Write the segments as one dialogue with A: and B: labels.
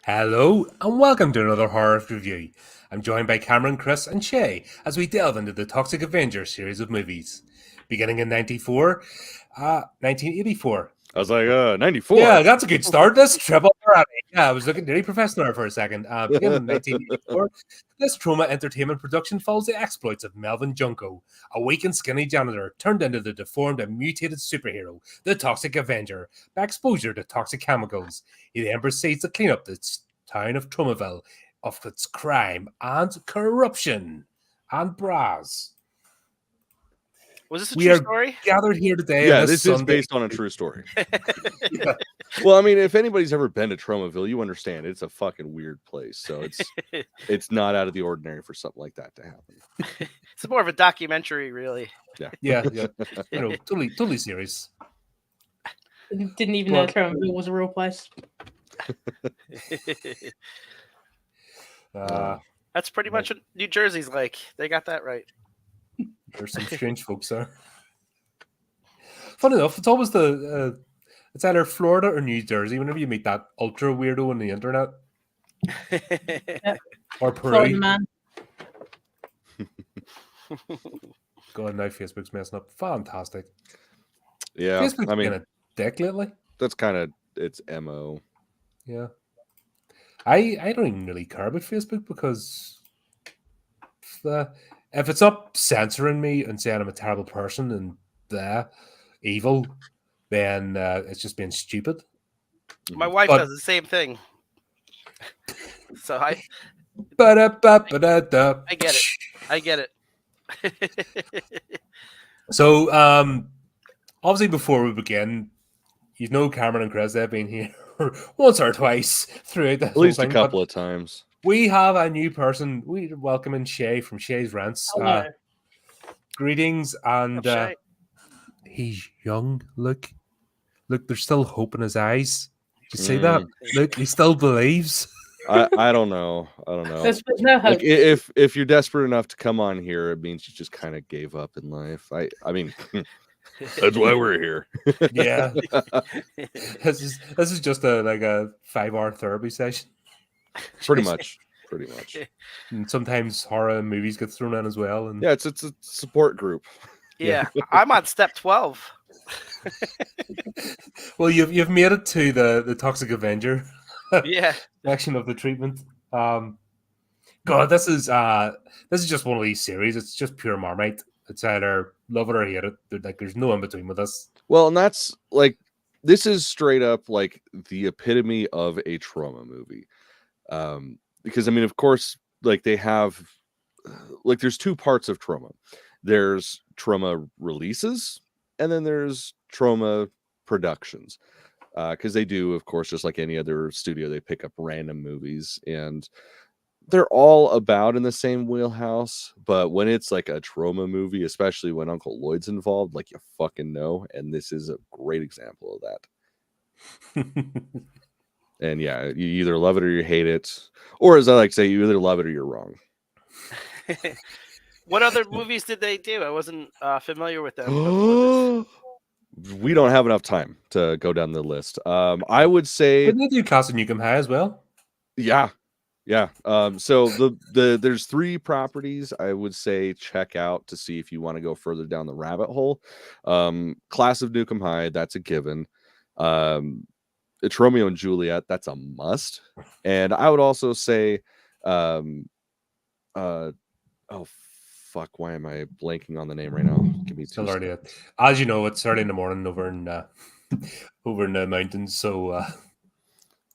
A: Hello, and welcome to another horror review. I'm joined by Cameron, Chris, and Shay as we delve into the Toxic Avenger series of movies. Beginning in 1984.
B: I was like, 94.
A: Yeah, that's a good start. This triple already. Yeah, I was looking nearly professional there for a second. Beginning in 1984, this Troma Entertainment production follows the exploits of Melvin Junko, a weak and skinny janitor turned into the deformed and mutated superhero, the Toxic Avenger, by exposure to toxic chemicals. He then proceeds to clean up the town of Tromaville of its crime and corruption. And Braz.
C: Was this a
A: We
C: true
A: are
C: story?
A: gathered here today.
B: Yeah,
A: on
B: this
A: Sunday.
B: is based on a true story.
A: Yeah.
B: Well, I mean, if anybody's ever been to Tromaville, you understand it's a fucking weird place. So it's not out of the ordinary for something like that to happen.
C: It's more of a documentary, really.
A: Yeah. You know, totally serious.
D: Didn't even know Tromaville was a real place.
C: That's pretty much what New Jersey's like. They got that right.
A: There's some strange folks there. Funny enough, it's always it's either Florida or New Jersey whenever you meet that ultra weirdo on the internet. Or Peru.
D: Florida man.
A: God, now Facebook's messing up. Fantastic.
B: Yeah,
A: Facebook's
B: I mean,
A: been a dick lately.
B: that's kind of its MO.
A: Yeah. I don't even really care about Facebook because if it's not censoring me and saying I'm a terrible person and evil, then it's just being stupid.
C: My wife does the same thing. So I get it. I get it.
A: So, obviously, before we begin, you know Cameron and Chris have been here once or twice throughout the
B: At least a couple of times.
A: We have a new person. We're welcoming Shay from Shay's Rants.
D: Hello.
A: Greetings, and
C: Shay.
A: he's young. Look, there's still hope in his eyes. Did you see that? Look, he still believes.
B: I don't know.
D: There's no hope.
B: Like, if you're desperate enough to come on here, it means you just kind of gave up in life. I mean, that's why we're here.
A: Yeah, this is just a 5-hour therapy session.
B: Pretty much.
A: And sometimes horror movies get thrown in as well. And
B: Yeah, it's a support group.
C: Yeah, I'm on step 12.
A: well, you've made it to the Toxic Avenger.
C: Yeah.
A: Section of the treatment. God, this is just one of these series. It's just pure Marmite. It's either love it or hate it. There's no in between with this.
B: Well, and that's like, this is straight up like the epitome of a Troma movie. Because I mean, of course, like they have, like there's two parts of Troma. There's Troma releases, and then there's Troma productions. Because they do, of course, just like any other studio, they pick up random movies, and they're all about in the same wheelhouse. But when it's like a Troma movie, especially when Uncle Lloyd's involved, like you fucking know, and this is a great example of that. And yeah, you either love it or you hate it, or as I like to say, you either love it or you're wrong.
C: What other movies did they do? I wasn't familiar with them.
B: We don't have enough time to go down the list. I would say,
A: Didn't they do Castle Newcomb High as well?
B: yeah. So there's 3 properties I would say check out to see if you want to go further down the rabbit hole. Class of Newcomb High, that's a given. It's Romeo and Juliet, that's a must. And I would also say, oh fuck, why am I blanking on the name right now? Give me
A: Still
B: 2
A: early.
B: seconds.
A: As you know, it's early in the morning over in the mountains. So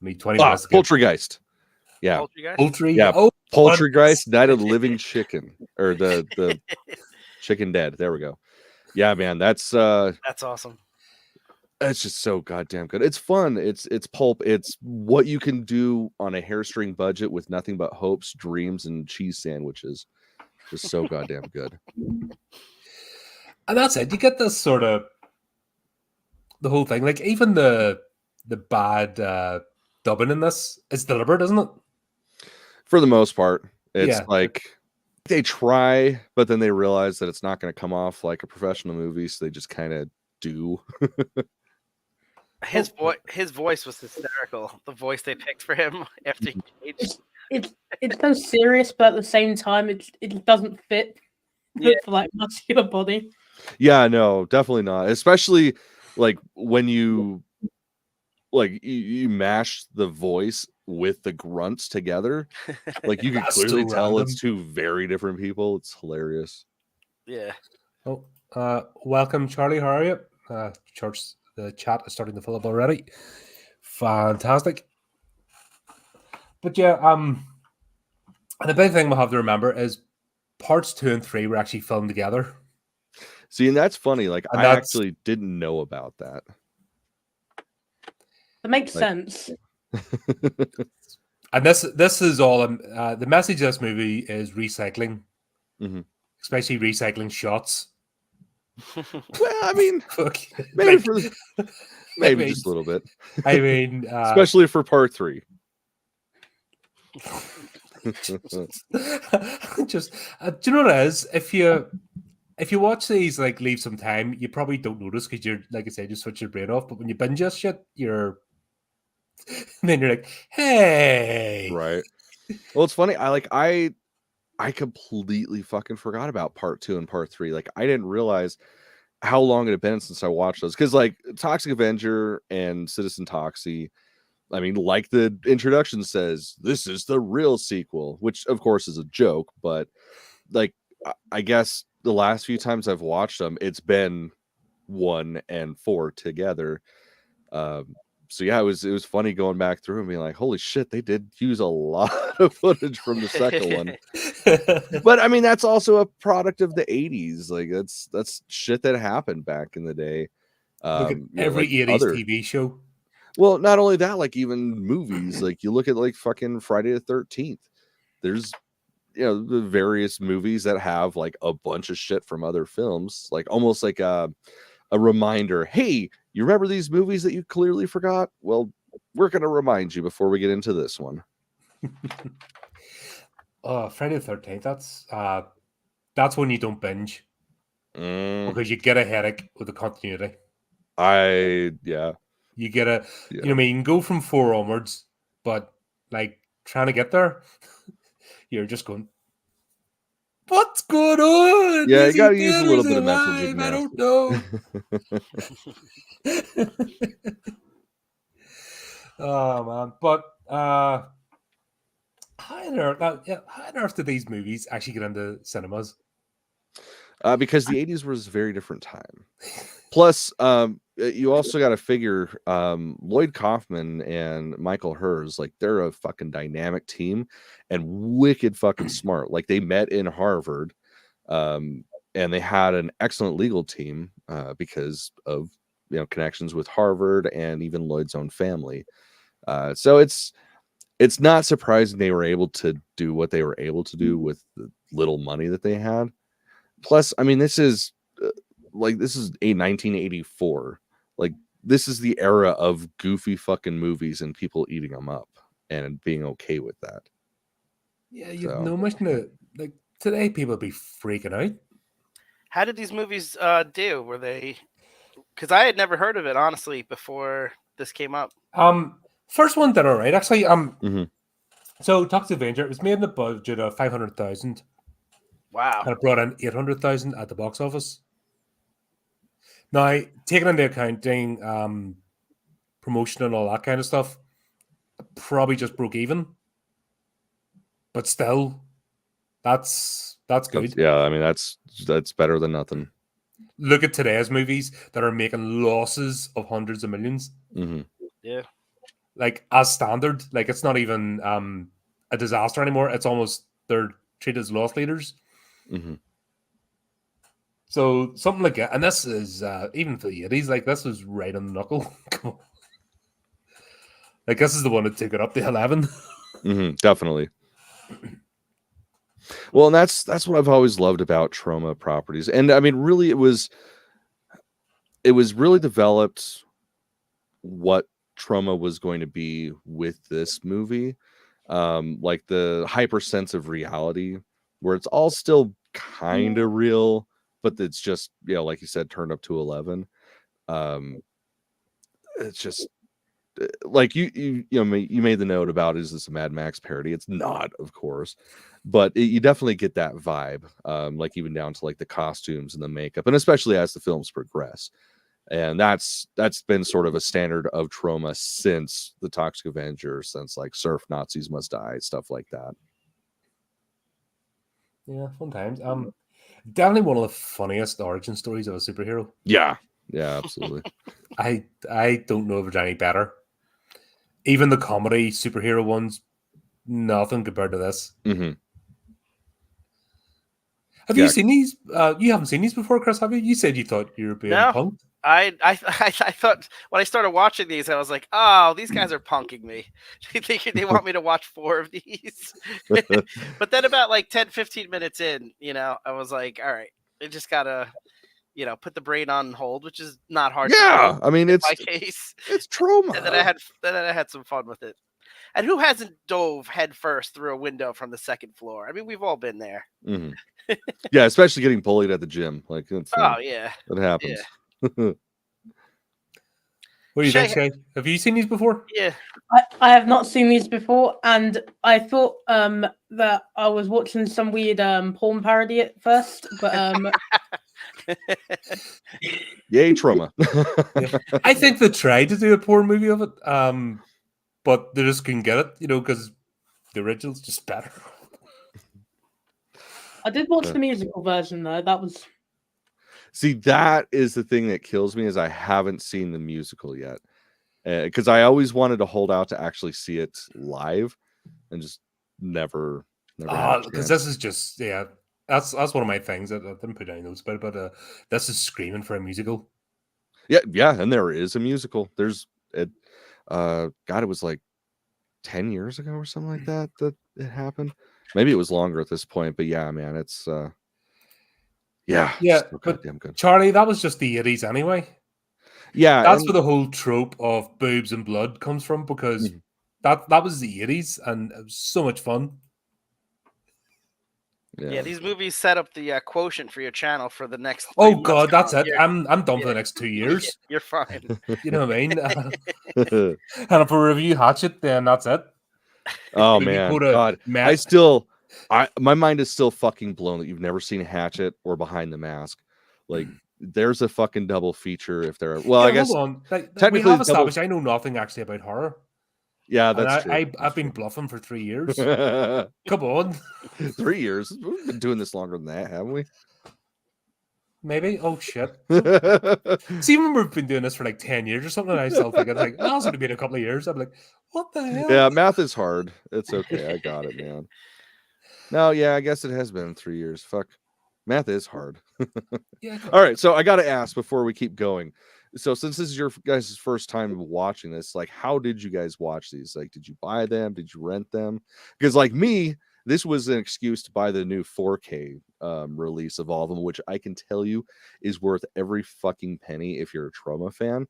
A: need 20 minutes. to get-
B: Poltergeist. Yeah,
A: Poultry.
B: Yeah,
A: Oh,
B: Poltergeist, Night of the Living Chicken, or the Chicken Dead. There we go. Yeah, man, that's
C: awesome.
B: It's just so goddamn good. It's fun. It's pulp. It's what you can do on a hairstring budget with nothing but hopes, dreams, and cheese sandwiches. Just so goddamn good.
A: And that's it. You get this sort of the whole thing. Like even the bad dubbing in this is deliberate, isn't it?
B: For the most part, it's
A: Yeah.
B: like they try, but then they realize that it's not going to come off like a professional movie, so they just kind of do.
C: His voice was hysterical. The voice they picked for him after he aged.
D: It's so serious, but at the same time, it doesn't fit
C: Yeah.
D: with like muscular body.
B: Yeah, no, definitely not. Especially like when you you mash the voice with the grunts together. Like you could
A: That's
B: clearly
A: so
B: tell
A: random.
B: it's two very different people. It's hilarious.
C: Yeah.
A: Oh, welcome, Charlie. How are you? The chat is starting to fill up already. Fantastic. But yeah, and the big thing we'll have to remember is parts 2 and 3 were actually filmed together.
B: See, and that's funny. Like
A: And
B: I
A: that's-
B: actually didn't know about that.
D: That makes
B: Like-
D: sense.
A: And this is all the message of this movie is recycling,
B: Mhm.
A: especially recycling shots.
B: Well, I mean,
A: Fuck.
B: maybe
A: Like,
B: for
A: I
B: maybe
A: mean-
B: just a little bit.
A: I mean,
B: Especially for part 3.
A: just do you know what it is? If you watch these, like, leave some time, you probably don't notice because you're, like I said, you switch your brain off. But when you binge this shit, then you're like, hey,
B: Right. Well, it's funny. I completely fucking forgot about part 2 and part 3. Like I didn't realize how long it had been since I watched those. Because like Toxic Avenger and Citizen Toxie, I mean, like the introduction says, this is the real sequel, which of course is a joke, but like I guess the last few times I've watched them, it's been 1 and 4 together. So yeah, it was funny going back through and being like, holy shit, they did use a lot of footage from the second one. But I mean, that's also a product of the 80s. Like that's shit that happened back in the day.
A: look at
B: You know,
A: every
B: like
A: 80s
B: other
A: TV show.
B: well, not only that, like even movies, like you look at like fucking Friday the 13th. There's the various movies that have like a bunch of shit from other films, like almost like a reminder. Hey, you remember these movies that you clearly forgot? Well, we're gonna remind you before we get into this one.
A: Friday the 13th. That's when you don't binge because you get a headache with the continuity. You get a,
B: Yeah.
A: you know, what I mean, you can go from 4 onwards, but like trying to get there, you're just going, what's going on?
B: Yeah,
A: Is
B: you gotta
A: he
B: use a
A: dead or
B: little
A: is he
B: bit of mental
A: alive? I don't
B: gymnastics.
A: know. Oh man, but how on earth did these movies actually get into cinemas?
B: Because the 80s was a very different time. Plus, you also got to figure Lloyd Kaufman and Michael Hers, like they're a fucking dynamic team and wicked fucking smart. Like they met in Harvard, and they had an excellent legal team because of connections with Harvard and even Lloyd's own family. So it's not surprising they were able to do what they were able to do with the little money that they had. Plus, I mean, this is a 1984. Like this is the era of goofy fucking movies and people eating them up and being okay with that.
A: Yeah, you have no much to, like today people be freaking out.
C: How did these movies do? Were they? Because I had never heard of it honestly before this came up.
A: First one did all right actually.
B: Mhm.
A: So Toxic Avenger, it was made in the budget of 500,000.
C: Wow.
A: And it brought in 800,000 at the box office. Now, taking into accounting promotion and all that kind of stuff, probably just broke even. But still, that's good.
B: I mean, that's better than nothing.
A: Look at today's movies that are making losses of hundreds of millions.
B: Mm-hmm.
C: Yeah.
A: Like as standard, like it's not even a disaster anymore. It's almost they're treated as loss leaders.
B: Mm-hmm.
A: So something like that, and this is even for the 80s, like this was right on the knuckle. Like this is the one that took it up to 11.
B: Mm-hmm. Definitely. Well, and that's what I've always loved about Troma properties, and I mean, really, it was really developed what Troma was going to be with this movie, like the hypersense reality, where it's all still kind of real, but it's just like you said, turned up to 11. it's just like you made the note about, is this a Mad Max parody? It's not, of course, but you definitely get that vibe, like even down to like the costumes and the makeup, and especially as the films progress. And that's been sort of a standard of Troma since the Toxic Avenger, since like Surf Nazis Must Die, stuff like that.
A: Yeah, fun times. Definitely one of the funniest origin stories of a superhero.
B: Yeah, absolutely.
A: I don't know if there's any better. Even the comedy superhero ones, nothing compared to this.
B: Mm-hmm.
A: Have you seen these? You haven't seen these before, Chris, have you? You said you thought you were being punked.
C: I thought when I started watching these, I was like, oh, these guys are punking me. They want me to watch 4 of these. But then about like 10, 15 minutes in, I was like, all right, I just gotta, put the brain on hold, which is not hard.
B: Yeah,
C: to do
B: I mean,
C: in my case.
B: It's Troma.
C: And then I had some fun with it. And who hasn't dove headfirst through a window from the 2nd floor? I mean, we've all been there.
B: Mm-hmm. Yeah, especially getting bullied at the gym. Like,
C: yeah,
B: it happens.
C: Yeah.
A: What do you think, Shay? Have you seen these before?
C: Yeah.
D: I have not seen these before, and I thought that I was watching some weird porn parody at first, but
B: Yay, Troma.
A: Yeah. I think they tried to do a porn movie of it, but they just couldn't get it, because the original's just better.
D: I did watch the musical version though. That was.
B: See, that is the thing that kills me, is I haven't seen the musical yet, because I always wanted to hold out to actually see it live, and just never.
A: Because this is just that's one of my things. I didn't put any notes about it, but this is screaming for a musical.
B: Yeah, and there is a musical. There's it. God, it was like 10 years ago or something like that it happened. Maybe it was longer at this point, but yeah, man, it's yeah,
A: but
B: goddamn good.
A: Charlie, that was just the 80s anyway.
B: Yeah,
A: that's where the whole trope of boobs and blood comes from, because that was the 80s, and it was so much fun.
C: Yeah, these movies set up the quotient for your channel for the next.
A: Oh God, that's it. I'm done for the next 2 years.
C: You're fine.
A: You know what I mean? And if we review Hatchet, then that's it.
B: Oh man, God, my mind is still fucking blown that you've never seen Hatchet or Behind the Mask. Like, there's a fucking double feature if there are. Well, I guess
A: technically we have established I know nothing actually about horror.
B: Yeah, that's true.
A: I've been bluffing for 3 years. Come on.
B: 3 years? We've been doing this longer than that, haven't we?
A: Maybe. Oh shit. See, when we've been doing this for like 10 years or something, I still think it's like, oh, it's only been a couple of years. I'm like, what the hell?
B: Yeah, math is hard. It's okay. I got it, man. No, yeah, I guess it has been 3 years. Fuck. Math is hard.
A: Yeah.
B: All right, so I got to ask before we keep going. So since this is your guys' first time watching this, like, how did you guys watch these? Like, did you buy them? Did you rent them? Because like me, this was an excuse to buy the new 4K release of all of them, which I can tell you is worth every fucking penny if you're a Troma fan.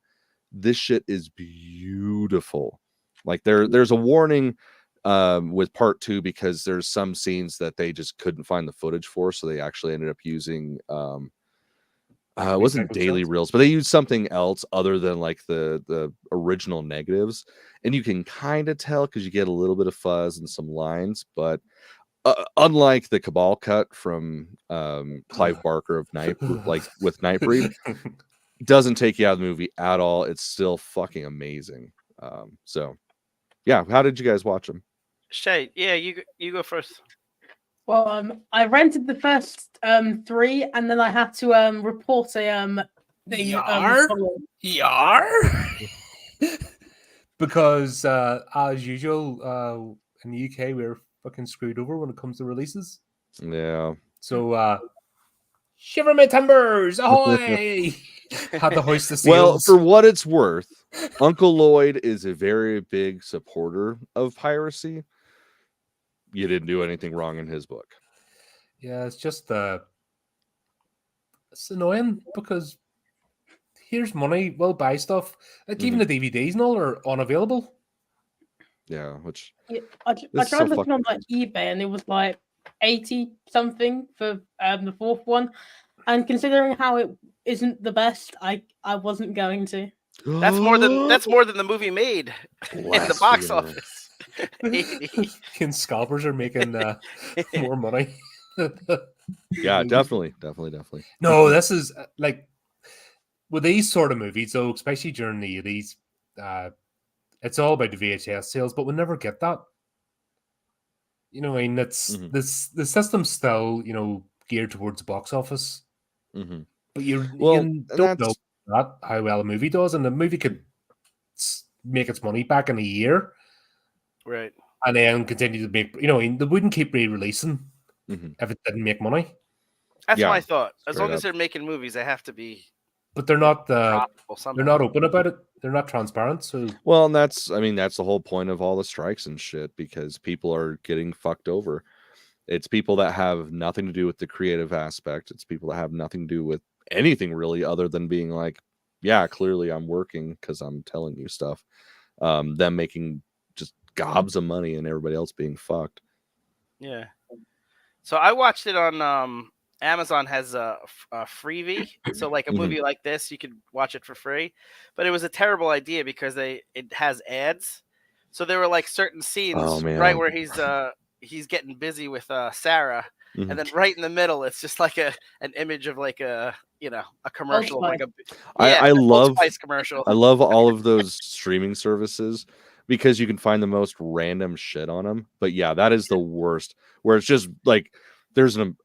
B: This shit is beautiful. Like, there's a warning with part 2 because there's some scenes that they just couldn't find the footage for, so they actually ended up using it wasn't daily reels, but they used something else other than like the original negatives, and you can kind of tell because you get a little bit of fuzz and some lines. But unlike the Cabal cut from Clive Barker of Night, like with Nightbreed, doesn't take you out of the movie at all. It's still fucking amazing. So yeah, how did you guys watch them?
C: Shay, yeah, you go first.
D: Well, I rented the first 3, and then I had to report a
A: because as usual in the UK we're fucking screwed over when it comes to releases.
B: Yeah.
A: So shiver my timbers, ahoy! Had to hoist the sails.
B: Well, for what it's worth, Uncle Lloyd is a very big supporter of piracy. You didn't do anything wrong in his book.
A: Yeah, it's just it's annoying because here's money, we'll buy stuff. Like even the DVDs and all are unavailable.
B: Yeah, which
D: I tried looking on like eBay and it was like 80 something for the 4th one. And considering how it isn't the best, I wasn't going to.
C: That's more than the movie made in the box
B: Blasphemous.
C: office. 80.
A: And scalpers are making more money.
B: Yeah, definitely.
A: No, this is like with these sort of movies, though, especially during the 80s, it's all about the VHS sales, but we never get that. You know, I mean, it's
B: Mhm.
A: the system's still, geared towards the box office,
B: Mhm.
A: but you
B: Well,
A: don't know
B: that's
A: that how well a movie does, and the movie could make its money back in a year,
C: Right.
A: and then continue to make. They wouldn't keep re-releasing
B: Mhm.
A: if it didn't make money.
C: That's
B: Yeah,
C: my thought. As
B: straight
C: long as
B: up.
C: they're making movies, they have to be
A: But they're not.
C: profitable
A: They're
C: somehow.
A: not open about it. They're not transparent. So
B: Well, and that's the whole point of all the strikes and shit, because people are getting fucked over. It's people that have nothing to do with the creative aspect. It's people that have nothing to do with anything really, other than being like, yeah, clearly I'm working because I'm telling you stuff. Them making just gobs of money and everybody else being fucked.
C: Yeah. So I watched it on Amazon has a freebie. So like a
B: Mhm.
C: movie like this, you could watch it for free. But it was a terrible idea because it has ads. So there were like certain scenes
B: Oh
C: right
B: man.
C: where he's getting busy with Sarah,
B: Mhm.
C: and then right in the middle it's just like an image of like a commercial of like a
B: I
C: an Old
B: love
C: Spice commercial.
B: I love all of those streaming services because you can find the most random shit on them. But yeah, that is the worst, where it's just like there's an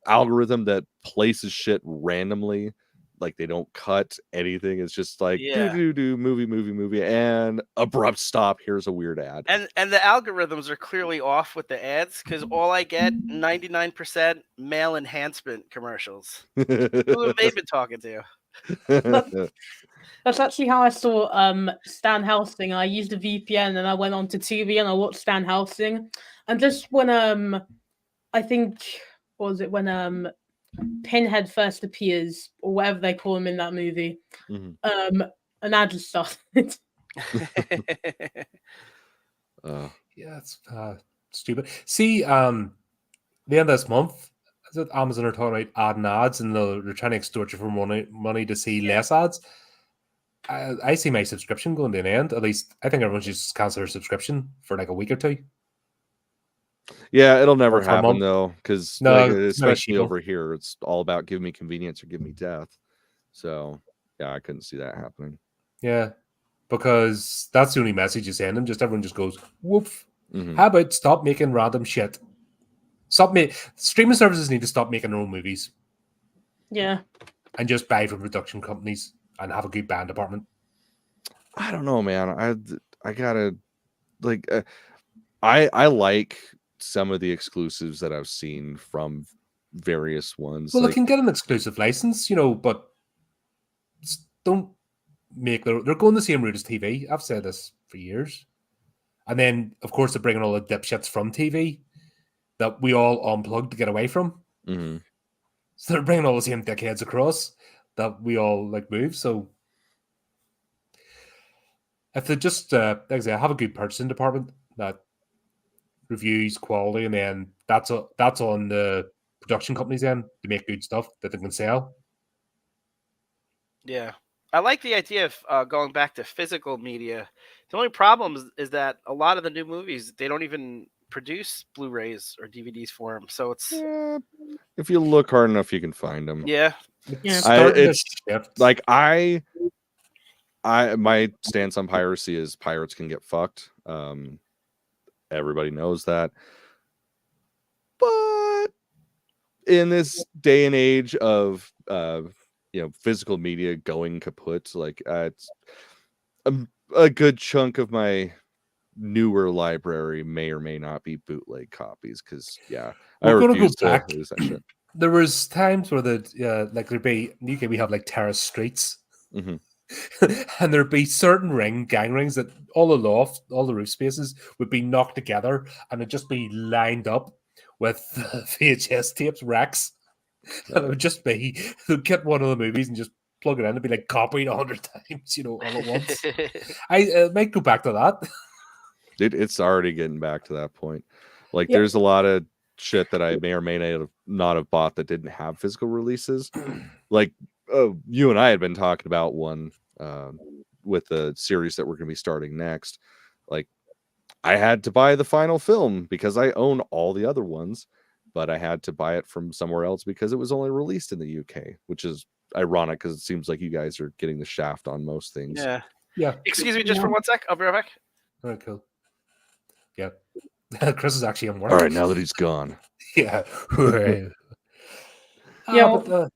B: algorithm that places shit randomly, like they don't cut anything. It's just like
C: Yeah.
B: do movie and abrupt stop. Here's a weird ad.
C: And the algorithms are clearly off with the ads because all I get 99% male enhancement commercials. Who have they been talking to?
D: That's actually how I saw Stan Helsing. I used a VPN and I went onto TV and I watched Stan Helsing. And just when I think what was it when Pinhead first appears, or whatever they call him in that movie,
B: Mhm.
D: an ad just started.
A: yeah, it's stupid. See, the end of this month, is it Amazon are talking about adding ads, and they're trying to extort you for money to see less ads. I see my subscription going to an end. At least I think everyone should just cancel their subscription for like a week or two.
B: Yeah, it'll never
A: Or for a
B: happen
A: month.
B: though, because
A: No,
B: like
A: it's not
B: especially
A: cheaper.
B: over here, it's all about give me convenience or give me death. So yeah, I couldn't see that happening.
A: Yeah, because that's the only message you send them. Just everyone just goes, woof.
B: Mhm.
A: How about stop making random shit? Streaming services need to stop making their own movies
D: Yeah.
A: and just buy from production companies and have a good band department.
B: I don't know, man. I gotta like I like some of the exclusives that I've seen from various ones.
A: Well,
B: Like
A: they can get an exclusive license, but don't make they're going the same route as TV. I've said this for years. And then, of course, they're bringing all the dipshits from TV that we all unplug to get away from.
B: mhm.
A: So they're bringing all the same dickheads across that we all like move. So if they just, like I say, have a good purchasing department that reviews quality, and then that's on the production companies then to make good stuff that they can sell.
C: Yeah. I like the idea of going back to physical media. The only problem is that a lot of the new movies, they don't even produce Blu-rays or DVDs for them. So it's
B: Yeah, if you look hard enough, you can find them.
C: yeah.
A: It's starting to
B: It's
A: shift.
B: like my stance on piracy is pirates can get fucked. Everybody knows that. But in this day and age of physical media going kaput, like it's a good chunk of my newer library may or may not be bootleg copies, because I
A: We're gonna go
B: refuse to
A: back.
B: lose that shit.
A: There was times where there'd be in the UK we have like terrace streets.
B: Mhm.
A: And there'd be certain gang rings that all the roof spaces would be knocked together and it'd just be lined up with VHS tapes racks. And it would just be, they'd get one of the movies and just plug it in. It'd be like copied 100 times, all at once. I might go back to that.
B: It's already getting back to that point. Like
D: Yep.
B: there's a lot of shit that I may or may not have bought that didn't have physical releases. Like you and I had been talking about one with the series that we're going to be starting next. Like, I had to buy the final film because I own all the other ones, but I had to buy it from somewhere else because it was only released in the UK, which is ironic because it seems like you guys are getting the shaft on most things.
C: Yeah.
A: Yeah.
C: Excuse me, just for 1 sec. I'll be right back.
A: All right, cool. Yeah. Chris is actually on work.
B: All right, now that he's gone.
A: Yeah.
D: Yeah,
A: but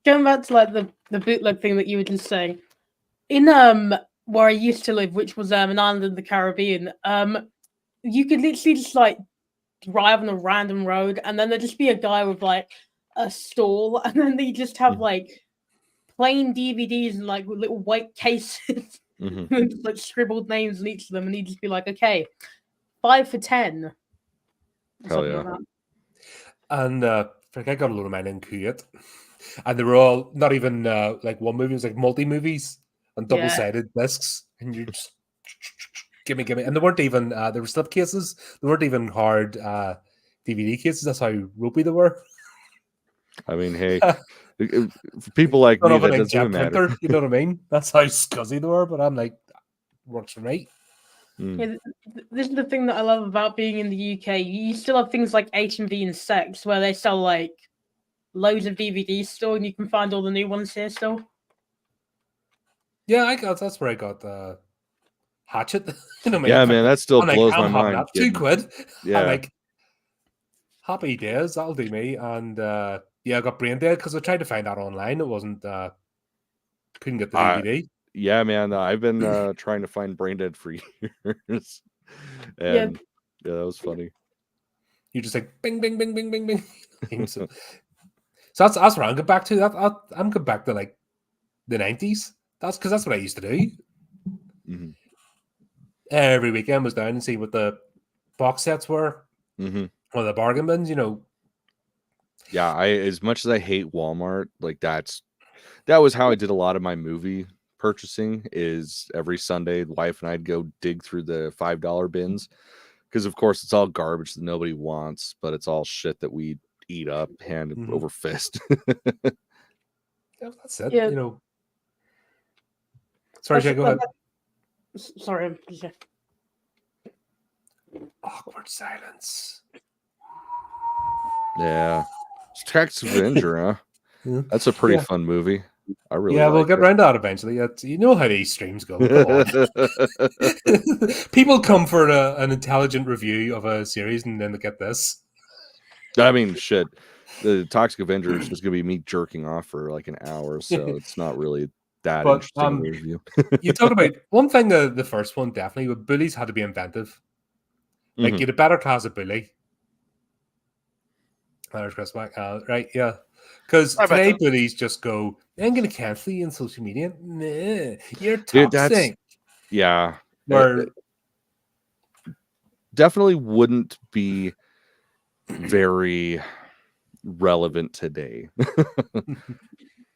D: going back to like the bootleg thing that you were just saying, in where I used to live, which was an island in the Caribbean, you could literally just like drive on a random road, and then there'd just be a guy with like a stall, and then they just have like plain DVDs in like little white cases with just, like scribbled names in each of them, and he'd just be like, "Okay, 5 for 10."
B: Hell yeah.
D: Like that.
A: And I got a load of mine in Kuwait, and they were all not even like one movie. It was like multi-movies and double-sided discs, and you just gimme, and they weren't even they were slip cases. They weren't even hard DVD cases. That's how ropey they were.
B: I mean, hey, for people like
A: Not
B: me,
A: of an
B: that doesn't
A: inkjet
B: even matter.
A: printer, you know what I mean? That's how scuzzy they were. But I'm like, works for me.
D: Yeah, this is the thing that I love about being in the UK. You still have things like HMV and Sex, where they sell like loads of DVDs still, and you can find all the new ones here still.
A: Yeah, that's where I got Hatchet. You know what I mean?
B: Yeah, man, that still
A: I'm like,
B: blows my
A: I'm having
B: mind.
A: that. £2.
B: Yeah.
A: I'm like, happy days, that'll do me. And yeah, I got Brain Dead because I tried to find that online. It wasn't couldn't get the DVD.
B: Yeah, man, I've been trying to find Brain Dead for years. And yeah, that was funny.
A: You just like bing, bing, bing, bing, bing, bing. So that's where I'm going back to. I'm going back to like the 90s. That's because that's what I used to do. Every weekend was down and see what the box sets were, or the bargain bins. You know.
B: Yeah, as much as I hate Walmart, like that was how I did a lot of my movie purchasing. Is every Sunday, the wife and I'd go dig through the $5 bins because, of course, it's all garbage that nobody wants, but it's all shit that we eat up hand over fist.
A: Yeah, that's it.
D: Yeah.
A: You know. Sorry, Jay, go ahead.
D: Sorry.
A: Awkward silence.
B: Yeah. It's Toxic Avenger, huh?
A: Yeah.
B: That's a pretty fun movie. I really
A: we'll get around to that eventually. You know how these streams go. People come for an intelligent review of a series and then they get this.
B: I mean, shit. The Toxic Avenger is just going to be me jerking off for like an hour, so it's not really that interesting of a review.
A: You talked about one thing, the first one definitely, but bullies had to be inventive. Like, you had a better class of bully. There's Chris back. Right, yeah. Because today bullies just go, I'm going to cancel you on social media. Nah, you're toxic.
B: Yeah.
A: Or
B: definitely wouldn't be very relevant today.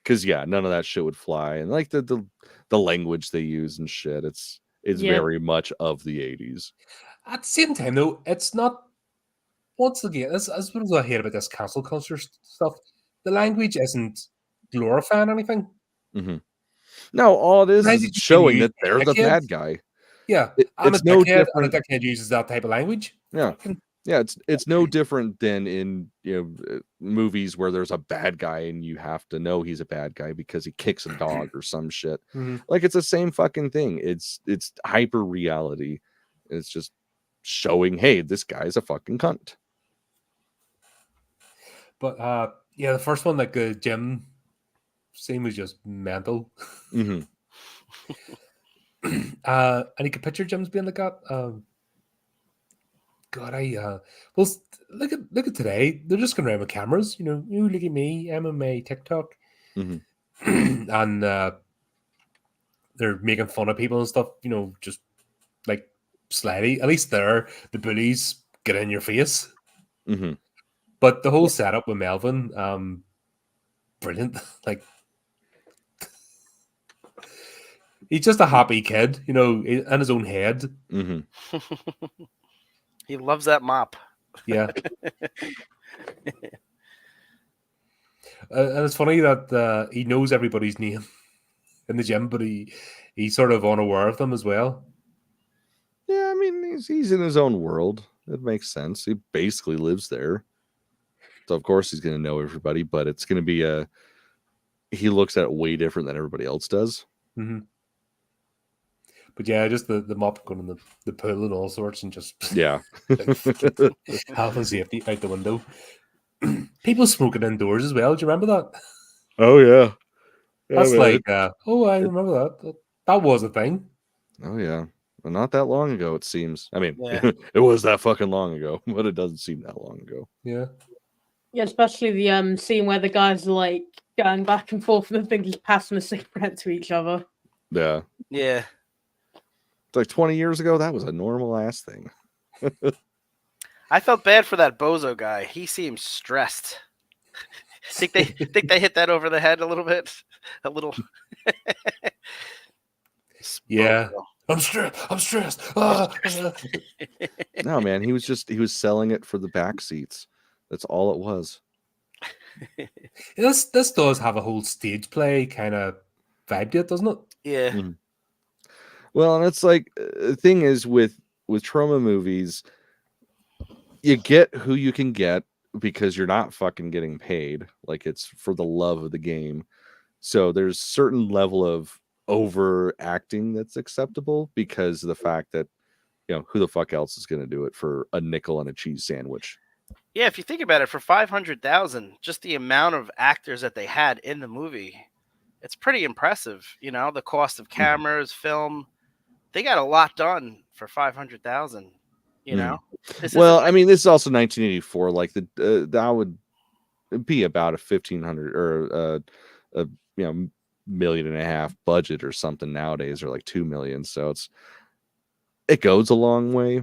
B: Because none of that shit would fly. And like the language they use and shit, it's very much of the 80s.
A: At the same time, though, it's not. Once again, as what I hate about this cancel culture stuff, the language isn't glorifying anything.
B: No, all it is showing that they're the bad guy.
A: Yeah,
B: it's no different.
A: And a dickhead uses that type of language.
B: Yeah, yeah, it's no different than in movies where there's a bad guy and you have to know he's a bad guy because he kicks a dog or some shit. Like, it's the same fucking thing. It's hyper reality. It's just showing, hey, this guy's a fucking cunt.
A: But the first one, like the gym scene, was just mental. And you could picture gyms being like that. God, well, look at today. They're just going around with cameras. You know, look at me, MMA, TikTok, and they're making fun of people and stuff. You know, just like slightly. At least the bullies get in your face. But the whole setup with Melvin, brilliant. Like, he's just a happy kid, you know, in his own head.
C: He loves that mop.
A: Yeah. And it's funny that he knows everybody's name in the gym, but he he's sort of unaware of them as well.
B: Yeah, I mean, he's in his own world. It makes sense. He basically lives there. So, of course, he's going to know everybody, but it's going to be he looks at it way different than everybody else does.
A: Mm-hmm. But yeah, just the mop going in the pool and all sorts, and just
B: Yeah.
A: health and safety out the window. People smoking indoors as well. Do you remember that?
B: Oh, yeah.
A: That's
B: man.
A: like, I remember that. That was a thing.
B: Oh, yeah. Well, not that long ago, it seems. I mean,
C: Yeah.
B: it was that fucking long ago, but it doesn't seem that long ago.
A: Yeah.
D: Yeah, especially the scene where the guys are like going back and forth and the thing just passing a cigarette to each other.
B: Yeah.
C: Yeah.
B: It's like 20 years ago, that was a normal ass thing.
C: I felt bad for that bozo guy. He seems stressed. think they hit that over the head a little bit? A little.
A: Yeah. I'm stressed.
B: No, man, he was selling it for the back seats. That's all it was.
A: This does have a whole stage play kind of vibe to it, doesn't it?
C: Yeah.
B: Mhm. Well, and it's like the thing is with Troma movies, you get who you can get because you're not fucking getting paid. Like, it's for the love of the game. So there's certain level of overacting that's acceptable because of the fact that, who the fuck else is going to do it for a nickel and a cheese sandwich?
C: Yeah, if you think about it, for $500,000, just the amount of actors that they had in the movie, it's pretty impressive. The cost of cameras, film, they got a lot done for $500,000.
B: Well, I mean, this is also 1984. Like that would be about a 1,500 or a $1.5 million budget or something nowadays, or like 2 million. So it goes a long way.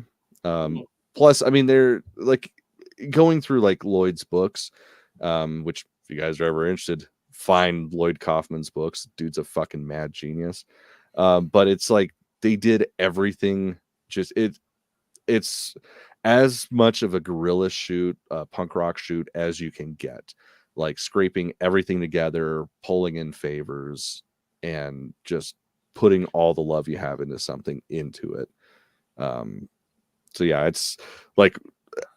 B: Plus, I mean, they're like going through like Lloyd's books, which if you guys are ever interested, find Lloyd Kaufman's books. Dude's a fucking mad genius. But it's like they did everything. It's as much of a guerrilla shoot, punk rock shoot as you can get, like scraping everything together, pulling in favors, and just putting all the love you have into something into it. So yeah, it's like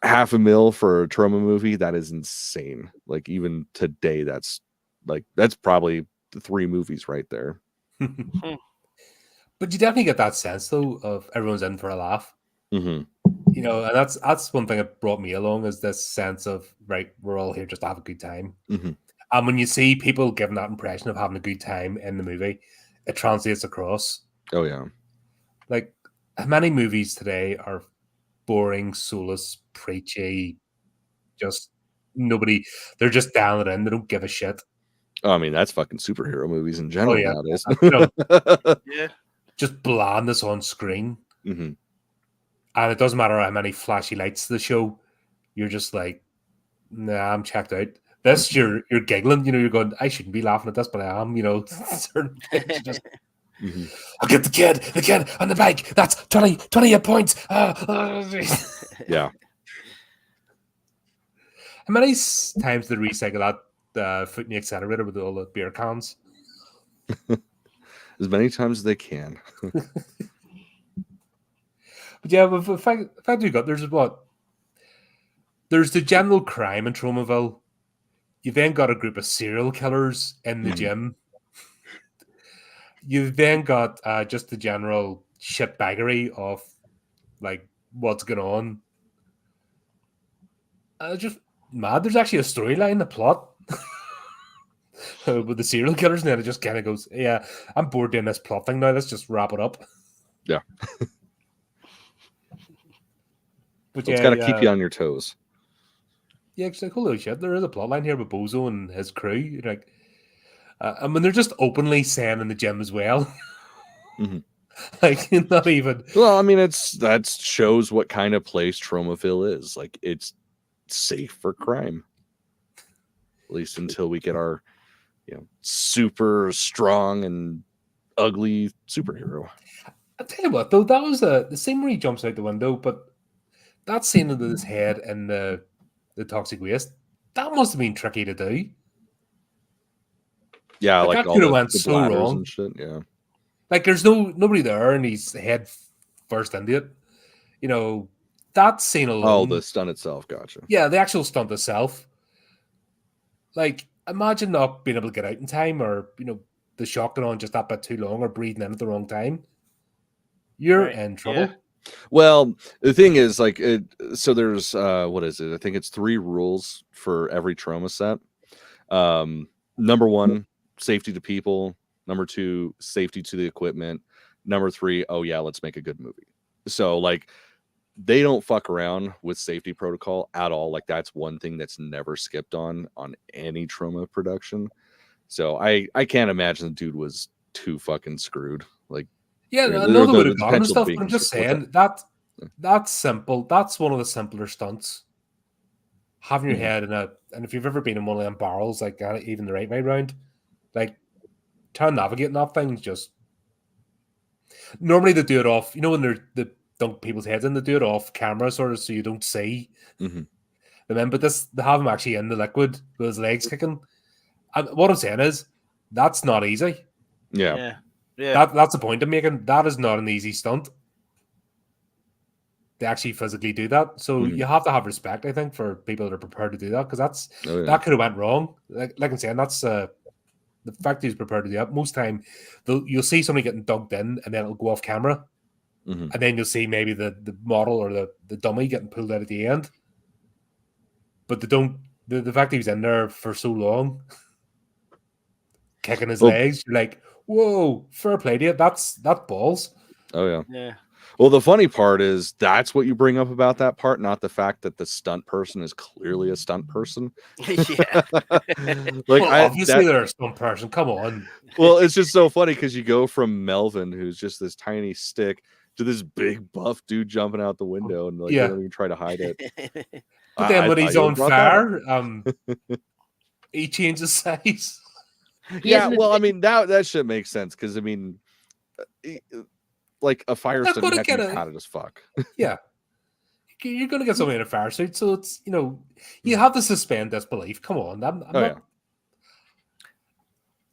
B: $500,000 for a Troma movie. That is insane. Like, even today, that's probably the 3 movies right there.
A: But you definitely get that sense though of everyone's in for a laugh.
B: Mm-hmm.
A: And that's one thing that brought me along, is this sense of, right, we're all here just to have a good time.
B: Mm-hmm.
A: And when you see people giving that impression of having a good time in the movie, it translates across.
B: Oh yeah.
A: Like, many movies today are boring, soulless, preachy, just nobody, they're just down it in, they don't give a shit.
B: Oh, I mean, that's fucking superhero movies in general nowadays.
C: Yeah.
A: Just blandness on screen.
B: Mm-hmm.
A: And it doesn't matter how many flashy lights they show, you're just like, nah, I'm checked out. This, you're giggling, you're going, I shouldn't be laughing at this, but I am, certain things just,
B: Mm-hmm.
A: I'll get the kid on the bike. That's 28 points.
B: Yeah.
A: How many times did they recycle that foot in the accelerator with all the beer cans?
B: As many times as they can.
A: But yeah, but the fact you got, there's the general crime in Tromaville. You then got a group of serial killers in the gym. You've then got just the general shitbaggery of like what's going on. Just mad. There's actually a storyline, a plot with the serial killers, and then it just kind of goes, yeah, I'm bored doing this plot thing now. Let's just wrap it up.
B: Yeah.
A: But
B: It's got to keep you on your toes.
A: Yeah, it's like, holy shit, there is a plot line here with Bozo and his crew. Like, I mean, they're just openly saying in the gym as well.
B: Mm-hmm.
A: Like, not even.
B: Well, I mean, that shows what kind of place Tromaville is. Like, it's safe for crime, at least until we get our, super strong and ugly superhero.
A: I'll tell you what, though, that was the scene where he jumps out the window, but that scene with his head in the toxic waste, that must have been tricky to do.
B: Yeah, like
A: that
B: all
A: could have
B: the
A: went so
B: bladders
A: wrong
B: and shit. Yeah.
A: Like there's nobody there, and he's head first into it. You know, that scene alone.
B: Oh, the stunt itself, gotcha.
A: Yeah, the actual stunt itself. Like, imagine not being able to get out in time, or the shock going on just that bit too long, or breathing in at the wrong time. You're in trouble.
C: Yeah.
B: Well, the thing is, like, so there's what is it? I think it's 3 rules for every Troma set. Number 1, safety to people. Number 2, safety to the equipment. Number 3, oh yeah, let's make a good movie. So like, they don't fuck around with safety protocol at all. Like, that's one thing that's never skipped on any Troma production. So I can't imagine the dude was too fucking screwed. Like,
A: yeah, I know they would have gone and stuff, but I'm just saying that's simple. That's one of the simpler stunts. Having your head and if you've ever been in one of them barrels, like even the right way round, like trying to navigate that thing's just. Normally they do it off, when they dunk people's heads in, they do it off camera, sort of, so you don't see them in. But they have him actually in the liquid with his legs kicking. And what I'm saying is, that's not easy.
B: Yeah.
A: That's the point I'm making. That is not an easy stunt. They actually physically do that, so you have to have respect, I think, for people that are prepared to do that, because that could have went wrong. Like I'm saying, that's the fact he's prepared to do that. Most time, you'll see somebody getting dunked in, and then it'll go off camera, and then you'll see maybe the model or the dummy getting pulled out at the end. But they don't. The fact that he's in there for so long, kicking his legs, you're like, whoa, fair play to you. That balls.
B: Oh yeah.
C: Yeah.
B: Well, the funny part is that's what you bring up about that part, not the fact that the stunt person is clearly a stunt person.
C: Yeah.
B: Like,
A: obviously they're a stunt person. Come on.
B: Well, it's just so funny because you go from Melvin, who's just this tiny stick, to this big buff dude jumping out the window, and like, they don't even try to hide it.
A: But then when he's on fire, he changes size.
B: Yeah, well, I mean, that shit makes sense, because I mean, like, a fire suit has to be padded as fuck.
A: Yeah. You're going to get somebody in a fire suit, so it's, you have to suspend disbelief. Come on.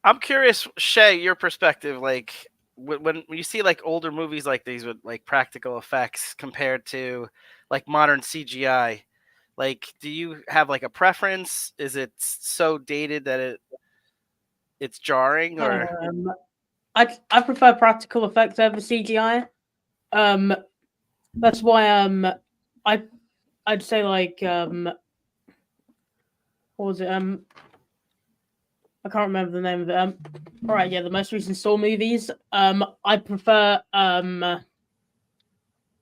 C: I'm curious, Shay, your perspective, like, when you see, like, older movies like these with, like, practical effects compared to, like, modern CGI, like, do you have, like, a preference? Is it so dated that it's jarring, or...
D: I prefer practical effects over CGI. That's why I'd say, like, what was it? I can't remember the name of it. All right, yeah, the most recent Saw movies. I prefer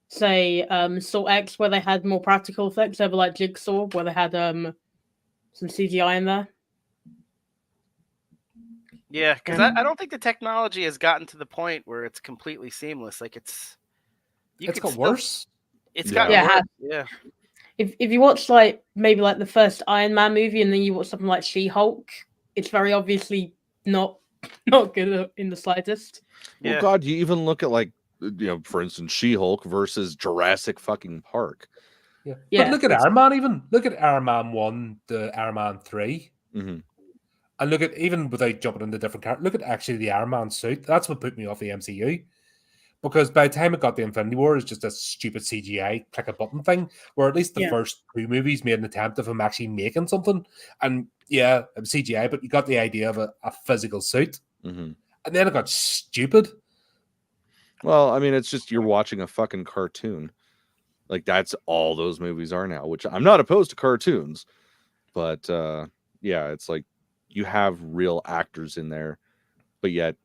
D: say Saw X, where they had more practical effects, over like Jigsaw, where they had some CGI in there.
C: Yeah, because I don't think the technology has gotten to the point where it's completely seamless. Like, it's
A: got worse.
C: It's gotten worse. Yeah.
D: If you watch, like, maybe like the first Iron Man movie, and then you watch something like She-Hulk, it's very obviously not good in the slightest.
B: Well, God, you even look at, like, for instance, She-Hulk versus Jurassic fucking Park.
A: Yeah. But look at Iron Man. Even look at Iron Man 1 to Iron Man 3. And look at, even without jumping into different characters, look at actually the Iron Man suit. That's what put me off the MCU. Because by the time it got to Infinity War, it's just a stupid CGI click a button thing. Where at least the first 2 movies made an attempt of him actually making something. And yeah, it was CGI, but you got the idea of a physical suit. And then it got stupid.
B: Well, I mean, it's just, you're watching a fucking cartoon. Like, that's all those movies are now, which I'm not opposed to cartoons. But yeah, it's like, you have real actors in there, but yet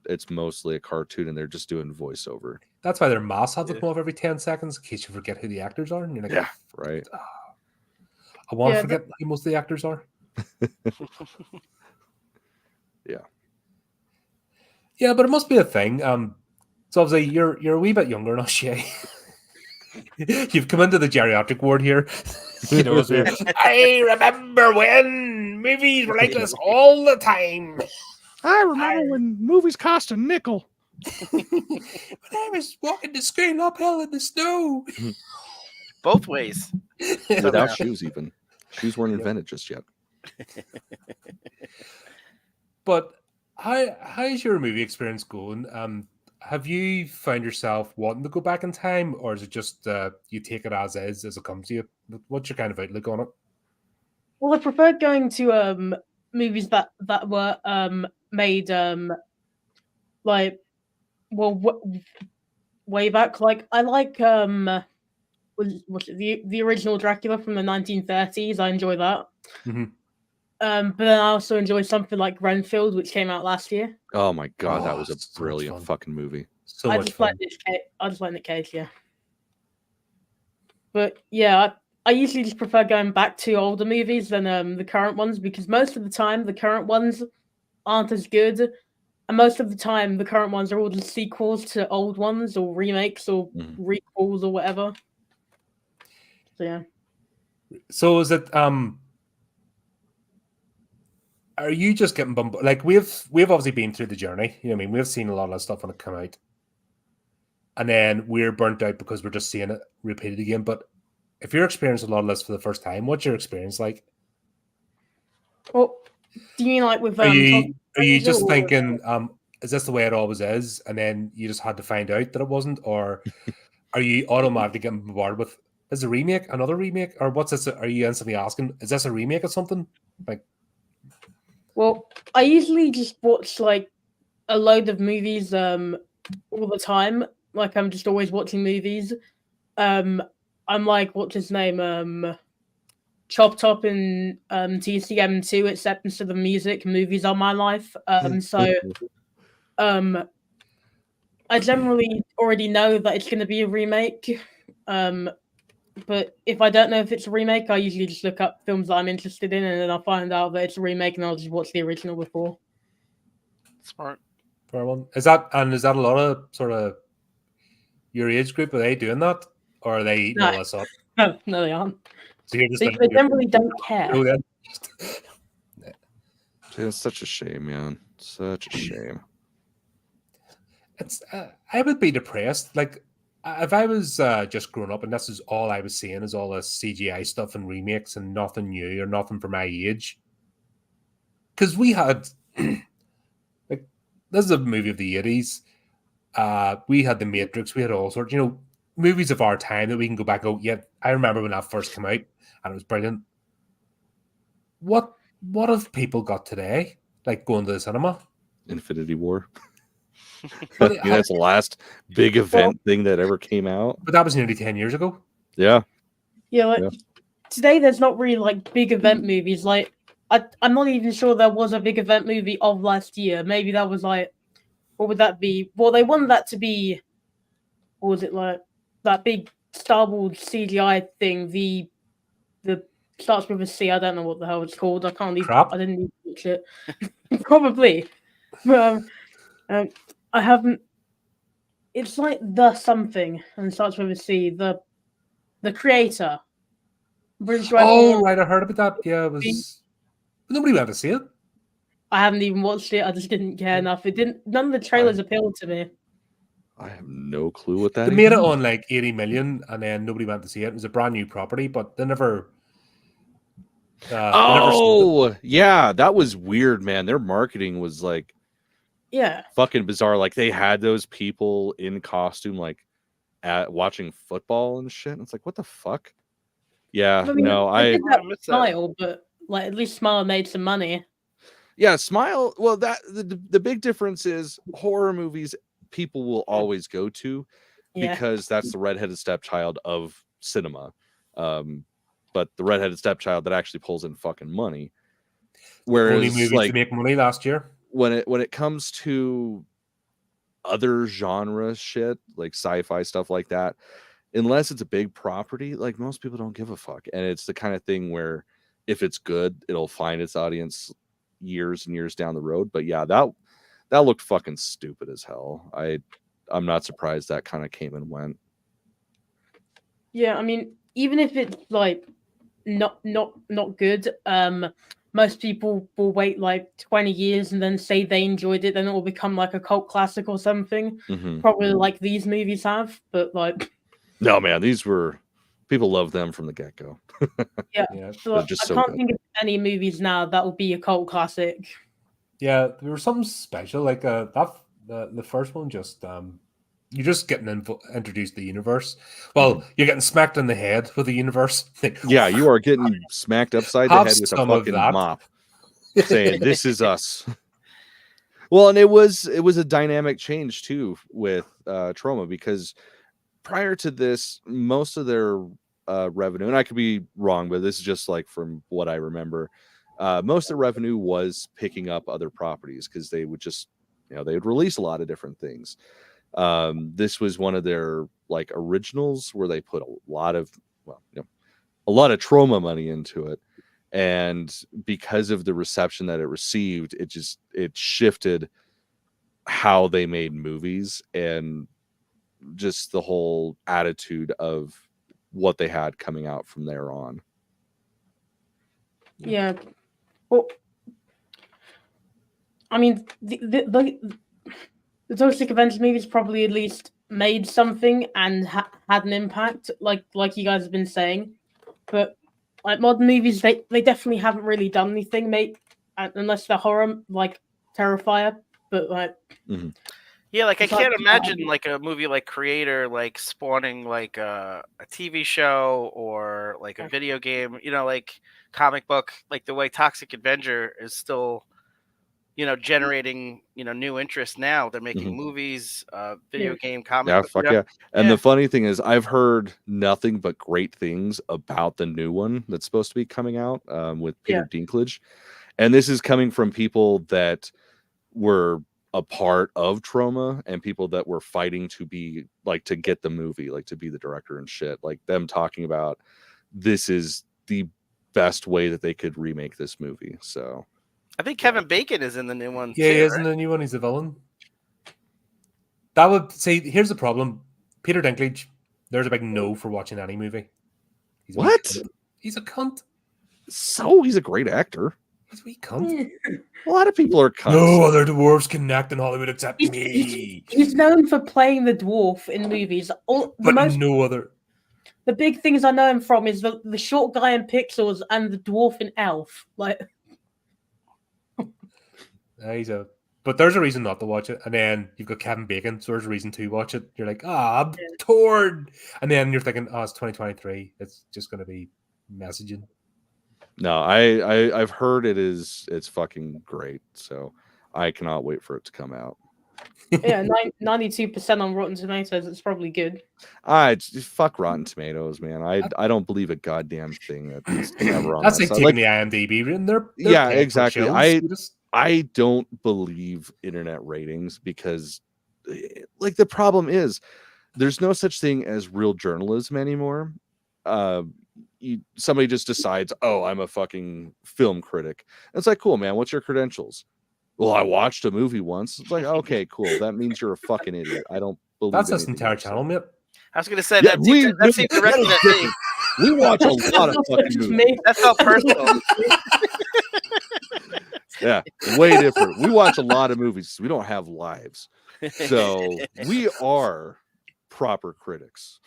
B: it's mostly a cartoon and they're just doing voiceover.
A: That's why their masks have to come off every 10 seconds in case you forget who the actors are. And you're like,
B: yeah, right.
A: I want to forget who most of the actors are. Yeah, but it must be a thing. So obviously you're a wee bit younger now, Shay. You've come into the geriatric ward here. I remember when movies were like this all the time.
B: I remember when movies cost a nickel.
A: When I was walking to school uphill in the snow.
C: Both ways.
B: Without shoes, even. Shoes weren't invented just yet.
A: But how's your movie experience going? have you found yourself wanting to go back in time, or is it just you take it as is as it comes to you? What's your kind of outlook on it?
D: Well, I prefer going to movies that were made like way back. Like I like what's it, the original Dracula from the 1930s. I enjoy that.
A: Mhm.
D: But then I also enjoy something like Renfield, which came out last year.
B: Oh my god, that
A: Oh,
B: was a
A: so much
B: brilliant
A: fun.
B: fucking movie.
A: So
D: I
A: much
D: just
A: fun.
D: like I just like Nick Cage, yeah. But yeah, I usually just prefer going back to older movies than the current ones, because most of the time the current ones aren't as good, and most of the time the current ones are all just sequels to old ones or remakes or recalls or whatever. So yeah.
A: So is it are you just getting bombarded? Like we've obviously been through the journey. You know what I mean? We've seen a lot of stuff when it come out, and then we're burnt out because we're just seeing it repeated again. But if you're experiencing a lot of this for the first time, what's your experience like?
D: Well, do you mean like with
A: Are you
D: Toxic Avenger
A: just
D: or-
A: thinking, is this the way it always is, and then you just had to find out that it wasn't, or are you automatically getting bombarded with is a remake, another remake, or what's this? Are you instantly asking, is this a remake of something? Like,
D: Well, I usually just watch like a load of movies all the time. Like I'm just always watching movies. I'm like what's his name? Chop Top in TCM2, except instead of music, movies are my life. So I generally already know that it's gonna be a remake. But if I don't know if it's a remake, I usually just look up films that I'm interested in, and then I'll find out that it's a remake, and I'll just watch the original before.
C: Smart.
A: for one, is that a lot of sort of your age group? Are they doing that, or are they eating all this up?
D: No, they aren't.
A: So you're just
D: They generally don't care.
A: oh, then.
B: It's such a shame, man. Such a shame.
A: It's I would be depressed. Like if I was just growing up and this is all I was seeing is all this CGI stuff and remakes and nothing new or nothing for my age. Because we had like this is a movie of the 80s. We had The Matrix, we had all sorts, movies of our time that we can go back. Oh, yeah, I remember when that first came out and it was brilliant. What have people got today? Like going to the cinema?
B: Infinity War.
A: But
B: That's the last big event thing that ever came out.
A: But that was nearly 10 years ago.
B: Yeah.
D: Yeah, like today there's not really like big event movies. Like I'm not even sure there was a big event movie of last year. Maybe that was like, what would that be? Well, they wanted that to be, what was it like? That big Star Wars CGI thing. The starts with a C. I don't know what the hell it's called. I can't even.
A: Crap.
D: I didn't even watch it. Probably. I haven't. It's like the something and starts with a C. The creator. British
A: Oh, right, I heard about that. Yeah, it was. Nobody went to see it.
D: I haven't even watched it. I just didn't care enough. It didn't. None of the trailers appealed to me.
B: I have no clue what that
A: They made it on like 80 million, and then nobody went to see it. It was a brand new property, but they never.
B: Yeah, that was weird, man. Their marketing was like, fucking bizarre. Like they had those people in costume, like at watching football and shit. And it's like, what the fuck? Yeah,
D: I mean,
B: no,
D: I did that
C: missed
D: Smile, but like at least Smile made some money.
B: Yeah, Smile. Well, that the big difference is horror movies people will always go to because that's the redheaded stepchild of cinema. But the redheaded stepchild that actually pulls in fucking money. Whereas
A: only movies
B: like
A: to make money last year.
B: When it comes to other genre shit, like sci-fi stuff like that, unless it's a big property, like most people don't give a fuck. And it's the kind of thing where if it's good, it'll find its audience years and years down the road. But yeah, that looked fucking stupid as hell. I'm not surprised that kind of came and went.
D: Yeah, I mean, even if it's like not good, most people will wait like 20 years and then say they enjoyed it, then it will become like a cult classic or something. Probably like these movies have, but like
B: no, man, these were people love them from the get-go.
D: yeah. So I can't think of any movies now that will be a cult classic.
A: Yeah, there was something special like that The first one just you're just getting introduced to the universe. Well, you're getting smacked in the head with the universe.
B: Yeah, you are getting smacked upside the
A: Have
B: head with a
A: some of
B: fucking
A: that.
B: mop, saying this is us. Well, and it was a dynamic change too with Troma, because prior to this, most of their revenue, and I could be wrong, but this is just like from what I remember, most of the revenue was picking up other properties, because they would just, they would release a lot of different things. This was one of their like originals where they put a lot of Troma money into it, and because of the reception that it received, it shifted how they made movies and just the whole attitude of what they had coming out from there on.
D: Yeah. Well, I mean, the Toxic Avenger movies probably at least made something and had an impact, like you guys have been saying. But like modern movies, they definitely haven't really done anything, mate, unless they're horror, like Terrifier. But like,
C: yeah, like I can't
D: like,
C: imagine like a movie like Creator like spawning like a TV show or like a video game, like comic book, like the way Toxic Avenger is still, generating, new interest now. They're making movies, video game, comic
B: Yeah,
C: book.
B: fuck yeah. And the funny thing is, I've heard nothing but great things about the new one that's supposed to be coming out with Peter Dinklage. And this is coming from people that were a part of Troma and people that were fighting to be like, to get the movie, like to be the director and shit, like them talking about this is the best way that they could remake this movie. So
C: I think Kevin Bacon is in the new one.
A: Yeah,
C: too,
A: he is in the new one. He's a villain. That would say, here's the problem. Peter Dinklage, there's a big no for watching any movie. He's a wee
B: what?
A: cunt. He's a cunt.
B: So he's a great actor.
A: He's a wee cunt.
B: A lot of people are cunts.
A: No other dwarves can act in Hollywood except me.
D: He's known for playing the dwarf in movies.
A: No other.
D: The big things I know him from is the short guy in Pixels and the dwarf in Elf. Like,
A: but there's a reason not to watch it, and then you've got Kevin Bacon, so there's a reason to watch it. You're like, I'm torn, and then you're thinking, it's 2023. It's just going to be messaging.
B: No, I've heard it's fucking great, so I cannot wait for it to come out.
D: Yeah, 92% on Rotten Tomatoes. It's probably good.
B: Fuck Rotten Tomatoes, man. I don't believe a goddamn thing that's ever on.
A: That's
B: that
A: like taking the IMDb, and they're
B: yeah, exactly.
A: shows.
B: I don't believe internet ratings because, like, the problem is there's no such thing as real journalism anymore. Somebody just decides, I'm a fucking film critic. And it's like, cool, man. What's your credentials? Well, I watched a movie once. It's like, okay, cool. That means you're a fucking idiot. I don't believe
A: that's this entire channel, mate.
C: I was going to say that seems directed at me.
B: We watch a lot of fucking movies.
C: That felt personal.
B: Yeah, way different. We watch a lot of movies. We don't have lives. So we are proper critics.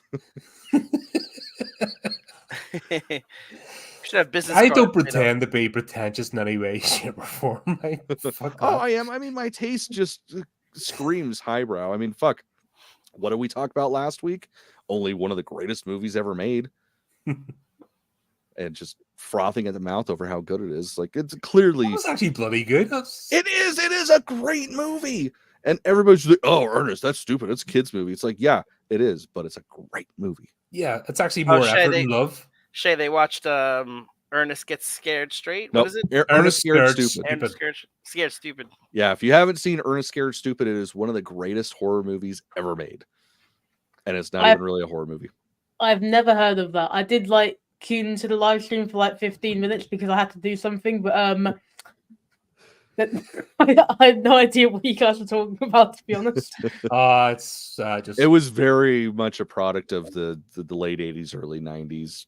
C: Should have business
A: I
C: cards,
A: don't pretend to be pretentious in any way, shape, or form.
B: I am. I mean, my taste just screams highbrow. I mean, fuck. What did we talk about last week? Only one of the greatest movies ever made. And just frothing at the mouth over how good it is. Like, it's clearly...
A: It was actually bloody good.
B: It is a great movie. And everybody's like, Ernest, that's stupid. It's a kid's movie. It's like, yeah, it is, but it's a great movie.
A: Yeah, it's actually more effort and love.
C: Shay, they watched Ernest Gets Scared Straight. What is it?
B: Ernest Scared Stupid.
C: Ernest Scared Stupid.
B: Yeah, if you haven't seen Ernest Scared Stupid, it is one of the greatest horror movies ever made. And it's not even really a horror movie.
D: I've never heard of that. I did tune into the live stream for 15 minutes because I had to do something, but I had no idea what you guys were talking about, to be honest.
A: It's just...
B: It was very much a product of the late 80s, early 90s,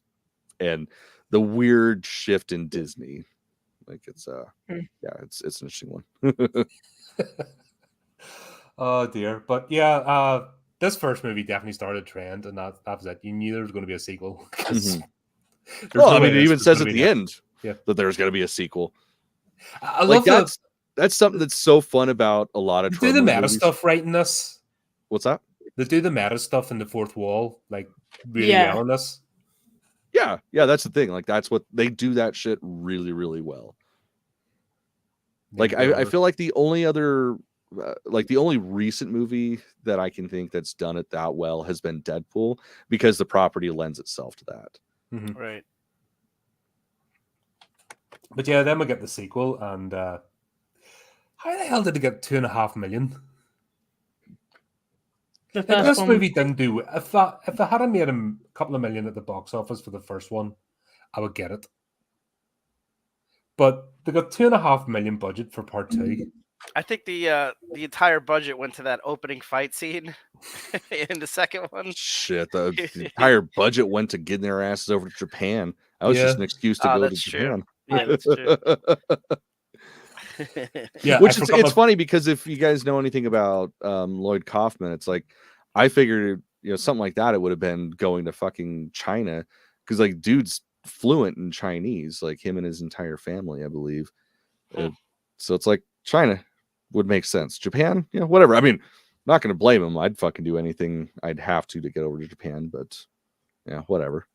B: and the weird shift in Disney. Like, it's it's an interesting one.
A: Oh dear. But yeah, this first movie definitely started a trend, and that was it. You knew there was going to be a sequel.
B: Well, I mean, it even says at the end that there's going to be a sequel.
A: I love that.
B: that's something that's so fun about a lot of
A: They do the
B: Troma
A: meta
B: movies.
A: stuff right in this.
B: What's that?
A: They do the meta stuff in the fourth wall, like really
D: Yeah.
A: well in this.
B: Yeah, that's the thing. Like that's what they do. That shit really, really well. Like I feel like the only other, like the only recent movie that I can think that's done it that well has been Deadpool, because the property lends itself to that.
A: Mhm.
C: Right.
A: But yeah, then we get the sequel, and how the hell did they get 2.5 million?
D: The
A: If
D: first
A: this
D: one.
A: movie didn't do, if I hadn't made a couple of million at the box office for the first one, I would get it. But they got 2.5 million budget for part 2.
C: I think the entire budget went to that opening fight scene in the second one.
B: Shit, the entire budget went to getting their asses over to Japan. That was just
A: Yeah.
B: an excuse to
C: Oh,
B: go to
C: that's true.
B: Japan.
C: Yeah, that's true.
A: Yeah,
B: Which
A: I
B: is
A: forgot
B: it's
A: my-
B: funny because if you guys know anything about Lloyd Kaufman, it's like I figured, you know, something like that it would have been going to fucking China, because like dude's fluent in Chinese, like him and his entire family, I believe. So it's like China would make sense. Japan, yeah, whatever. I mean, not going to blame him. I'd fucking do anything I'd have to get over to Japan, but yeah, whatever.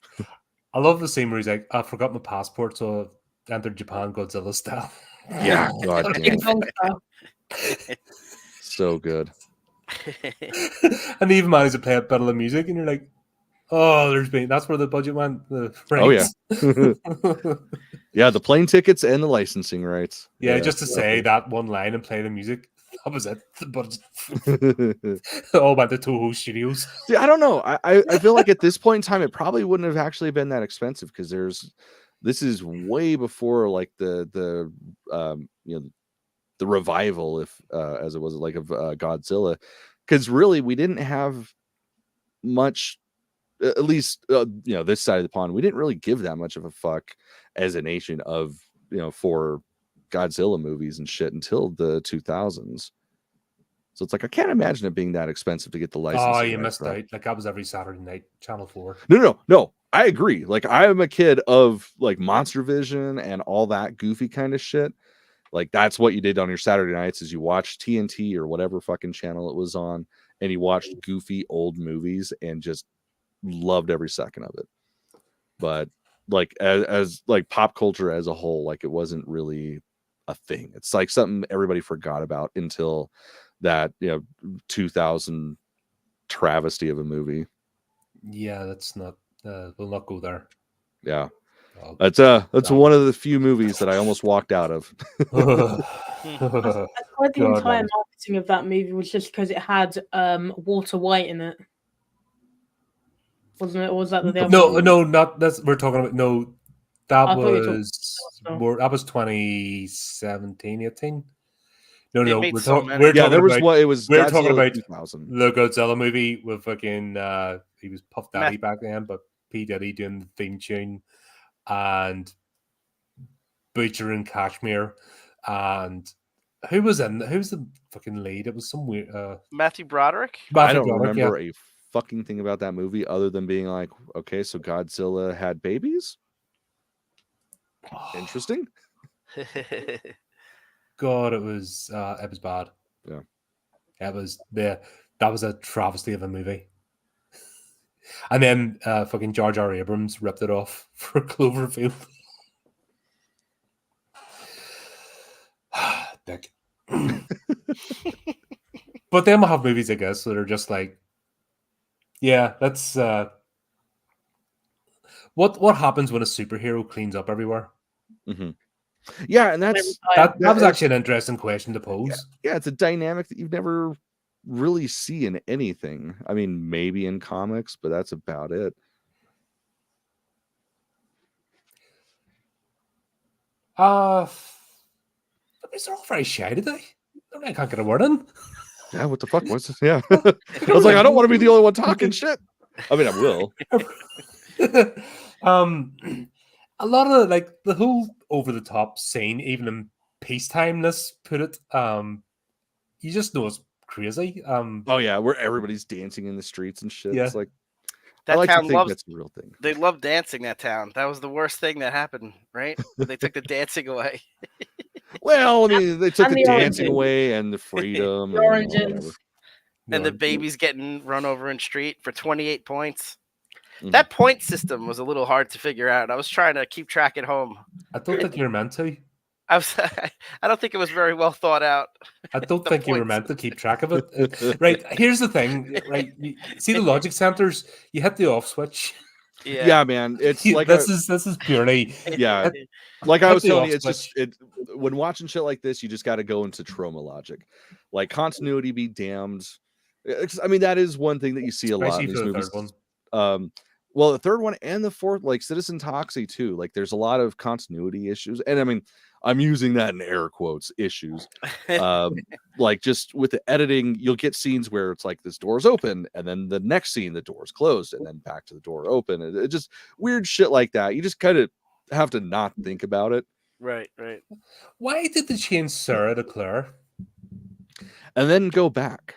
A: I love the scene where he's like, I forgot my passport, so I entered Japan Godzilla style.
B: Yeah, god damn,
D: King Kong style.
B: so good.
A: And they even managed to play a bit of the music, and you're like, oh, that's where the budget went. The
B: Oh, yeah.
A: rights.
B: Yeah, the plane tickets and the licensing rights.
A: Yeah, just to say that one line and play the music. That was it. The budget all went to Toho Studios.
B: See, I don't know. I feel like at this point in time, it probably wouldn't have actually been that expensive, because this is way before like the you know, the revival, if as it was like of Godzilla, because really we didn't have much, at least you know, this side of the pond, we didn't really give that much of a fuck as a nation of, you know, for Godzilla movies and shit until the 2000s. So it's like I can't imagine it being that expensive to get the license.
A: Oh, you missed out. Like that was every Saturday night, Channel 4.
B: No. I agree. Like I'm a kid of like Monster Vision and all that goofy kind of shit. Like that's what you did on your Saturday nights, is you watched TNT or whatever fucking channel it was on, and you watched goofy old movies and just loved every second of it. But like as like pop culture as a whole, like it wasn't really a thing. It's like something everybody forgot about until that, you know, 2000 travesty of a movie.
A: Yeah, that's not. We'll not go there.
B: Yeah,
A: Oh.
B: that's one of the few movies that I almost walked out of.
D: I thought the
A: God,
D: entire
A: man.
D: marketing of that movie was just because it had Walter White in it, wasn't it? Or was that the other one?
A: No, not that's we're talking about. No, that
D: I thought you were talking
A: was
D: about
A: more. That was 2017, 18. No,
C: They
A: no,
C: made
A: we're,
C: so
A: talking.
C: many.
A: we're
B: Yeah,
A: talking
B: there was
A: about
B: what it was.
A: we're talking
B: Godzilla
A: about
B: 2000.
A: the Godzilla movie with fucking. He was Puff Daddy
C: Meth-
A: back then, but P Diddy doing the theme tune, and Butcher and Kashmir, and who's the fucking lead? It was some weird.
C: Matthew Broderick.
B: I
A: Matthew
B: don't
A: Broderick, yeah.
B: remember a fucking thing about that movie other than being like, okay, so Godzilla had babies. Interesting.
A: God, it was bad.
B: Yeah.
A: That was a travesty of a movie. And then fucking Jar Jar Abrams ripped it off for Cloverfield. Dick. But then we'll have movies, I guess, that are just like, yeah, that's what happens when a superhero cleans up everywhere.
B: Mm-hmm. Yeah, and that's
A: That was
B: is-
A: actually an interesting question to pose.
B: yeah, it's a dynamic that you've never really see in anything. I mean, maybe in comics, but that's about it.
A: These are all very shy today. I can't get a word in.
B: Yeah, what the fuck was this? Yeah. I was like, I don't want to be the only one talking shit. I mean, I will.
A: A lot of like the whole over the top scene, even in peacetimeness, put it. You just know it's crazy.
B: Oh yeah, where everybody's dancing in the streets and shit.
A: Yeah.
B: It's like
C: That
B: I like to
C: town
B: think
C: loves.
B: that's a real thing.
C: They love dancing. That town. That was the worst thing that happened. Right? They took the dancing away.
B: Well, I mean, they took
D: And
B: the
D: the
B: dancing
D: oranges.
B: away and the freedom.
D: The
B: and,
D: oranges.
B: whatever.
C: And the
A: No.
C: baby's getting run over in street for 28 points.
B: Mhm.
C: That point system was a little hard to figure out. I was trying to keep track at home.
A: I don't think you're meant to.
C: I don't think it was very well thought out.
A: I don't
C: The
A: think you were
C: points.
A: meant to keep track of it. Right. Here's the thing. Right. You see the logic centers. You hit the off switch.
B: Yeah, man. It's like
A: this is purely.
B: yeah. Like I
A: Hit
B: was
A: the
B: telling you,
A: off
B: it's just when watching shit like this, you just got to go into Troma logic. Like continuity be damned. I mean, that is one thing that you see a lot
A: Especially
B: in these
A: for the
B: movies.
A: third one.
B: Well, the third one and the fourth, like Citizen Toxie too. Like there's a lot of continuity issues, and I mean, I'm using that in air quotes issues. Like just with the editing, you'll get scenes where it's like this door's open, and then the next scene the door's closed, and then back to the door open. And it just weird shit like that. You just kind of have to not think about it.
C: Right.
A: Why did they change Sarah to Claire?
B: And then go back.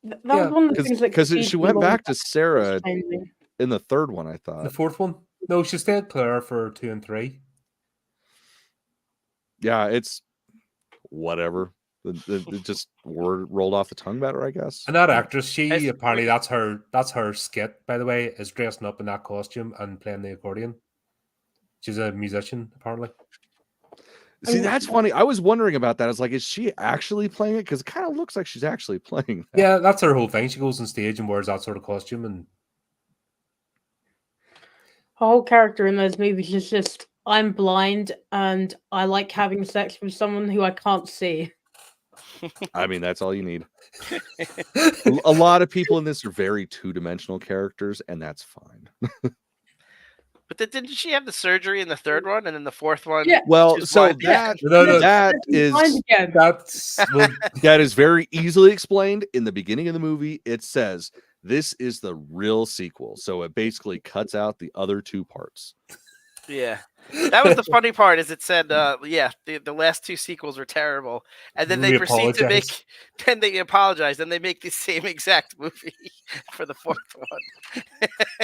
D: That was one of the things that
B: Because
D: confused
B: she
D: me
B: went
D: more
B: back to
D: about
B: Sarah
D: changing.
B: in the third one, I
A: The
B: thought.
A: fourth one? No, she stayed Claire for 2 and 3.
B: Yeah, it's whatever. It just word rolled off the tongue better, I guess.
A: And that actress, she
C: It's-
A: apparently that's her skit, by the way, is dressing up in that costume and playing the accordion. She's a musician, apparently.
B: See, that's funny. I was wondering about that. I was like, is she actually playing it? Because it kind of looks like she's actually playing that.
A: Yeah, that's her whole thing. She goes on stage and wears that sort of costume, and
D: Her whole character in those movies is just, I'm blind and I like having sex with someone who I can't see.
B: I mean, that's all you need. A lot of people in this are very two-dimensional characters, and that's fine.
C: But didn't she have the surgery in the third one, and then the fourth one?
D: Yeah.
B: Well,
C: she's
B: so
C: blind again?
B: that is
D: Blind again.
A: that's well,
B: that is very easily explained in the beginning of the movie. It says this is the real sequel, so it basically cuts out the other two parts.
C: Yeah, that was the funny part. Is it said, the last two sequels were terrible, and then they
A: We
C: proceed to make.
A: apologize.
C: Then they apologize, and they make the same exact movie for the fourth one.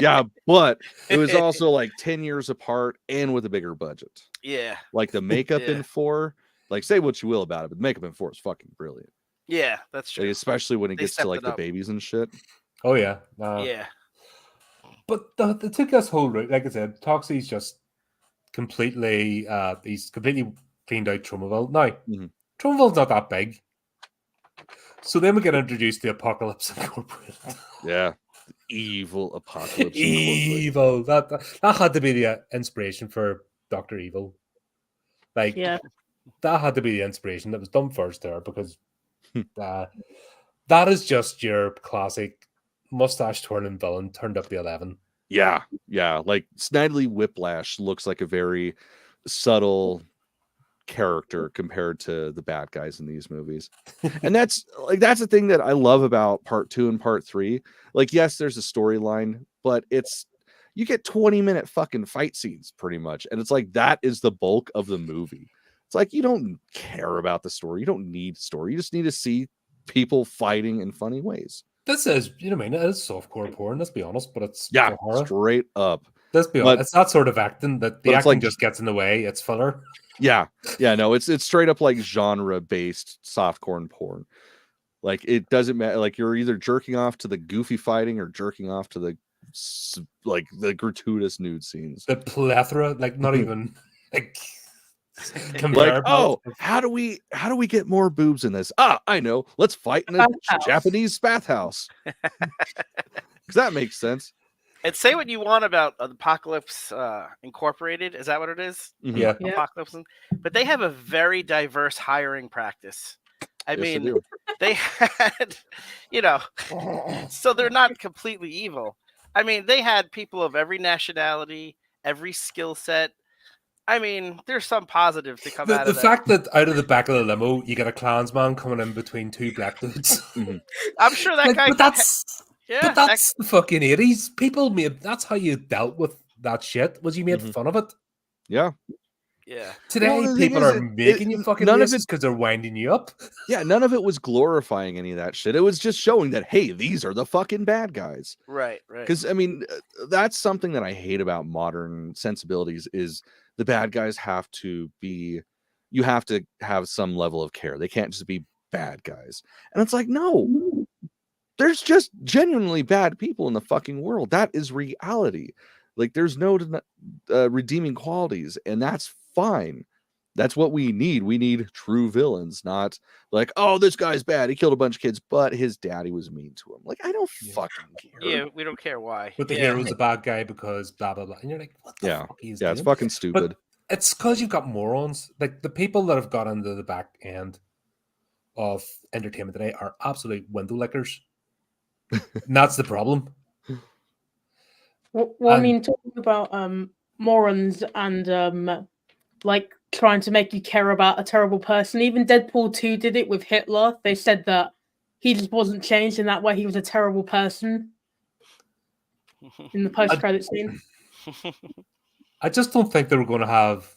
B: Yeah, but it was also like 10 years apart and with a bigger budget.
C: Yeah,
B: Like the makeup
C: Yeah.
B: in 4, like say what you will about it, but the makeup in 4 is fucking brilliant.
C: yeah, that's
B: Like,
C: true.
B: especially when it
C: They
B: gets to
C: stepped
B: like
C: it
B: the
C: up.
B: babies and shit.
A: oh yeah,
C: Yeah,
A: But they took this whole route. Like I said, Toxie's just completely he's completely cleaned out Tromaville. Now,
B: Mhm.
A: Tromaville's not that big. So then we get introduced to Apocalypse Incorporated.
B: Yeah. Evil apocalypse. Incorporated.
A: Evil. That had to be the inspiration for Dr. Evil. Like
D: Yeah.
A: that had to be the inspiration that was done first there, because that is just your classic mustache twirling villain turned up to 11.
B: Yeah. Like Snidely Whiplash looks like a very subtle character compared to the bad guys in these movies. And that's the thing that I love about part 2 and part 3. Like, yes, there's a storyline, but you get 20-minute fucking fight scenes pretty much. And it's like that is the bulk of the movie. It's like you don't care about the story. You don't need story. You just need to see people fighting in funny ways.
A: This is, you know what I mean? It is softcore porn, let's be honest, but it's
B: Yeah,
A: for horror.
B: straight up.
A: Let's be
B: But-
A: honest. It's that sort of acting that the
B: but it's
A: acting
B: like-
A: just gets in the way. It's filler.
B: Yeah, no, it's straight up like genre-based softcore porn. Like it doesn't matter. Like you're either jerking off to the goofy fighting or jerking off to the gratuitous nude scenes.
A: The plethora, like not even like
B: Like,
A: comparable.
B: oh, how do we get more boobs in this? I know. Let's fight in a
D: Bathhouse.
B: Japanese bathhouse. Because that makes sense.
C: and say what you want about Apocalypse Incorporated. Is that what it is?
B: Mhm.
A: Yeah.
D: Yeah.
C: Apocalypse, but they have a very diverse hiring practice. I
B: Yes, they
C: mean,
B: do.
C: they had, so they're not completely evil. I mean, they had people of every nationality, every skill set. I mean, there's some positive to come out
A: The
C: of that.
A: fact that out of the back of the limo you get a Klansman coming in between two black dudes.
C: I'm sure that
A: Like,
C: guy.
A: but that's
C: yeah,
A: the fucking 80s. People made that's how you dealt with that shit, was you made
B: Mhm.
A: fun of it.
B: Yeah.
C: Yeah.
A: Today,
B: Well, the thing
A: people
B: is,
A: are making you fucking
B: none of
A: racist
B: it.
A: because they're winding you up.
B: Yeah, none of it was glorifying any of that shit. It was just showing that, hey, these are the fucking bad guys.
C: Right.
B: Because I mean, that's something that I hate about modern sensibilities is the bad guys have to be. You have to have some level of care. They can't just be bad guys. And it's like, no, there's just genuinely bad people in the fucking world. That is reality. Like, there's no redeeming qualities, and that's fine. That's what we need. We need true villains, not like, oh, this guy's bad. He killed a bunch of kids, but his daddy was mean to him. Like, I don't fucking care.
C: Yeah, we don't care why.
A: But the hero's a bad guy because blah blah blah, and you're like, what the fuck is
B: Yeah,
A: doing?
B: it's fucking stupid.
A: But it's because you've got morons. Like the people that have got into the back end of entertainment today are absolute window lickers. And that's the problem.
D: Well, I mean, talking about morons and like trying to make you care about a terrible person. Even Deadpool 2 did it with Hitler. They said that he just wasn't changed in that way. He was a terrible person in the post-credit scene.
A: I just don't think they were going to have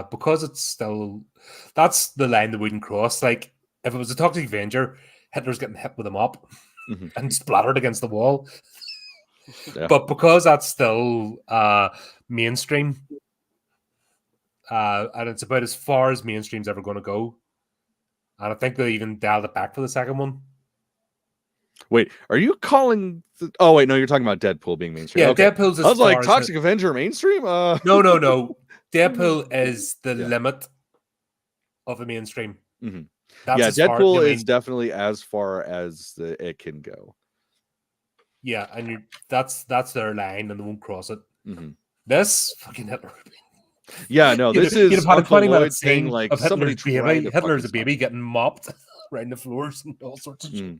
A: because it's still that's the line they wouldn't cross. Like if it was a Toxic Avenger, Hitler's getting hit with a mop and splattered against the wall.
B: Yeah.
A: But because that's still mainstream, and it's about as far as mainstream's ever going to go, and I think they even dialed it back for the second one.
B: Wait, are you calling? Oh wait, no, you're talking about Deadpool being mainstream.
A: Yeah,
B: okay.
A: Deadpool's as
B: I was like,
A: far as
B: Toxic Avenger mainstream.
A: No. Deadpool is the limit of a mainstream.
B: Mm-hmm.
A: That's
B: Yeah,
A: as far,
B: Deadpool is definitely as far as it can go.
A: Yeah, and that's their line, and they won't cross it.
B: Mm-hmm.
A: This fucking Hitler.
B: Yeah, no, this is
A: you'd have had a
B: Uncle
A: 20-minute
B: Lloyd
A: scene
B: like
A: of
B: somebody
A: Hitler's
B: trying
A: baby.
B: to
A: Hitler's a
B: fucking
A: baby
B: stop.
A: getting mopped right in the floors and all sorts of shit.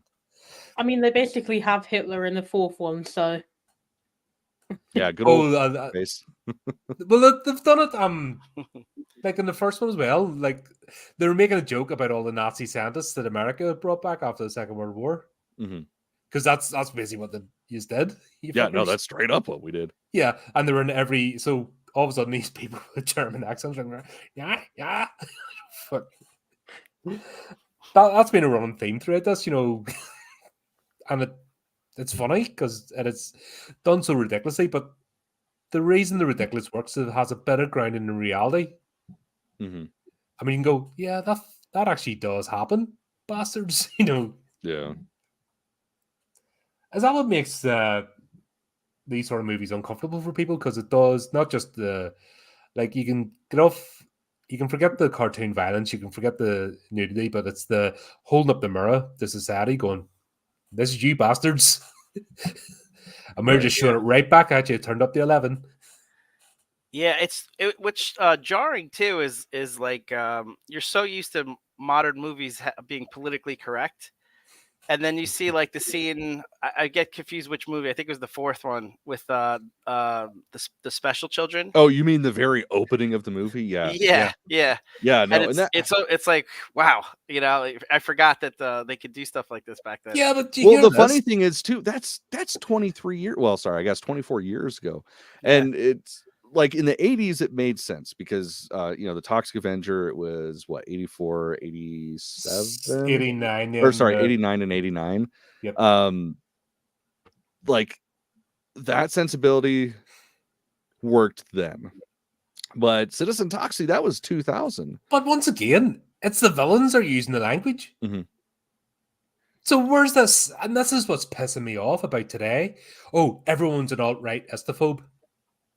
D: I mean, they basically have Hitler in the fourth one, so
B: Yeah, good old face.
A: Well, they've done it. Like in the first one as well. Like they were making a joke about all the Nazi scientists that America brought back after the Second World War. Because that's basically what they just did.
B: Yeah, no, that's straight up what we did.
A: Yeah, and they were in every. So all of a sudden, these people with German accents, like, yeah, fuck. That's been a running theme throughout this, and it's funny because it's done so ridiculously. But the reason the ridiculous works is it has a better grounding in reality. I mean, you can go, yeah, that actually does happen, bastards.
B: Yeah.
A: Is that what makes these sort of movies uncomfortable for people? Because it does not just you can get off, you can forget the cartoon violence, you can forget the nudity, but it's the holding up the mirror to society, going, "This is you bastards," and we're just showing it right back at you, turned up to 11.
C: Yeah, which jarring too is like you're so used to modern movies being politically correct. And then you see like the scene. I get confused which movie. I think it was the fourth one with the special children.
B: Oh, you mean the very opening of the movie? Yeah.
C: Yeah.
B: No,
C: and it's like wow, I forgot that they could do stuff like this back then.
A: Yeah, but
B: the funny thing is too, that's 23 years. Well, sorry, I guess 24 years ago, and it's like in the 80s it made sense because the Toxic Avenger, it was what, 84, 87,
A: 89,
B: or sorry, 89 and 89.
A: Yep.
B: Like that sensibility worked then, but Citizen Toxic, that was 2000.
A: But once again, it's the villains are using the language. So where's this? And this is what's pissing me off about today. Oh, everyone's an alt-right estophobe.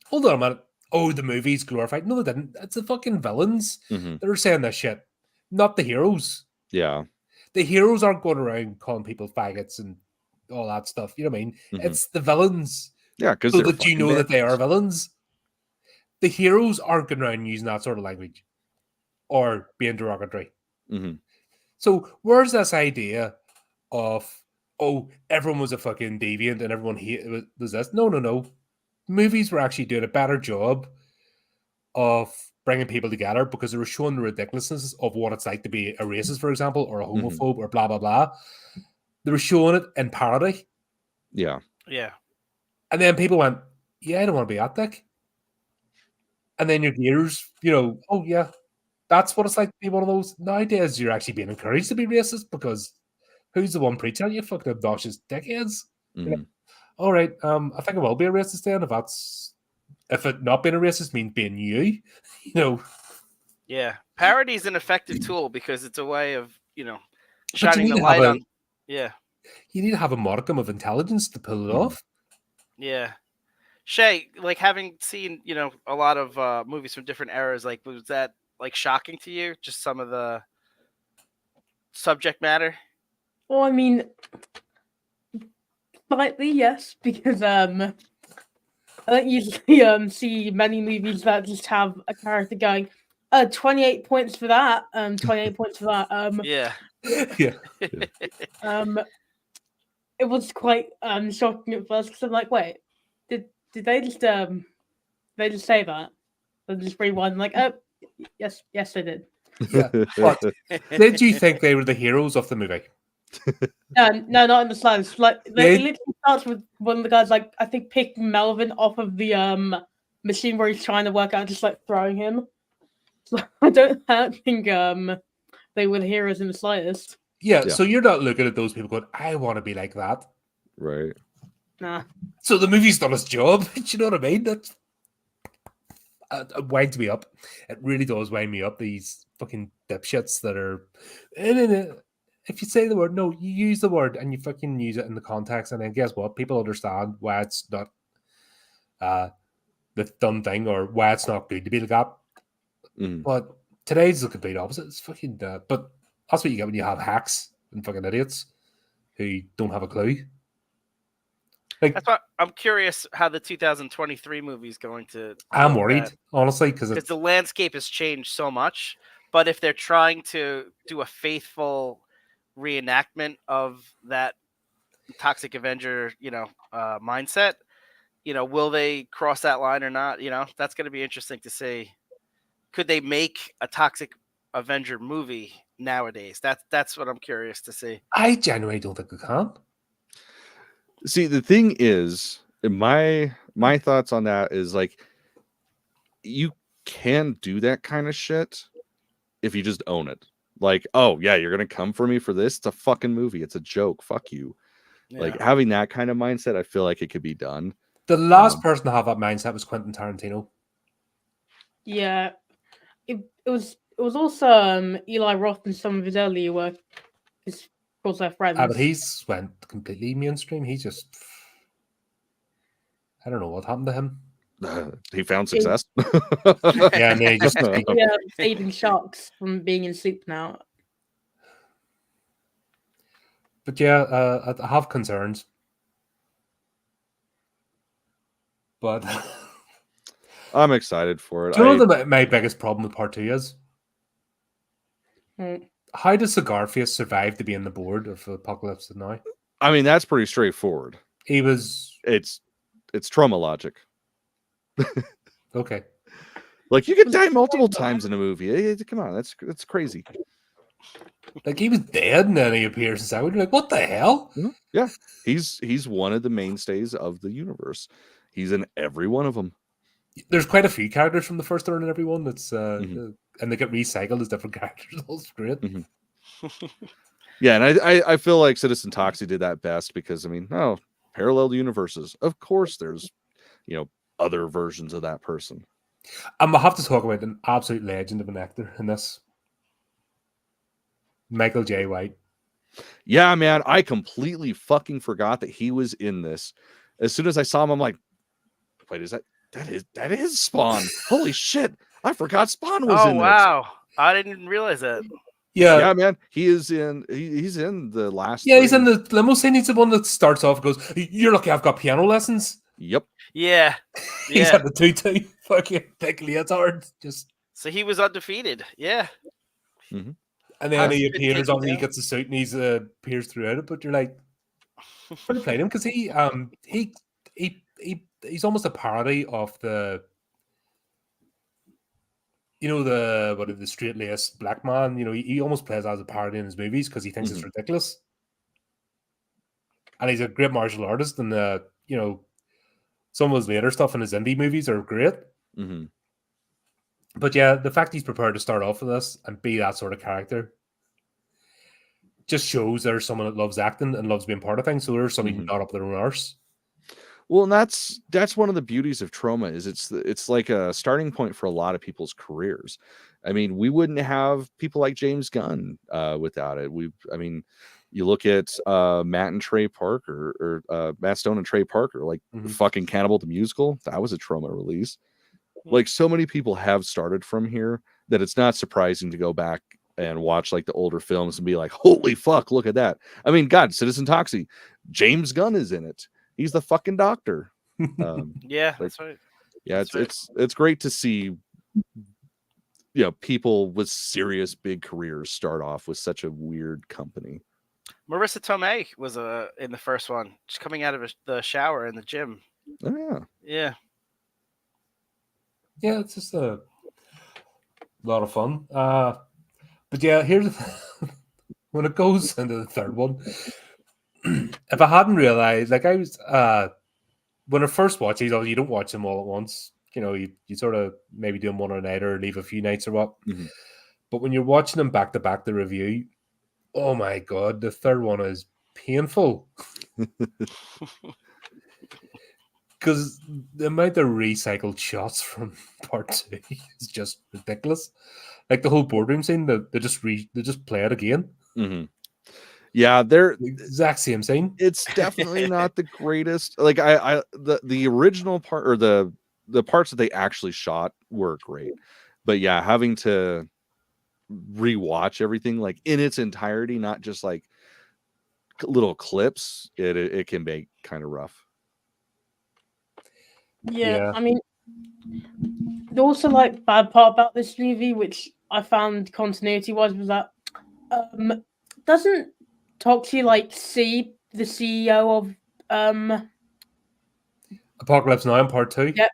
A: Hold on a minute. Oh, the movie's glorified. No, they didn't. It's the fucking villains that are saying this shit, not the heroes.
B: Yeah.
A: The heroes aren't going around calling people faggots and all that stuff. You know what I mean? It's the villains.
B: Yeah, because
A: so that you know that they are villains. The heroes aren't going around using that sort of language or being derogatory. So where's this idea of, oh, everyone was a fucking deviant and everyone was this? No. Movies were actually doing a better job of bringing people together because they were showing the ridiculousness of what it's like to be a racist, for example, or a homophobe or blah, blah, blah. They were showing it in parody.
B: Yeah.
C: Yeah.
A: And then people went, yeah, I don't want to be that dick. And then your gears, oh yeah, that's what it's like to be one of those. Nowadays, you're actually being encouraged to be racist because who's the one preaching at you? Fucking obnoxious dickheads.
B: Mhm.
A: All right, I think I will be a racist then if it not being a racist means being you,
C: Yeah, parody is an effective tool because it's a way of
A: But you
C: shining
A: need
C: the
A: to have
C: light on. Yeah,
A: you need to have a modicum of intelligence to pull it off.
C: yeah. Shay, like having seen a lot of movies from different eras, like was that like shocking to you? Just some of the subject matter.
D: Well, I mean, slightly yes, because I don't usually see many movies that just have a character going, 28 points for that, 28 points for that.
C: Yeah.
A: Yeah.
D: It was quite shocking at first because I'm like, wait, did they just say that? They just rewind like, oh, yes, they did.
A: Yeah. But did you think they were the heroes of the movie?
D: No, not in the slightest. Like, it
A: Yeah.
D: literally starts with one of the guys, like, I think picking Melvin off of the machine where he's trying to work out, just like throwing him. So I don't think they were the heroes in the slightest.
A: Yeah, so you're not looking at those people going, I want to be like that.
B: Right.
D: Nah.
A: So the movie's done its job. Do you know what I mean? That winds me up. It really does wind me up. These fucking dipshits that are. If you say the word, no, you use the word and you fucking use it in the context, and then guess what? People understand why it's not the dumb thing or why it's not good to be like that. But today's the complete opposite. It's fucking. But that's what you get when you have hacks and fucking idiots who don't have a clue. Like,
C: that's why I'm curious how the 2023 movie is going to.
A: I'm worried, honestly, because
C: the landscape has changed so much. But if they're trying to do a faithful reenactment of that Toxic Avenger, mindset, will they cross that line or not? That's going to be interesting to see. Could they make a Toxic Avenger movie nowadays? That's what I'm curious to see.
A: I genuinely don't think they can.
B: See, the thing is, my thoughts on that is like, you can do that kind of shit if you just own it. Like, oh yeah, you're gonna come for me for this? It's a fucking movie. It's a joke. Fuck you. Yeah. Like having that kind of mindset, I feel like it could be done.
A: The last person to have that mindset was Quentin Tarantino.
D: Yeah, it was also Eli Roth and some of his earlier work. Of course, they're friends.
A: But he's went completely mainstream. He just, I don't know what happened to him.
B: He found success.
A: Yeah, and he just
D: saving sharks from being in soup now.
A: But yeah, I have concerns. But
B: I'm excited for it.
A: Do you know what my biggest problem with part 2 is? How does Cigarface survive to be in the board of Apocalypse Now?
B: I mean, that's pretty straightforward. It's trauma logic.
A: Okay.
B: Like, you could die multiple times in a movie. Come on, that's crazy.
A: Like, he was dead and then he appears inside. You're like, what the hell?
B: Yeah, he's one of the mainstays of the universe. He's in every one of them.
A: There's quite a few characters from the first one in every one that's and they get recycled as different characters. That's great.
B: Yeah, and I feel like Citizen Toxie did that best because, I mean, parallel universes. Of course there's, other versions of that person.
A: We'll have to talk about an absolute legend of an actor in this. Michael J. White.
B: Yeah, man, I completely fucking forgot that he was in this. As soon as I saw him, I'm like, wait, that is Spawn. Holy shit. I forgot Spawn was in this. Oh,
C: wow. I didn't realize that.
B: Yeah, man. He's in the last.
A: Yeah, he's in the limo scene. He's the one that starts off and goes, "You're lucky I've got piano lessons."
B: Yep.
C: Yeah.
A: He's at the tutu. Fucking big leotard.
C: So he was undefeated. Yeah.
B: Mm-hmm.
A: And then he appears, obviously he gets a suit and he's appears throughout it, but you're like, should have played him because he's almost a parody of the the straight-laced black man. He almost plays as a parody in his movies because he thinks it's ridiculous. And he's a great martial artist, and some of his later stuff in his indie movies are great.
B: Mm-hmm.
A: But yeah, the fact he's prepared to start off with this and be that sort of character just shows there's someone that loves acting and loves being part of things. So there's somebody
B: Mhm.
A: not up their own arse.
B: Well, and that's one of the beauties of Troma is it's like a starting point for a lot of people's careers. I mean, we wouldn't have people like James Gunn without it. I mean, you look at Matt and Trey Parker, or Matt Stone and Trey Parker, like fucking Cannibal the Musical. That was a Troma release. Like, so many people have started from here that it's not surprising to go back and watch like the older films and be like, holy fuck, look at that. I mean, God, Citizen Toxie, James Gunn is in it. He's the fucking doctor.
C: Yeah,
B: like,
C: that's right.
B: Yeah,
C: That's right.
B: it's great to see, people with serious big careers start off with such a weird company.
C: Marissa Tomei was in the first one, just coming out of the shower in the gym.
B: Oh yeah.
C: Yeah.
A: Yeah, it's just a lot of fun. But yeah, here's when it goes into the third one. If I hadn't realized, like I was, when I first watched these, you don't watch them all at once. You sort of maybe do them one a night or leave a few nights or what.
B: Mhm.
A: But when you're watching them back to back, the review, oh my god, the third one is painful. Because the amount of recycled shots from part 2 is just ridiculous. Like the whole boardroom scene, they just play it again.
B: Mhm. Yeah, they're
A: The exact same scene.
B: It's definitely not the greatest. Like the original part, or the parts that they actually shot were great. But yeah, having to rewatch everything like in its entirety, not just like little clips, it can be kind of rough.
D: Yeah, I mean, the also like bad part about this movie, which I found continuity wise, was that doesn't Toxie like see the CEO of
A: Apocalypse Now in part 2?
D: Yeah,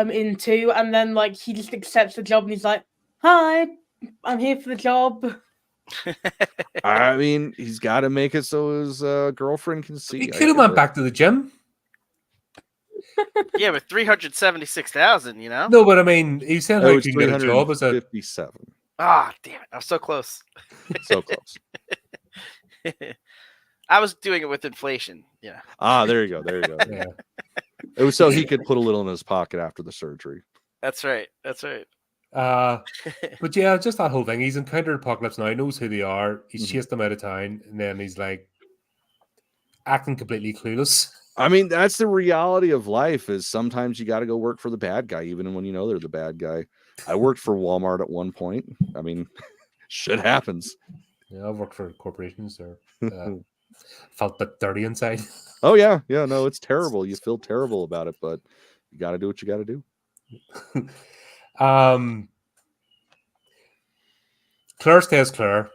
D: in 2, and then like he just accepts the job and he's like, "Hi, I'm here for the job."
B: I mean, he's got to make it so his girlfriend can see.
A: He could have went back to the gym.
C: Yeah, but 376,000,
A: No, but I mean, he's saying how
B: It
A: he
B: was
A: can get a job as a
B: 357.
C: Ah, damn it! I was so close.
B: So close.
C: I was doing it with inflation. Yeah.
B: Ah, there you go. There you go.
A: Yeah.
B: It was so he could put a little in his pocket after the surgery.
C: That's right. That's right.
A: But yeah, just that whole thing. He's encountered Apocalypse Now, he knows who they are. He's chased them out of town, and then he's like acting completely clueless.
B: I mean, that's the reality of life, is sometimes you got to go work for the bad guy, even when you know they're the bad guy. I worked for Walmart at one point. I mean, shit happens.
A: Yeah, I've worked for corporations, or felt a bit dirty inside.
B: Oh yeah. Yeah, no, it's terrible. You feel terrible about it, but you got to do what you got to do.
A: Claire stays Claire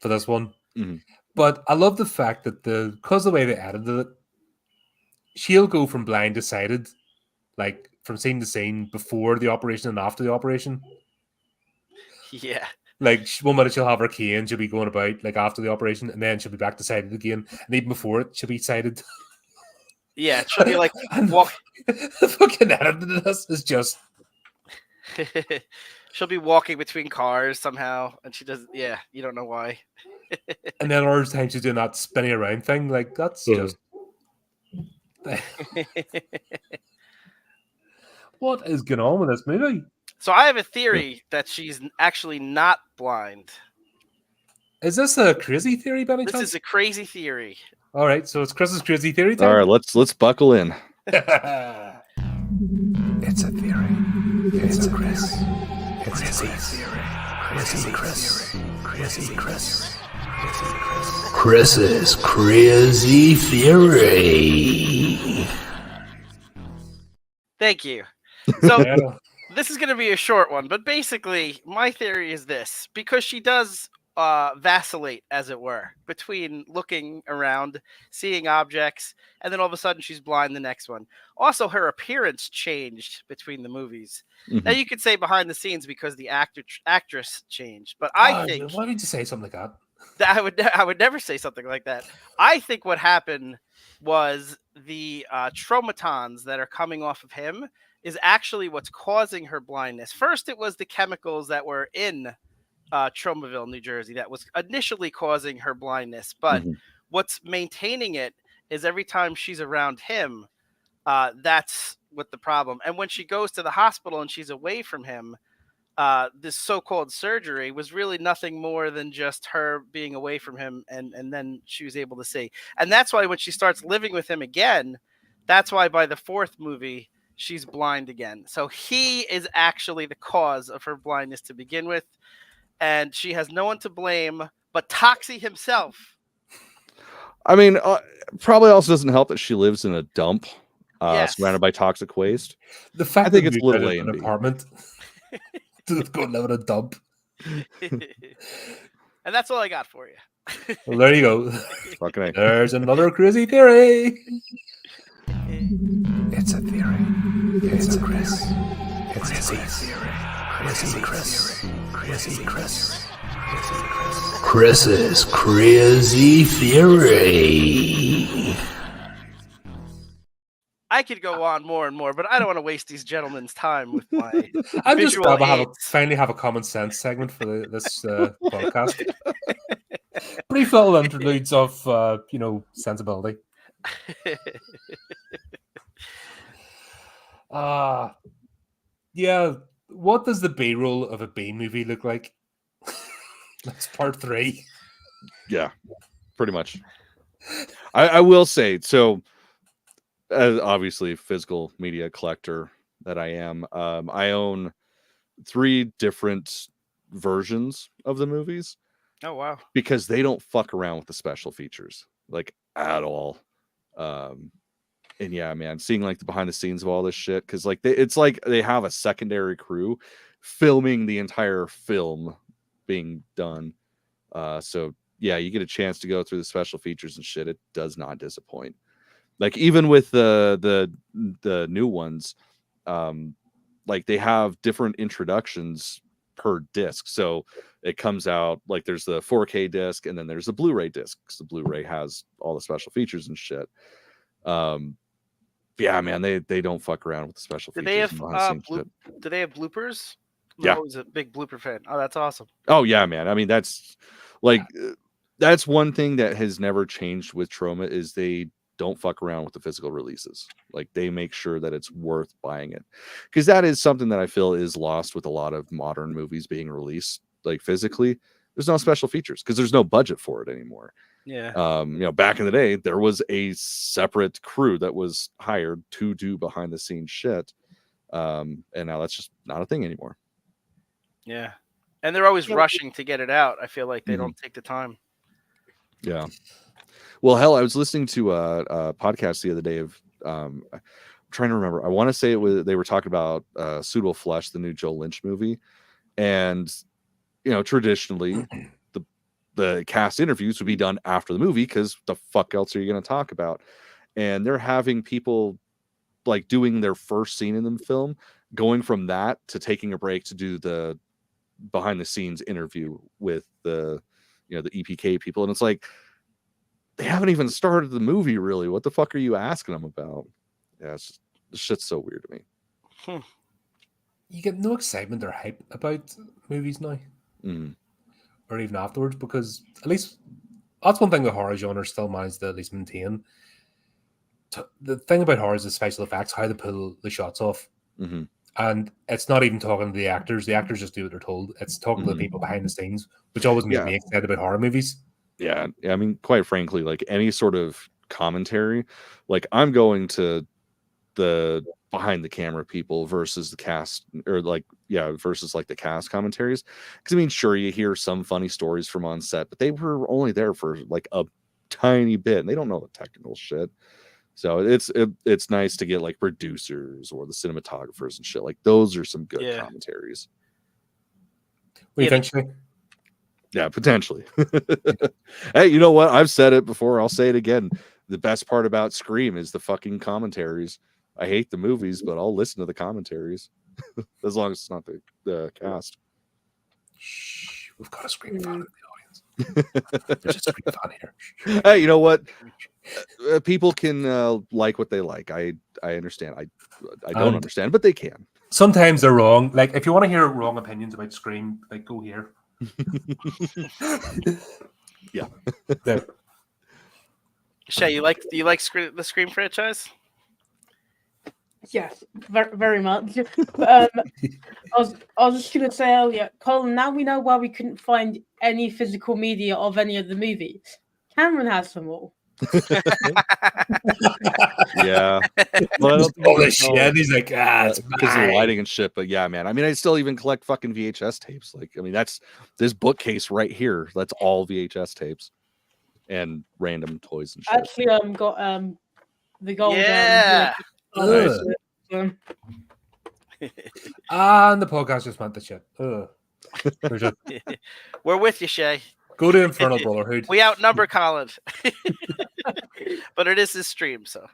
A: for this one. But I love the fact that because of the way they edited it, she'll go from blind to sighted, like from scene to scene, before the operation and after the operation.
C: Yeah.
A: Like 1 minute she'll have her cane, she'll be going about like after the operation, and then she'll be back to sighted again, and even before it, she'll be sighted.
C: Yeah, she'll be like walk.
A: The fucking edit of this is just.
C: She'll be walking between cars somehow, and she doesn't. Yeah, you don't know why.
A: And then other times she's doing that spinning around thing. Like that's just. What is going on with this movie?
C: So I have a theory that she's actually not blind.
A: Is this a crazy theory, Benny?
C: This is a crazy theory.
A: All right, so it's Chris's crazy theory time.
B: All right, let's buckle in.
A: It's a theory. It's a Chris. It's a theory. Crazy Chris. Crazy Chris.
E: Chris's crazy theory.
C: Thank you. So this is going to be a short one, but basically my theory is this: because she does vacillate, as it were, between looking around, seeing objects, and then all of a sudden she's blind the next one. Also, her appearance changed between the movies. Now you could say behind the scenes because the actress changed, but I think.
A: Why did you say something like that?
C: I would never say something like that. I think what happened was the tromatons that are coming off of him is actually what's causing her blindness. First, it was the chemicals that were in Tromaville, New Jersey, that was initially causing her blindness. But what's maintaining it is every time she's around him, that's what the problem. And when she goes to the hospital and she's away from him, this so-called surgery was really nothing more than just her being away from him, and then she was able to see. And that's why when she starts living with him again, that's why by the fourth movie she's blind again. So he is actually the cause of her blindness to begin with, and she has no one to blame but Toxie himself.
B: I mean, probably also doesn't help that she lives in a dump,
C: Yes.
B: surrounded by toxic waste.
A: The fact
B: I think
A: that
B: it's a little
A: moved out of
B: A
A: an
B: and B.
A: apartment to go live in a dump.
C: And that's all I got for you.
A: Well, there you go.
B: Fucking A.
A: There's another crazy theory. It's a theory. It's a Chris. It's a theory. Chrissy Chris. Chrissy Chris. Chris's crazy theory.
C: I could go on more and more, but I don't want to waste these gentlemen's time with my
A: I'm just
C: visual
A: glad we
C: aids.
A: finally have a common sense segment for this podcast. Brief little interludes of sensibility. Yeah. What does the B-roll of a B movie look like? That's part 3.
B: Yeah, pretty much. I will say, so obviously physical media collector that I am, I own 3 different versions of the movies.
C: Oh, wow.
B: Because they don't fuck around with the special features, like, at all. And yeah, man, seeing like the behind the scenes of all this shit, because like it's like they have a secondary crew filming the entire film being done. So yeah, you get a chance to go through the special features and shit. It does not disappoint. Like even with the new ones, like they have different introductions per disc. So it comes out like there's the 4K disc and then there's the Blu-ray disc, because the Blu-ray has all the special features and shit. Yeah, man, they don't fuck around with the special features.
C: Do they have bloopers?
B: Yeah.
C: I'm always a big blooper fan. Oh, that's awesome.
B: Oh yeah, man. I mean, that's like that's one thing that has never changed with Troma, is they don't fuck around with the physical releases. Like they make sure that it's worth buying it, because that is something that I feel is lost with a lot of modern movies being released like physically. There's no special features because there's no budget for it anymore.
C: Yeah.
B: Back in the day, there was a separate crew that was hired to do behind the scenes shit. And now that's just not a thing anymore.
C: Yeah. And they're always rushing to get it out. I feel like they don't take the time.
B: Yeah. Well, hell, I was listening to a podcast the other day of I'm trying to remember. I want to say they were talking about Suitable Flesh, the new Joe Lynch movie. And traditionally the cast interviews would be done after the movie, because the fuck else are you going to talk about? And they're having people like doing their first scene in the film, going from that to taking a break to do the behind the scenes interview with the the EPK people. And it's like, they haven't even started the movie really. What the fuck are you asking them about? Yeah, it's just, this shit's so weird to me.
A: You get no excitement or hype about movies now. Or even afterwards, because at least that's one thing the horror genre still managed to at least maintain. The thing about horror is the special effects, how they pull the shots off. And it's not even talking to the actors just do what they're told. It's talking to the people behind the scenes, which always makes me excited about horror movies.
B: Yeah, I mean, quite frankly, like any sort of commentary, like I'm going to the behind the camera people versus the cast, or versus like the cast commentaries. Because I mean, sure, you hear some funny stories from on set, but they were only there for like a tiny bit, and they don't know the technical shit. So it's nice to get like producers or the cinematographers and shit. Like those are some good commentaries.
A: What do you think, Shay?
B: Yeah, potentially. Hey, you know what? I've said it before. I'll say it again. The best part about Scream is the fucking commentaries. I hate the movies, but I'll listen to the commentaries as long as it's not the cast.
A: Shh, we've got a Scream fan in the audience. There's a Scream fan here.
B: Hey, you know what? People can like what they like. I understand. I don't understand, but they can.
A: Sometimes they're wrong. Like if you want to hear wrong opinions about Scream, like go here.
B: Yeah.
A: There.
C: Shay, you like the Scream franchise?
D: Yes, very, very much. I was just gonna say earlier, Colin. Now we know why we couldn't find any physical media of any of the movies. Cameron has them all.
B: Yeah. Well, I don't think
A: All
B: you
A: this
B: can tell,
A: shit. He's like, it's
B: because of the
A: mine.
B: lighting and shit. But yeah, man. I mean, I still even collect fucking VHS tapes. Like, I mean, that's this bookcase right here. That's all VHS tapes and random toys and shit.
D: Actually, got the gold.
C: Yeah.
A: Ugh.
D: So-
A: And the podcast just went to shit. Ugh. There's a-
C: We're with you, Shay.
A: Go to Infernal Brotherhood.
C: We outnumber Colin, but it is his stream, so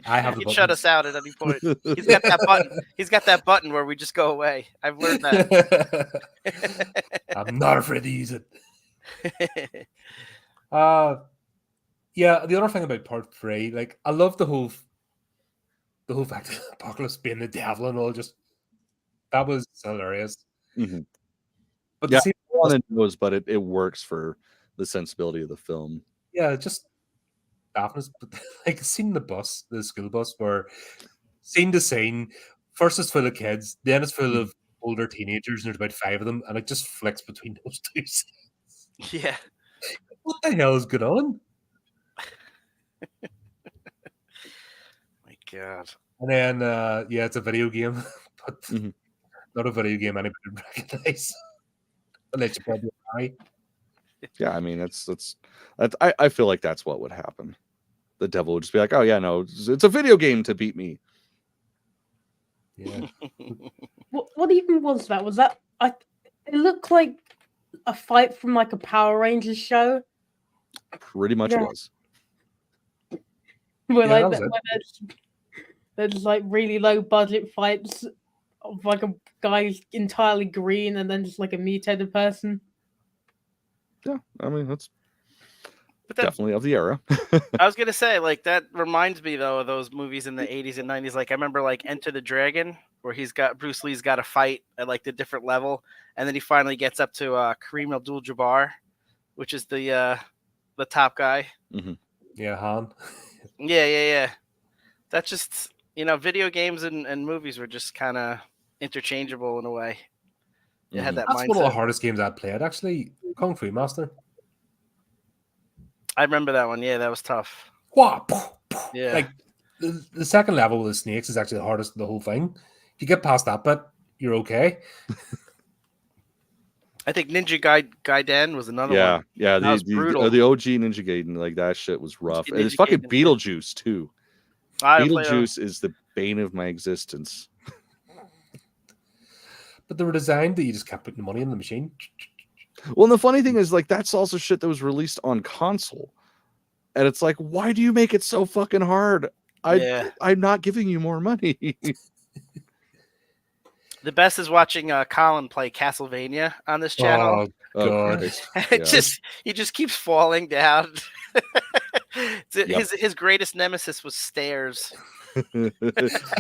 A: I have
C: he
A: the
C: can shut
A: buttons.
C: us out at any point. He's got that button. He's got that button where we just go away. I've learned that.
A: I'm not afraid to use it. Yeah, the other thing about part 3, like I love the whole fact of Apocalypse being the devil and all. Just that was hilarious.
B: Mhm.
A: But
B: Yeah,
A: the scene,
B: one and knows, but it works for the sensibility of the film.
A: yeah, just daftness. But like seeing the bus, the school bus, where scene to scene, first it's full of kids, then it's full of older teenagers, and there's about 5 of them, and it just flicks between those two scenes.
C: Yeah.
A: What the hell is going on?
C: My God.
A: And then, yeah, it's a video game, but
B: Mhm.
A: not a video game anybody would recognize. Unless you probably die.
B: Yeah, I mean, that's I feel like that's what would happen. The devil would just be like, "Oh yeah, no, it's a video game to beat me."
A: Yeah.
D: What even was that? Was that it looked like a fight from like a Power Rangers show
B: Pretty much
D: Yeah.
B: was.
D: where
A: Yeah,
D: like
A: that was
D: where there's like really low budget fights of like a guy entirely green and then just like a mutated person.
B: Yeah, I mean, that's
C: But that,
B: definitely of the era.
C: I was gonna say, like, that reminds me though of those movies in the 80s and 90s. Like I remember like Enter the Dragon, where Bruce Lee's got a fight at like the different level, and then he finally gets up to Kareem Abdul-Jabbar, which is the top guy.
A: Yeah, Han.
C: Yeah. That's just, video games and movies were just kind of interchangeable in a way. It had that
A: That's one of the
C: mindset.
A: hardest games I played, actually. Kung Fu Master.
C: I remember that one. Yeah, that was tough.
A: Wah,
C: Yeah.
A: Like, the second level with the snakes is actually the hardest of the whole thing. If you get past that bit, you're okay.
C: I think Ninja Gaiden was another
B: Yeah,
C: one.
B: yeah.
C: That was brutal.
B: The OG Ninja Gaiden, like that shit was rough. And it's
C: Ninja
B: fucking
C: Gaiden.
B: Beetlejuice too.
C: I don't play
B: Beetlejuice is the bane of my existence.
A: But they were designed that you just kept putting the money in the machine.
B: Well, and the funny thing is, like, that's also shit that was released on console, and it's like, why do you make it so fucking hard? I'm not giving you more money.
C: The best is watching Colin play Castlevania on this channel.
A: Oh, God.
B: Christ.
C: He just keeps falling down.
B: Yep.
C: His greatest nemesis was stairs.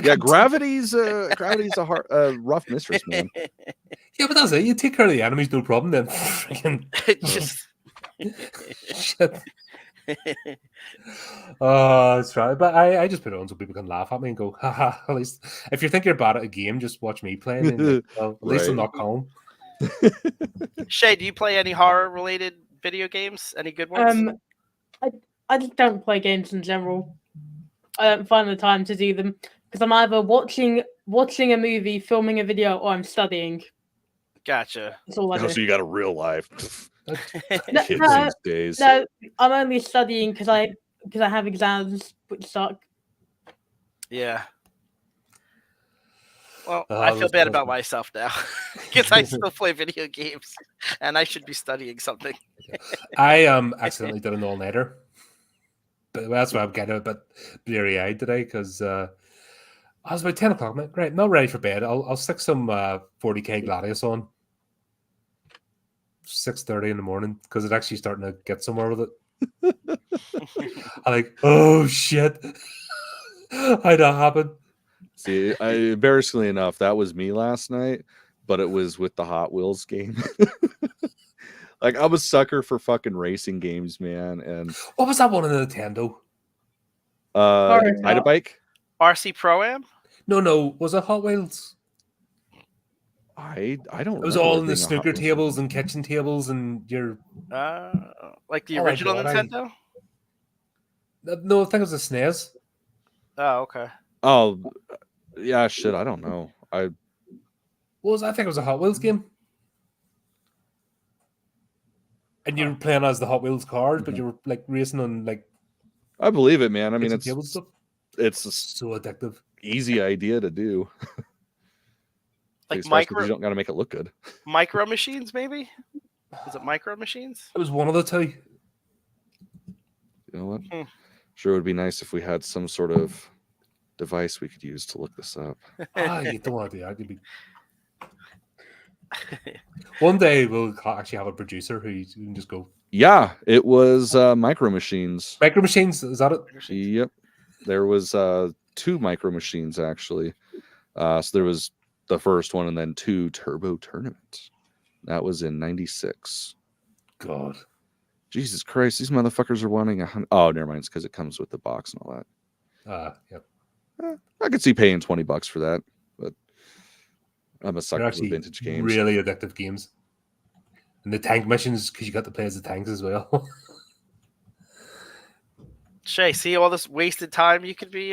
B: Yeah, gravity's a rough mistress, man.
A: Yeah, but that's it. You take care of the enemies, no problem. Then freaking
C: Just
A: shit. Oh, that's right. But I just put it on so people can laugh at me and go, haha. At least if you think you're bad at a game, just watch me playing. And like, well, at least I'm
B: Right.
A: not calm.
C: Shay, do you play any horror related video games? Any good ones?
D: I just don't play games in general. I don't find the time to do them because I'm either watching a movie, filming a video, or I'm studying.
C: Gotcha.
D: That's all I do.
B: Oh, so you got a real life.
D: No,
B: Kids
D: no,
B: these days.
D: no, I'm only studying because I have exams which suck.
C: Yeah. Well,
A: Oh,
C: I feel
A: that's
C: bad
A: awesome.
C: about myself now because I still play video games and I should be studying something.
A: I accidentally did an all-nighter. But that's why I'm getting a bit bleary-eyed today, because I was about 10 o'clock. Right, not ready for bed. I'll stick some 40k Gladius on. 6:30 in the morning because it's actually starting to get somewhere with it. I'm like, oh shit. How'd that happen?
B: See, embarrassingly enough, that was me last night, but it was with the Hot Wheels game. Like, I'm a sucker for fucking racing games, man. And
A: What was that one on the Nintendo?
B: Ride a Bike?
C: RC Pro-Am?
A: No. Was it Hot Wheels?
B: I don't.
A: It was
B: remember
A: all
B: there
A: in the
B: being a Hot
A: snooker
B: Wheels
A: tables
B: game.
A: and kitchen tables and your.
C: Like the
A: Oh my
C: original
A: God,
C: Nintendo?
A: No, I think it was a SNES.
C: Oh, okay.
B: Oh, yeah, shit. I don't know.
A: What was I think it was a Hot Wheels game. And you were playing as the Hot Wheels cars, but you were like racing on like
B: I believe it, man. I mean,
A: kitchen
B: it's
A: table stuff.
B: it's a
A: So addictive.
B: easy idea to do.
C: Like
B: Especially if
C: micro
B: you don't got to make it look good.
C: micro machines, maybe? Is it micro machines?
A: It was one of the two.
B: You know what?
C: Hmm.
B: Sure would be nice if we had some sort of device we could use to look this up.
A: You don't want to do that. You'd be... One day we'll actually have a producer who you can just go.
B: Yeah, it was Micro Machines.
A: Micro Machines, is that it?
B: Yep. There was 2 Micro Machines, actually. So there was the first one and then 2 Turbo Tournament. That was in 96.
A: God.
B: Jesus Christ, these motherfuckers are wanting 100. Oh, never mind. It's because it comes with the box and all that.
A: Yep.
B: I could see paying $20 for that, but I'm a
A: They're
B: sucker for
A: actually
B: vintage games.
A: really addictive games. And the tank missions, because you got to play as the tanks as well.
C: Shay, see all this wasted time you could be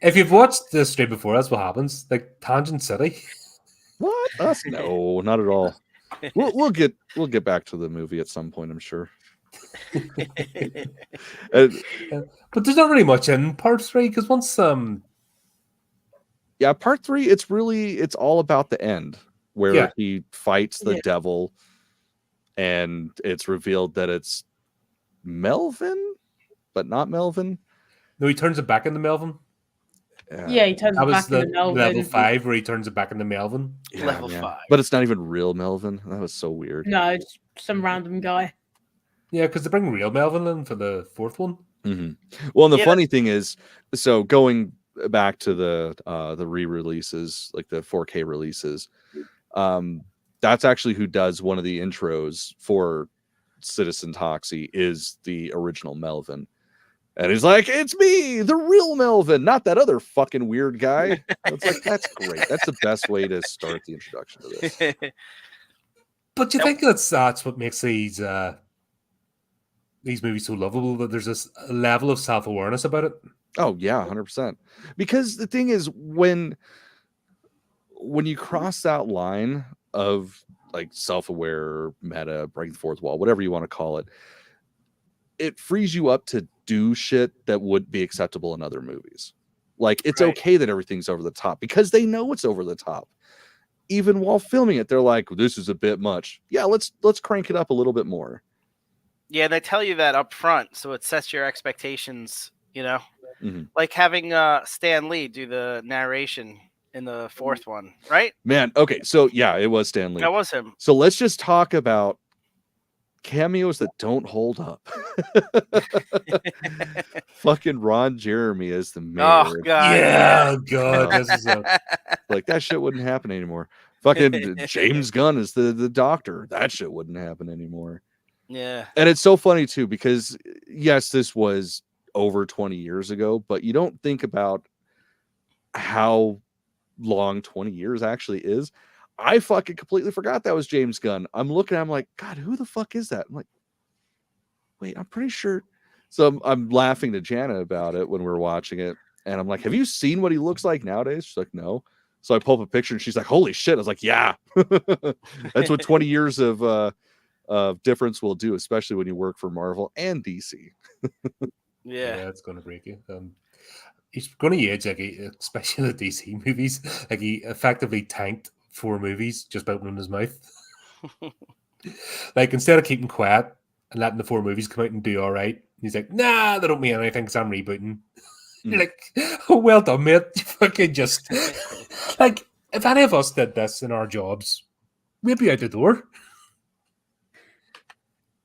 A: If you've watched this straight before, that's what happens. Like Tangent City.
B: What? Us? No, not at all. We'll get back to the movie at some point, I'm sure.
A: But there's not really much in part 3 because once
B: Yeah, part 3, it's all about the end where he fights the devil, and it's revealed that it's Melvin, but not Melvin.
A: No, he turns it back into Melvin.
D: Yeah, he turns
A: That
D: it
A: was
D: back
A: the
D: into Melvin.
A: level 5 where he turns it back into Melvin.
B: Yeah,
C: Level
B: man.
C: 5.
B: But it's not even real Melvin. That was so weird.
D: No, it's some random guy.
A: Yeah, because they bring real Melvin in for the 4th one.
B: Mm-hmm. Well, and the
C: Yeah,
B: funny thing is, so going back to the re-releases, like the 4K releases, that's actually who does one of the intros for Citizen Toxie is the original Melvin. And he's like, it's me, the real Melvin, not that other fucking weird guy. It's like, that's great. That's the best way to start the introduction to this.
A: But you think that's what makes these movies so lovable, that there's this level of self-awareness about it?
B: Oh, yeah, 100%. Because the thing is, when you cross that line of like self-aware, meta, breaking the fourth wall, whatever you want to call it, it frees you up to do shit that would be acceptable in other movies. Like, it's okay that everything's over the top because they know it's over the top. Even while filming it, they're like, this is a bit much. Yeah, let's crank it up a little bit more.
C: Yeah, they tell you that up front, so it sets your expectations, you know?
B: Mm-hmm.
C: Like having Stan Lee do the narration in the 4th one, right?
B: Man, okay, so yeah, it was Stan Lee.
C: That was him.
B: So let's just talk about cameos that don't hold up. Fucking Ron Jeremy as the mayor.
C: Oh, God.
A: Yeah, God. This is
B: Like, that shit wouldn't happen anymore. Fucking James Gunn as the doctor. That shit wouldn't happen anymore.
C: Yeah.
B: And it's so funny, too, because, yes, this was over 20 years ago, but you don't think about how long 20 years actually is. I fucking completely forgot that was James Gunn. I'm looking, I'm like, God, who the fuck is that? I'm like, wait, I'm pretty sure. So I'm laughing to Jana about it when we're watching it. And I'm like, have you seen what he looks like nowadays? She's like, no. So I pull up a picture and she's like, holy shit. I was like, yeah, that's what 20 years of difference will do, especially when you work for Marvel and DC.
C: Yeah.
A: It's going to break you. He's going to age, like, especially the DC movies. Like, he effectively tanked 4 movies just by opening his mouth. Like, instead of keeping quiet and letting the 4 movies come out and do all right, he's like, nah, they don't mean anything because I'm rebooting. You're like, oh, well done, mate. You fucking just like, if any of us did this in our jobs, We'd be out the door.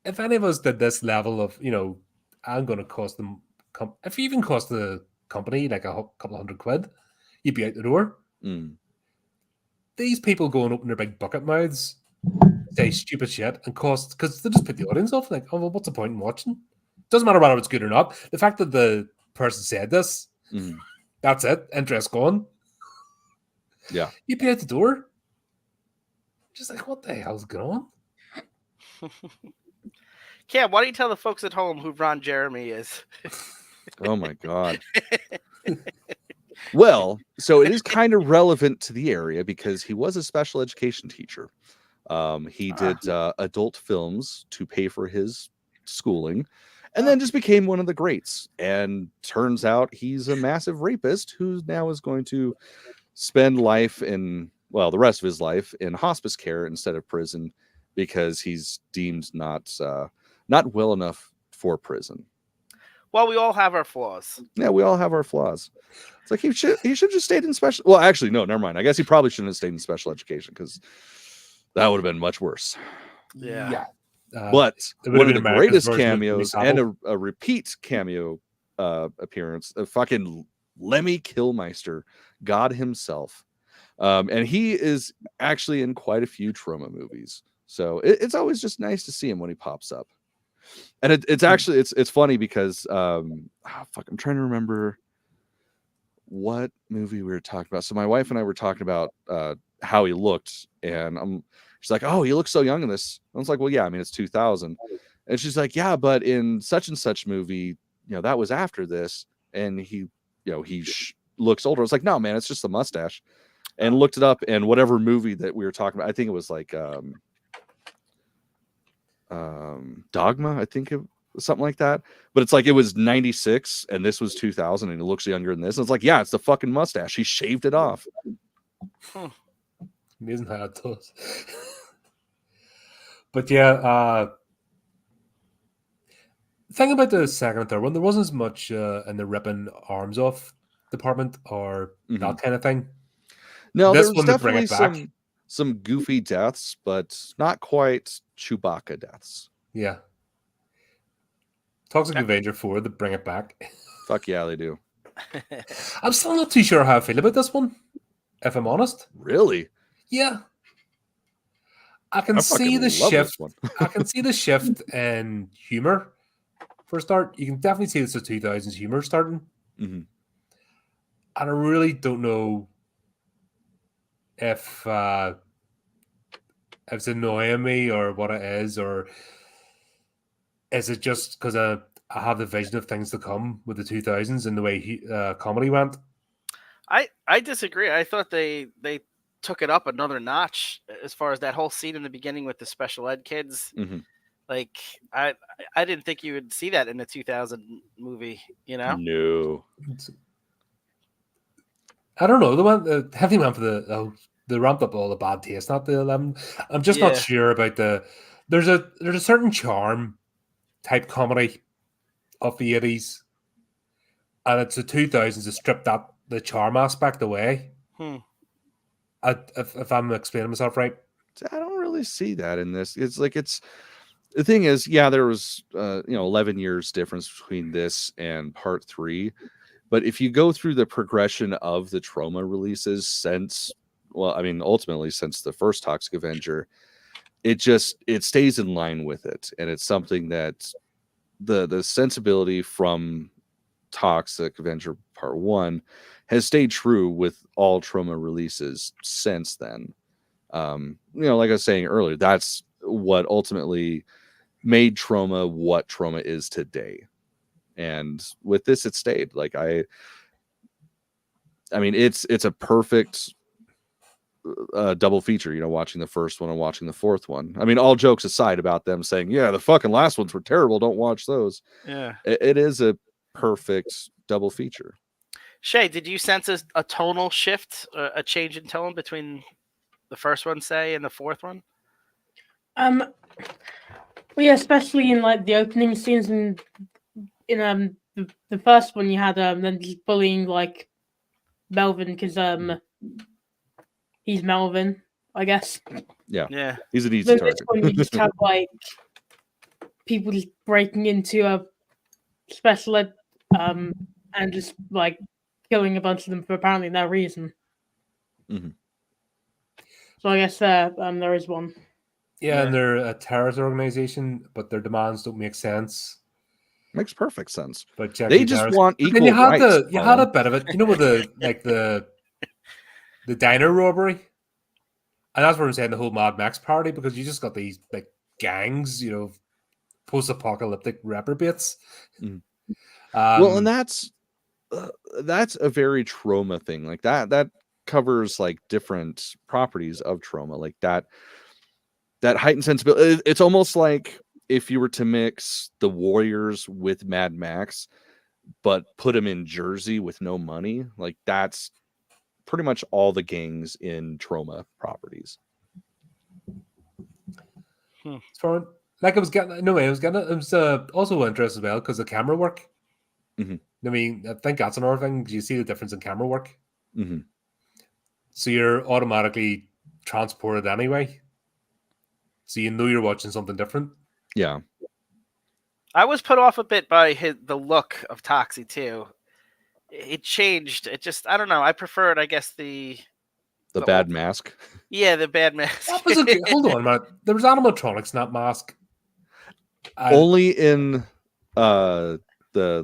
A: If any of us did this level of, I'm going to cost them, if you even cost the company like a couple £100, you'd be out the door.
B: Mm.
A: These people go and open their big bucket mouths, say stupid shit, and cost, because they just put the audience off. Like, oh, well, what's the point in watching? Doesn't matter whether it's good or not. The fact that the person said this, that's it. Interest gone.
B: Yeah.
A: You'd be out the door. Just like, what the hell's going on?
C: Cam, why don't you tell the folks at home who Ron Jeremy is?
B: Oh my God. Well, so it is kind of relevant to the area because he was a special education teacher. He did adult films to pay for his schooling, and then just became one of the greats. And turns out he's a massive rapist who now is going to spend life in, well, the rest of his life in hospice care instead of prison because he's deemed not well enough for prison.
C: Well, we all have our flaws.
B: Yeah, we all have our flaws. It's like he should just stayed in special. Well, actually, no, never mind. I guess he probably shouldn't have stayed in special education because that would have been much worse.
C: Yeah.
B: But one of the greatest cameos and a repeat cameo appearance of fucking Lemmy Kilmister, God himself. And he is actually in quite a few Troma movies. So it's always just nice to see him when he pops up. And it's actually it's funny because I'm trying to remember what movie we were talking about. So my wife and I were talking about how he looked, and she's like, "Oh, he looks so young in this." I was like, "Well, yeah, I mean it's 2000," and she's like, "Yeah, but in such and such movie, that was after this, and he looks older." I was like, "No, man, it's just the mustache," and looked it up, and whatever movie that we were talking about, I think it was like Dogma, I think it was something like that, but it's like it was 96 and this was 2000 and he looks younger than this, and it's like, yeah, it's the fucking mustache, he shaved it off.
A: Amazing how it does. But yeah, the thing about the second and third one, there wasn't as much in the ripping arms off department or that kind of thing.
B: No,
A: this
B: there was
A: one
B: definitely some goofy deaths, but not quite Chewbacca deaths.
A: Yeah. Toxic Avenger 4, they bring it back.
B: Fuck yeah, they do.
A: I'm still not too sure how I feel about this one, if I'm honest.
B: Really?
A: Yeah. I can see the shift. I can see the shift in humor for a start. You can definitely see this 2000s humor starting. And I really don't know if it's annoying me or what it is, or is it just because I have the vision of things to come with the 2000s and the way comedy went?
C: I disagree. I thought they took it up another notch as far as that whole scene in the beginning with the special ed kids. Like I didn't think you would see that in the 2000 movie.
B: No.
A: I don't know. The heavy went for the ramped up all the bad taste, not the 11. I'm just not sure about there's a certain charm type comedy of the 80s, and it's the 2000s to strip the charm aspect away. If I'm explaining myself right,
B: I don't really see that in this. It's like the thing is, yeah, there was 11 years difference between this and part 3. But if you go through the progression of the Troma releases ultimately since the first Toxic Avenger, it stays in line with it. And it's something that the sensibility from Toxic Avenger Part 1 has stayed true with all Troma releases since then. Like I was saying earlier, that's what ultimately made Troma what Troma is today. And with this, it stayed. Like I mean, it's a perfect double feature, watching the first one and watching the fourth one. I mean, all jokes aside about them saying, yeah, the fucking last ones were terrible, don't watch those.
C: Yeah.
B: It is a perfect double feature.
C: Shay, did you sense a tonal shift, a change in tone between the first one, say, and the fourth one?
D: Well, yeah, especially in like the opening scenes in the first one, you had them just bullying like Melvin because he's Melvin. I guess.
C: Yeah.
B: He's an easy
D: Then
B: target.
D: this one you just have like people just breaking into a special ed, and just like killing a bunch of them for apparently no reason.
B: Mhm.
D: So I guess there is one.
A: Yeah,
C: Yeah.
A: and they're a terrorist organization, but their demands don't make sense.
B: Makes perfect sense.
A: But check
B: They
A: the
B: just
A: terrorists.
B: want
A: But
B: equal
A: then you had
B: rights.
A: you had a bit of it, with the diner robbery, and that's what I'm saying, the whole Mad Max party, because you just got these like gangs, post-apocalyptic reprobates.
B: Mhm. Well, and that's a very Troma thing. Like that covers like different properties of Troma, like that heightened sensibility. It's almost like if you were to mix the Warriors with Mad Max, but put them in Jersey with no money. Like that's pretty much all the gangs in Troma properties.
A: It's fun. Like it was also interesting as well because the camera work.
B: Mhm.
A: I mean, I think that's another thing. 'Cause you see the difference in camera work,
B: Mhm.
A: so you're automatically transported anyway. So you know you're watching something different.
B: Yeah.
C: I was put off a bit by the look of Toxie too. It changed. It just, I don't know. I preferred, I guess, the
B: bad
C: old-
B: mask.
C: Yeah, the bad mask.
A: That was okay. Hold on, man. There was animatronics in that mask.
B: Only in the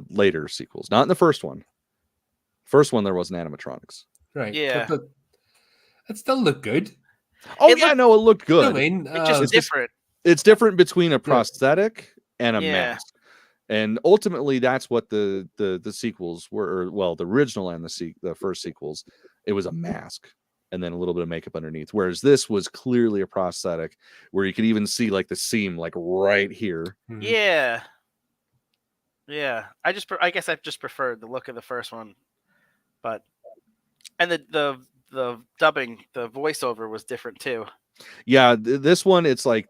B: later sequels, not in the first one. First one there wasn't animatronics.
A: Right.
C: Yeah.
A: But it still looked good.
B: Oh
C: It
B: yeah,
C: looked-
B: no, it looked
A: You know
B: good.
A: what I mean?
C: It's just different.
B: It's different between a prosthetic and a
C: Yeah.
B: mask. And ultimately that's what the sequels were, or, well, the original and the first sequels, it was a mask and then a little bit of makeup underneath. Whereas this was clearly a prosthetic where you could even see like the seam like right here.
A: Mhm.
C: Yeah. Yeah. I guess I just preferred the look of the first one. But and the dubbing, the voiceover was different too.
B: Yeah, this one it's like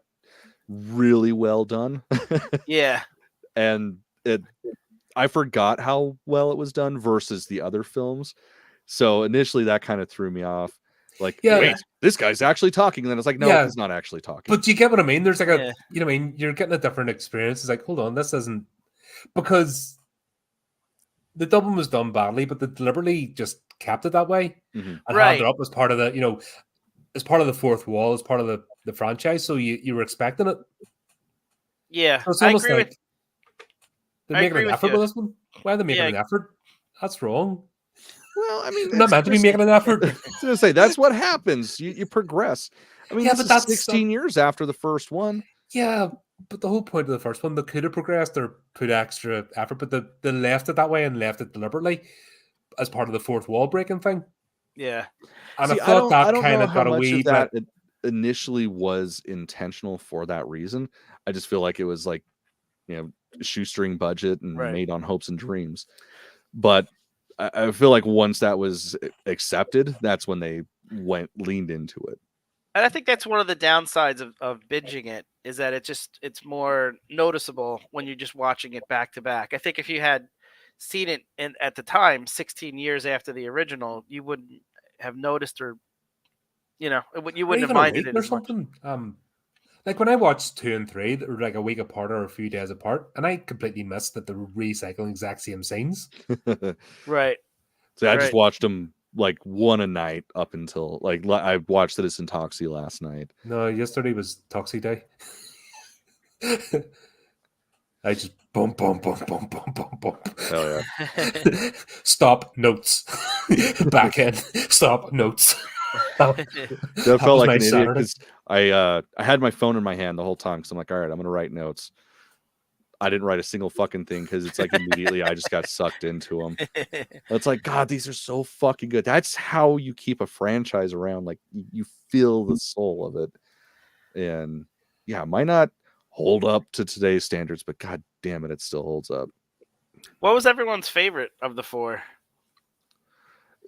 B: really well done.
C: Yeah.
B: And I forgot how well it was done versus the other films. So initially that kind of threw me off. Like,
A: Yeah.
B: wait, this guy's actually talking. And then it's like, no,
A: Yeah.
B: he's not actually talking.
A: But you get what I mean? There's like
C: Yeah.
A: you know what I mean? You're getting a different experience. It's like, hold on, this isn't, because the dubbing was done badly, but they deliberately just kept it that way
B: Mhm.
A: and
C: Right.
A: had it up as part of the, as part of the fourth wall, as part of the franchise. So you were expecting it.
C: Yeah.
A: So it's
C: I
A: almost
C: agree
A: like
C: with
A: they're
C: I
A: making
C: agree
A: an
C: with
A: effort
C: you.
A: with this one. Why are they making
C: Yeah.
A: an effort? That's wrong.
B: Well, I mean,
A: They're not
B: it's
A: meant to be
B: just-
A: making an effort.
B: I was gonna say that's what happens. You progress. I mean,
A: Yeah,
B: this
A: but
B: is
A: that's
B: 16 years after the first one.
A: Yeah, but the whole point of the first one, they could have progressed or put extra effort, but they left it that way and left it deliberately as part of the fourth wall breaking thing.
C: Yeah.
A: And
B: See,
A: I thought
B: I
A: that
B: don't
A: kind
B: know
A: of
B: how
A: got a
B: much
A: wee
B: of that
A: bit.
B: initially was intentional for that reason. I just feel like it was like, shoestring budget and
C: Right.
B: made on hopes and dreams. But I feel like once that was accepted, that's when they leaned into it.
C: And I think that's one of the downsides of binging it, is that it's more noticeable when you're just watching it back to back. I think if you had seen it at the time, 16 years after the original, you wouldn't have noticed, or you
A: Or
C: wouldn't have
A: even a
C: minded
A: week
C: it
A: or
C: as much.
A: something. Like when I watched 2 and 3, they were like a week apart or a few days apart, and I completely missed that they were recycling exact same scenes.
C: Right.
B: So I just
C: Right.
B: watched them like one a night up until like I watched this in Toxie last night.
A: No, yesterday was Toxic Day. I just bump.
B: Hell yeah.
A: Stop notes. Back end. Stop notes.
B: That
A: That
B: felt
A: was
B: like
A: my
B: an idiot
A: Saturday.
B: because I had my phone in my hand the whole time because I'm like, all right, I'm gonna write notes. I didn't write a single fucking thing because it's like immediately I just got sucked into them. It's like, God, these are so fucking good. That's how you keep a franchise around. Like you feel the soul of it. And yeah, it might not hold up to today's standards, but God damn it, it still holds up.
C: What was everyone's favorite of the four?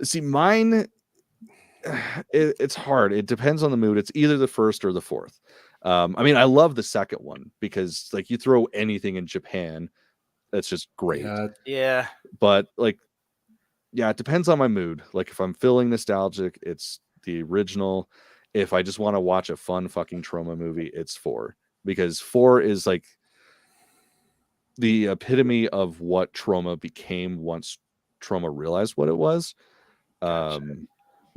B: See, mine, it's hard. It depends on the mood. It's either the first or the fourth. I mean, I love the second one because like you throw anything in Japan, that's just great.
C: Yeah.
B: But like, yeah, it depends on my mood. Like if I'm feeling nostalgic, it's the original. if I just want to watch a fun fucking Troma movie, it's 4, because 4 is like the epitome of what Troma became once Troma realized what it was.
C: Gotcha.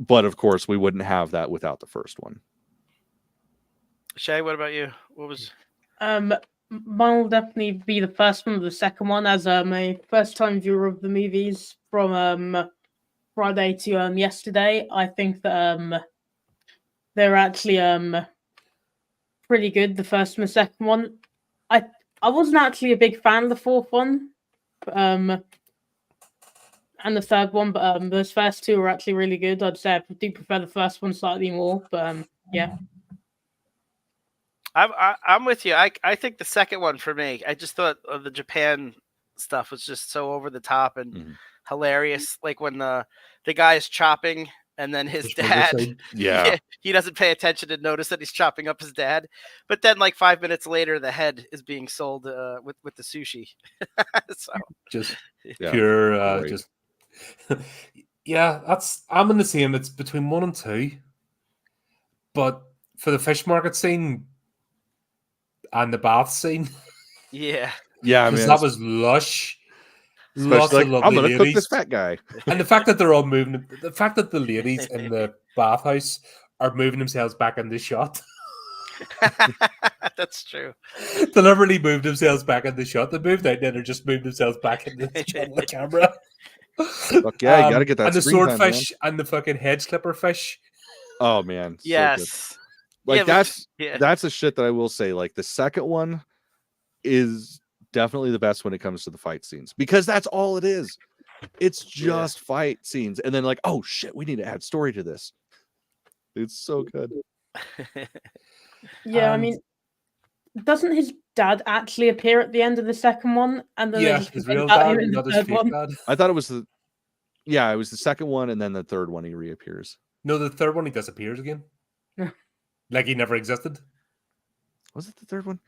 B: But of course, we wouldn't have that without the first one.
C: Shay, what about you? What was?
D: Mine will definitely be the first one or the second one, as my first time viewer of the movies from Friday to yesterday. I think that they're actually pretty good, the first and the second one. I wasn't actually a big fan of the fourth one, and the third one, but those first two were actually really good. I'd say I do prefer the first one slightly more, but yeah.
C: I'm with you. I think the second one for me. I just thought the Japan stuff was just so over the top and hilarious. Like when the guy is chopping and then his dad, he doesn't pay attention and notice that he's chopping up his dad. But then like 5 minutes later, the head is being sold with the sushi. So
A: just pure,
B: great.
A: just I'm in the same. It's between 1 and 2, but for the fish market scene and the bath scene,
C: yeah,
A: because that was lush. Lots
B: like,
A: of lovely
B: I'm gonna
A: ladies.
B: cook this fat guy.
A: And the fact that they're all moving, the fact that the ladies in the bathhouse are moving themselves back in the shot.
C: That's true.
A: Deliberately moved themselves back in the shot. They moved out and then they're just moved themselves back in the shot of the camera.
B: Fuck yeah, you gotta get that.
A: And the
B: screen time,
A: swordfish and the fucking hedge clipper fish.
B: Oh man,
C: yes.
B: So like that's the shit that I will say. Like the second one is definitely the best when it comes to the fight scenes, because that's all it is. It's just fight scenes, and then like, oh shit, we need to add story to this. It's so good.
D: Yeah, I mean, doesn't his dad actually appear at the end of the second one? And then
A: his real dad, not his fake dad.
B: I thought it was it was the second one, and then the third one he reappears.
A: No, the third one he disappears again. Like he never existed.
B: Was it the third one?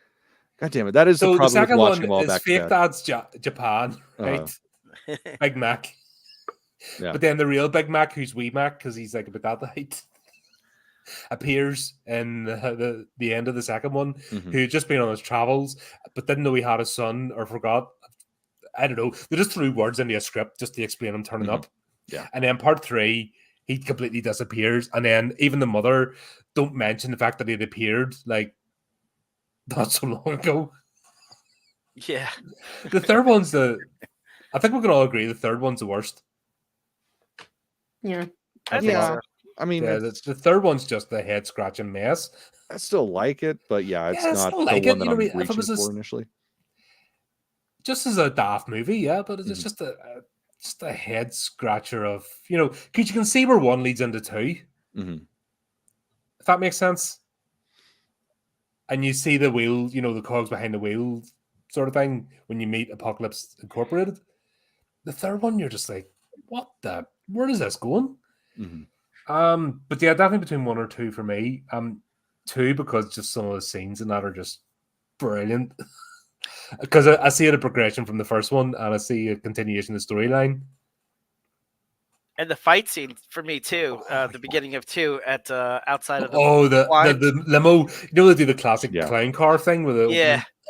B: God damn it! That is
A: so
B: the problem
A: the second
B: with watching
A: one
B: them all
A: is
B: back
A: fake dad's Japan, right? Big Mac.
B: Yeah.
A: But then the real Big Mac, who's Wee Mac, because he's like about that height, appears in the end of the second one, who had just been on his travels, but didn't know he had a son or forgot. I don't know. They just threw words into a script just to explain him turning up.
B: Yeah.
A: And then part 3, he completely disappears. And then even the mother don't mention the fact that he had appeared like not so long ago.
C: Yeah.
A: The third one's I think we can all agree the third one's the worst.
D: Yeah.
C: I think so.
B: I mean,
A: the third one's just the head scratching mess.
B: I still like it, but it's not the
A: like
B: one that I'm
A: if
B: reaching
A: it was
B: for initially.
A: Just as a daft movie, but it's just a head scratcher of, because you can see where one leads into 2. If that makes sense. And you see the wheel, the cogs behind the wheel sort of thing when you meet Apocalypse Incorporated. The third one, you're just like, where is this going? But yeah, definitely between 1 or 2 for me. 2 because just some of the scenes in that are just brilliant. Because I see a progression from the first one, and I see a continuation of the storyline.
C: And the fight scene for me too. The beginning of 2 at outside of the
A: the limo. They do the classic clown car thing with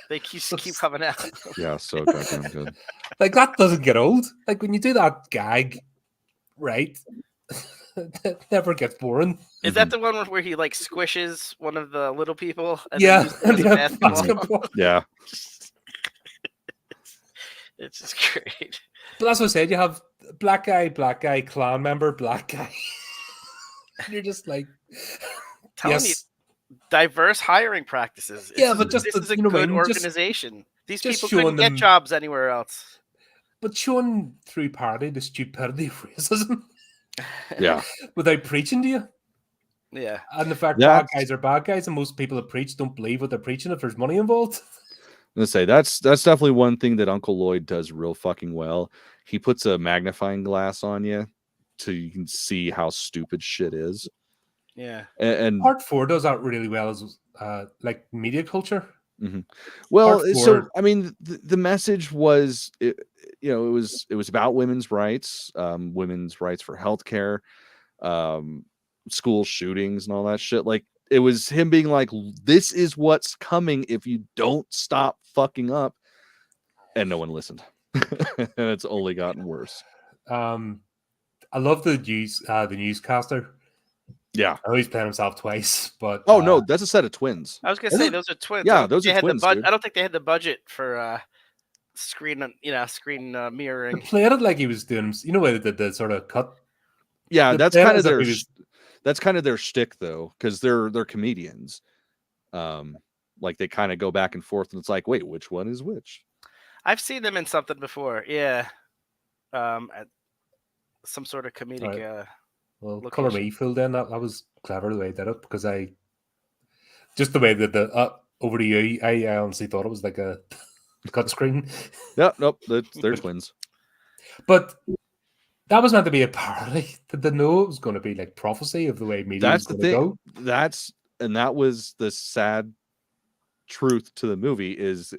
C: they keep coming out.
B: Yeah, so goddamn good.
A: Like that doesn't get old. Like when you do that gag, right? It never gets boring.
C: Is that the one where he like squishes one of the little people? And
A: yeah,
C: basketball?
B: Yeah.
C: It's just great.
A: But that's what I said. You have black guy, clan member, black guy. And you're just like,
C: telling you, diverse hiring practices.
A: But
C: this is a good organization. These people couldn't get jobs anywhere else.
A: But showing through parody the stupidity of racism.
B: Yeah.
A: Without preaching to you.
C: Yeah.
A: And the fact bad guys are bad guys, and most people that preach don't believe what they're preaching if there's money involved.
B: I'm gonna say that's definitely one thing that Uncle Lloyd does real fucking well. He puts a magnifying glass on you so you can see how stupid shit is.
C: Yeah.
B: And
A: part 4 does that really well as like media culture.
B: Well, so I mean, the message was, it was about women's rights for healthcare, school shootings and all that shit. Like, it was him being like, this is what's coming if you don't stop fucking up. And no one listened. And it's only gotten worse.
A: I love the newscaster.
B: Yeah.
A: I know he's playing himself twice, but
B: no, that's a set of twins.
C: I was gonna
A: Is
C: say
A: it?
C: those are twins.
B: Yeah,
C: I don't
B: those
C: think
B: are
C: they had
B: twins,
C: the
B: dude.
C: I don't think they had the budget for screen
A: he
C: mirroring.
A: played it like he was doing, you know, where they did the sort of cut.
B: Yeah,
A: They
B: that's
A: played it
B: kind of
A: as if
B: their
A: he was-
B: that's kind of their shtick though, because they're comedians. Like they kind of go back and forth, and it's like, wait, which one is which?
C: I've seen them in something before. Yeah, at some sort of comedic.
A: Right. Well, color
C: location.
A: me fooled in. That was clever the way they did it, because just the way that the over to you, I honestly thought it was like a cut screen.
B: Yeah, nope, they're twins.
A: But that was meant to be a parody. Did they know it was going to be like prophecy of the way media
B: That's
A: was
B: the
A: going to
B: thing.
A: go?
B: That was the sad truth to the movie. It's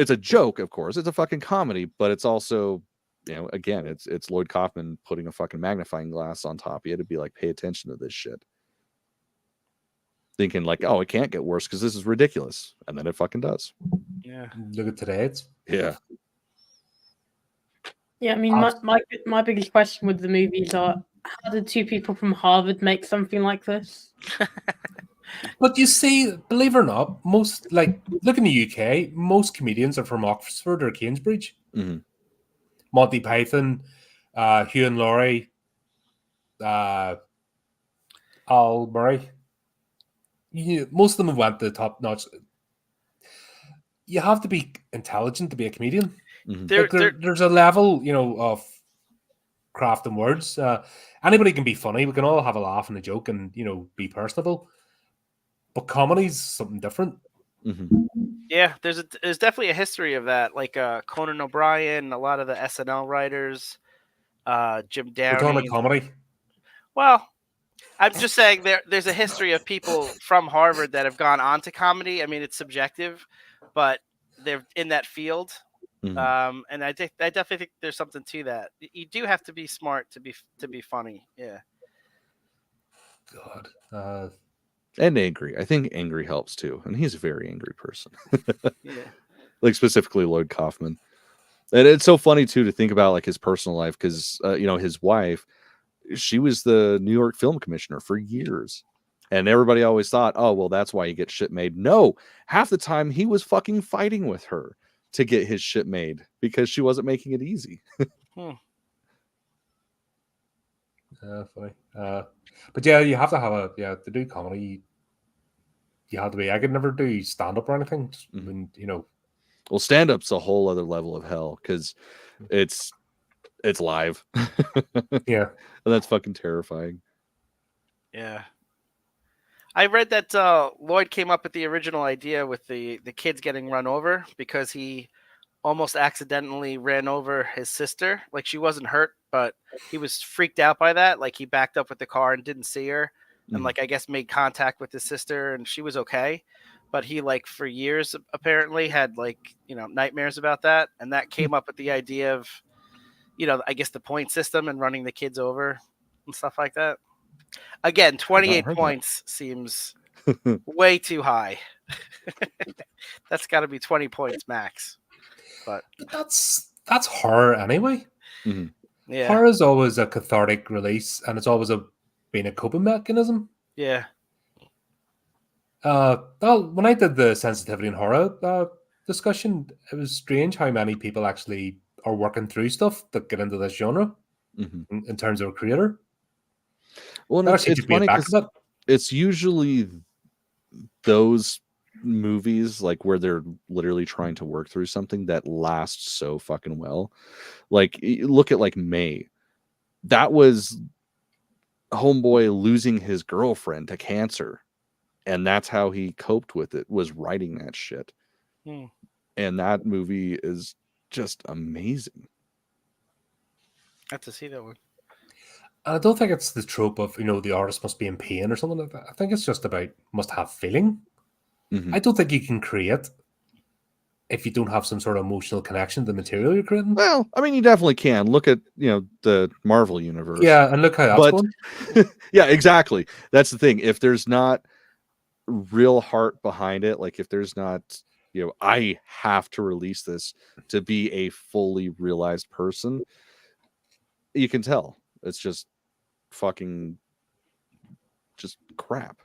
B: a joke, of course. It's a fucking comedy, but it's also, you know, again, it's Lloyd Kaufman putting a fucking magnifying glass on top of you to be like, pay attention to this shit. Thinking like, oh, it can't get worse because this is ridiculous, and then it fucking does.
C: Yeah.
A: Look at today. It's
B: Yeah.
D: Yeah, I mean, my biggest question with the movies are, how did two people from Harvard make something like this?
A: But you see, believe it or not, most, like, look in the UK, most comedians are from Oxford or Cambridge.
B: Mm-hmm.
A: Monty Python, Hugh and Laurie, Al Murray. Most of them have went to the top notch. You have to be intelligent to be a comedian.
B: Mm-hmm.
A: There's a level, you know, of craft and words. Anybody can be funny. We can all have a laugh and a joke, and, you know, be personable. But comedy's something different.
B: Mm-hmm.
C: Yeah, there's definitely a history of that. Like Conan O'Brien, a lot of the SNL writers, Jim
A: We're talking
C: Downey.
A: about comedy.
C: Well, I'm just saying there's a history of people from Harvard that have gone on to comedy. I mean, it's subjective, but they're in that field.
B: Mm-hmm.
C: And I definitely think there's something to that. You do have to be smart to be funny. Yeah.
A: God.
B: And angry. I think angry helps too, and he's a very angry person.
C: Yeah.
B: Like specifically Lloyd Kaufman. And it's so funny too to think about like his personal life, because you know, his wife, she was the New York Film Commissioner for years, and everybody always thought, oh well, that's why he gets shit made. No, half the time he was fucking fighting with her to get his shit made because she wasn't making it easy.
A: Funny. But yeah, you have to have to do comedy. You have to be. I could never do stand up or anything. I mean, you know.
B: Well, stand up's a whole other level of hell because it's live.
A: Yeah,
B: and that's fucking terrifying.
C: Yeah. I read that Lloyd came up with the original idea with the kids getting run over because he almost accidentally ran over his sister. Like, she wasn't hurt, but he was freaked out by that. Like, he backed up with the car and didn't see her, and like, I guess made contact with his sister, and she was okay. But he, like, for years apparently had, like, you know, nightmares about that, and that came up with the idea of, you know, I guess the point system and running the kids over and stuff like that. Again, 28 points seems way too high. That's got to be 20 points max. But
A: that's horror anyway.
B: Mm-hmm.
C: Yeah,
A: horror is always a cathartic release, and it's always been a coping mechanism.
C: Yeah.
A: Well, when I did the sensitivity and horror discussion, it was strange how many people actually are working through stuff that get into this genre in terms of a creator.
B: Well, and it's funny because it's usually those movies like where they're literally trying to work through something that lasts so fucking well. Like, look at like May. That was homeboy losing his girlfriend to cancer, and that's how he coped with it, was writing that shit. And that movie is just amazing.
C: I have to see that one.
A: I don't think it's the trope of, you know, the artist must be in pain or something like that. I think it's just about must have feeling. I don't think you can create if you don't have some sort of emotional connection to the material you're creating.
B: Well, I mean, you definitely can look at the Marvel universe.
A: Yeah, and look how that's
B: but
A: going.
B: yeah, exactly. That's the thing. If there's not real heart behind it, like if there's not, I have to release this to be a fully realized person, you can tell it's just fucking just crap.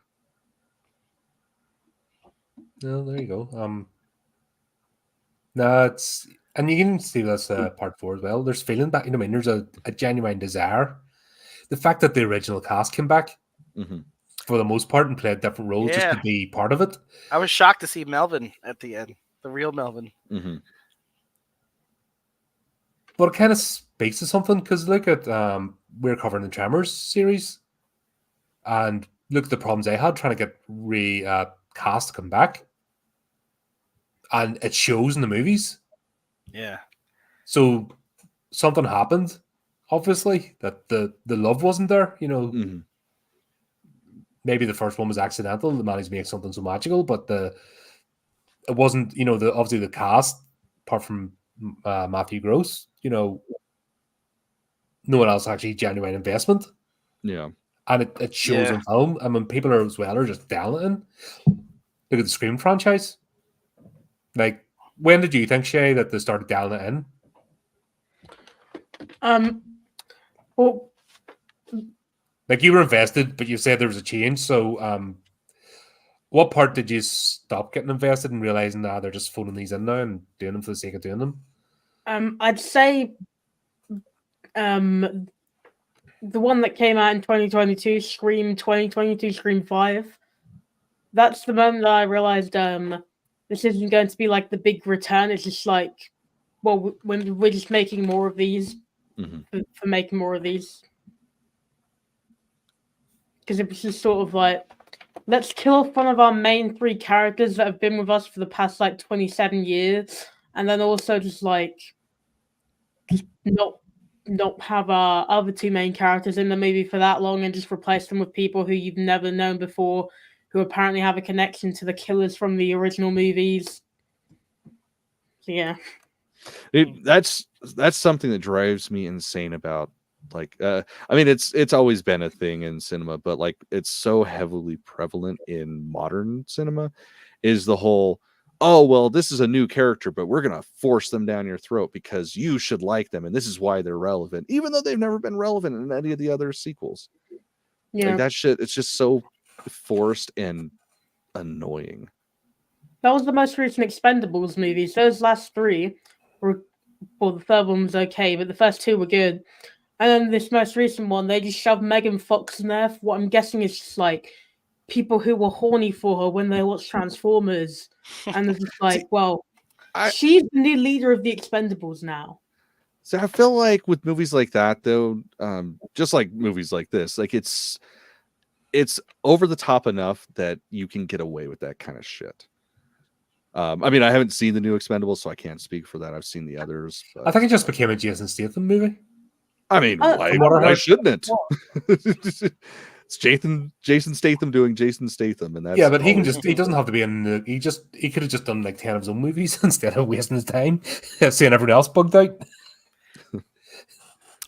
A: No, there you go. No, it's, and you can see this part 4 as well. There's feeling back, I mean, there's a genuine desire. The fact that the original cast came back for the most part and played different roles just to be part of it.
C: I was shocked to see Melvin at the end, the real Melvin.
A: But it kind of speaks to something, because look at we're covering the Tremors series, and look at the problems they had trying to get cast to come back, and it shows in the movies.
C: Yeah.
A: So something happened, obviously, that the love wasn't there. Maybe the first one was accidental. The managed to make something so magical, but it wasn't. Obviously the cast, apart from Matthew Gross, no one else actually genuine investment.
B: Yeah.
A: And it shows on film. I mean, people are just down. Look at the Scream franchise. Like, when did you think, Shay, that they started dialing it in?
D: Well,
A: like, you were invested, but you said there was a change. So, what part did you stop getting invested and realizing that they're just phoning these in now and doing them for the sake of doing them?
D: I'd say the one that came out in 2022, Scream 2022, Scream 5. That's the moment that I realized this isn't going to be like the big return. It's just like, well, when we're just making more of these for making more of these. Because it was just sort of like, let's kill off one of our main 3 characters that have been with us for the past like 27 years, and then also just like just not have our other 2 main characters in the movie for that long, and just replace them with people who you've never known before, who apparently have a connection to the killers from the original movies. So, yeah.
B: That's something that drives me insane about, like, I mean, it's always been a thing in cinema, but like, it's so heavily prevalent in modern cinema, is the whole, oh, well, this is a new character, but we're going to force them down your throat because you should like them. And this is why they're relevant, even though they've never been relevant in any of the other sequels.
D: Yeah.
B: Like, that shit, it's just so forced and annoying.
D: That was the most recent Expendables movies. Those last 3 were, well, the third one was okay, but the first 2 were good. And then this most recent one, they just shoved Megan Fox in there for what I'm guessing is just like people who were horny for her when they watched Transformers. And they're just like, well, she's the new leader of the Expendables now.
B: So I feel like with movies like that, though, just like movies like this, like it's over the top enough that you can get away with that kind of shit. I mean, I haven't seen the new Expendables, so I can't speak for that. I've seen the others. But...
A: I think it just became a Jason Statham movie.
B: I mean, why shouldn't it? It's Jason Statham doing Jason Statham, and that's
A: but he doesn't have to be in the. He could have just done like 10 of his own movies instead of wasting his time seeing everyone else bugged out.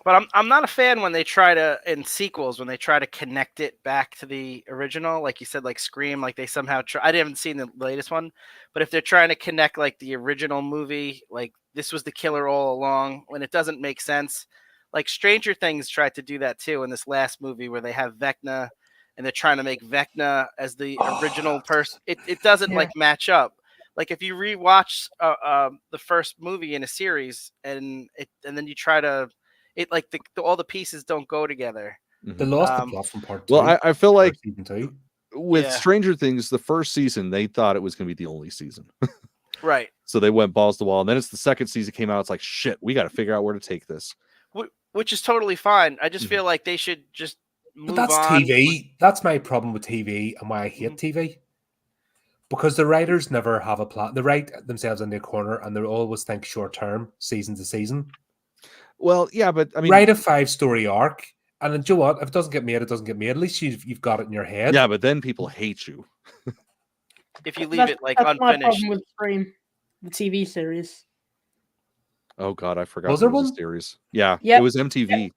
C: But I'm not a fan when they try to, in sequels, when they try to connect it back to the original, like you said, like Scream, like they somehow try. I haven't seen the latest one, but if they're trying to connect like the original movie, like this was the killer all along, when it doesn't make sense. Like Stranger Things tried to do that too in this last movie where they have Vecna and they're trying to make Vecna as the original person. It doesn't like match up. Like if you rewatch the first movie in a series and then you try to, it like all the pieces don't go together.
A: They lost the plot from part 2.
B: Well, I feel like
A: season 2.
B: With Stranger Things, the first season, they thought it was going to be the only season.
C: Right.
B: So they went balls to the wall. And then it's the second season came out. It's like, shit, we got to figure out where to take this.
C: Which is totally fine. I just feel like they should just move on.
A: But that's TV. That's my problem with TV and why I hate TV. Because the writers never have a plan. They write themselves into a corner and they always think short term, season to season.
B: Well, yeah, but I mean,
A: write a 5-story arc, and then, you know what? If it doesn't get made, it doesn't get made. At least you've got it in your head.
B: Yeah, but then people hate you.
C: If you leave it like unfinished.
D: My problem with Scream. the TV series.
B: Oh God, I forgot
A: Was
B: there
A: there
B: was a
A: one?
B: series. Yeah,
D: Yep.
B: it was MTV.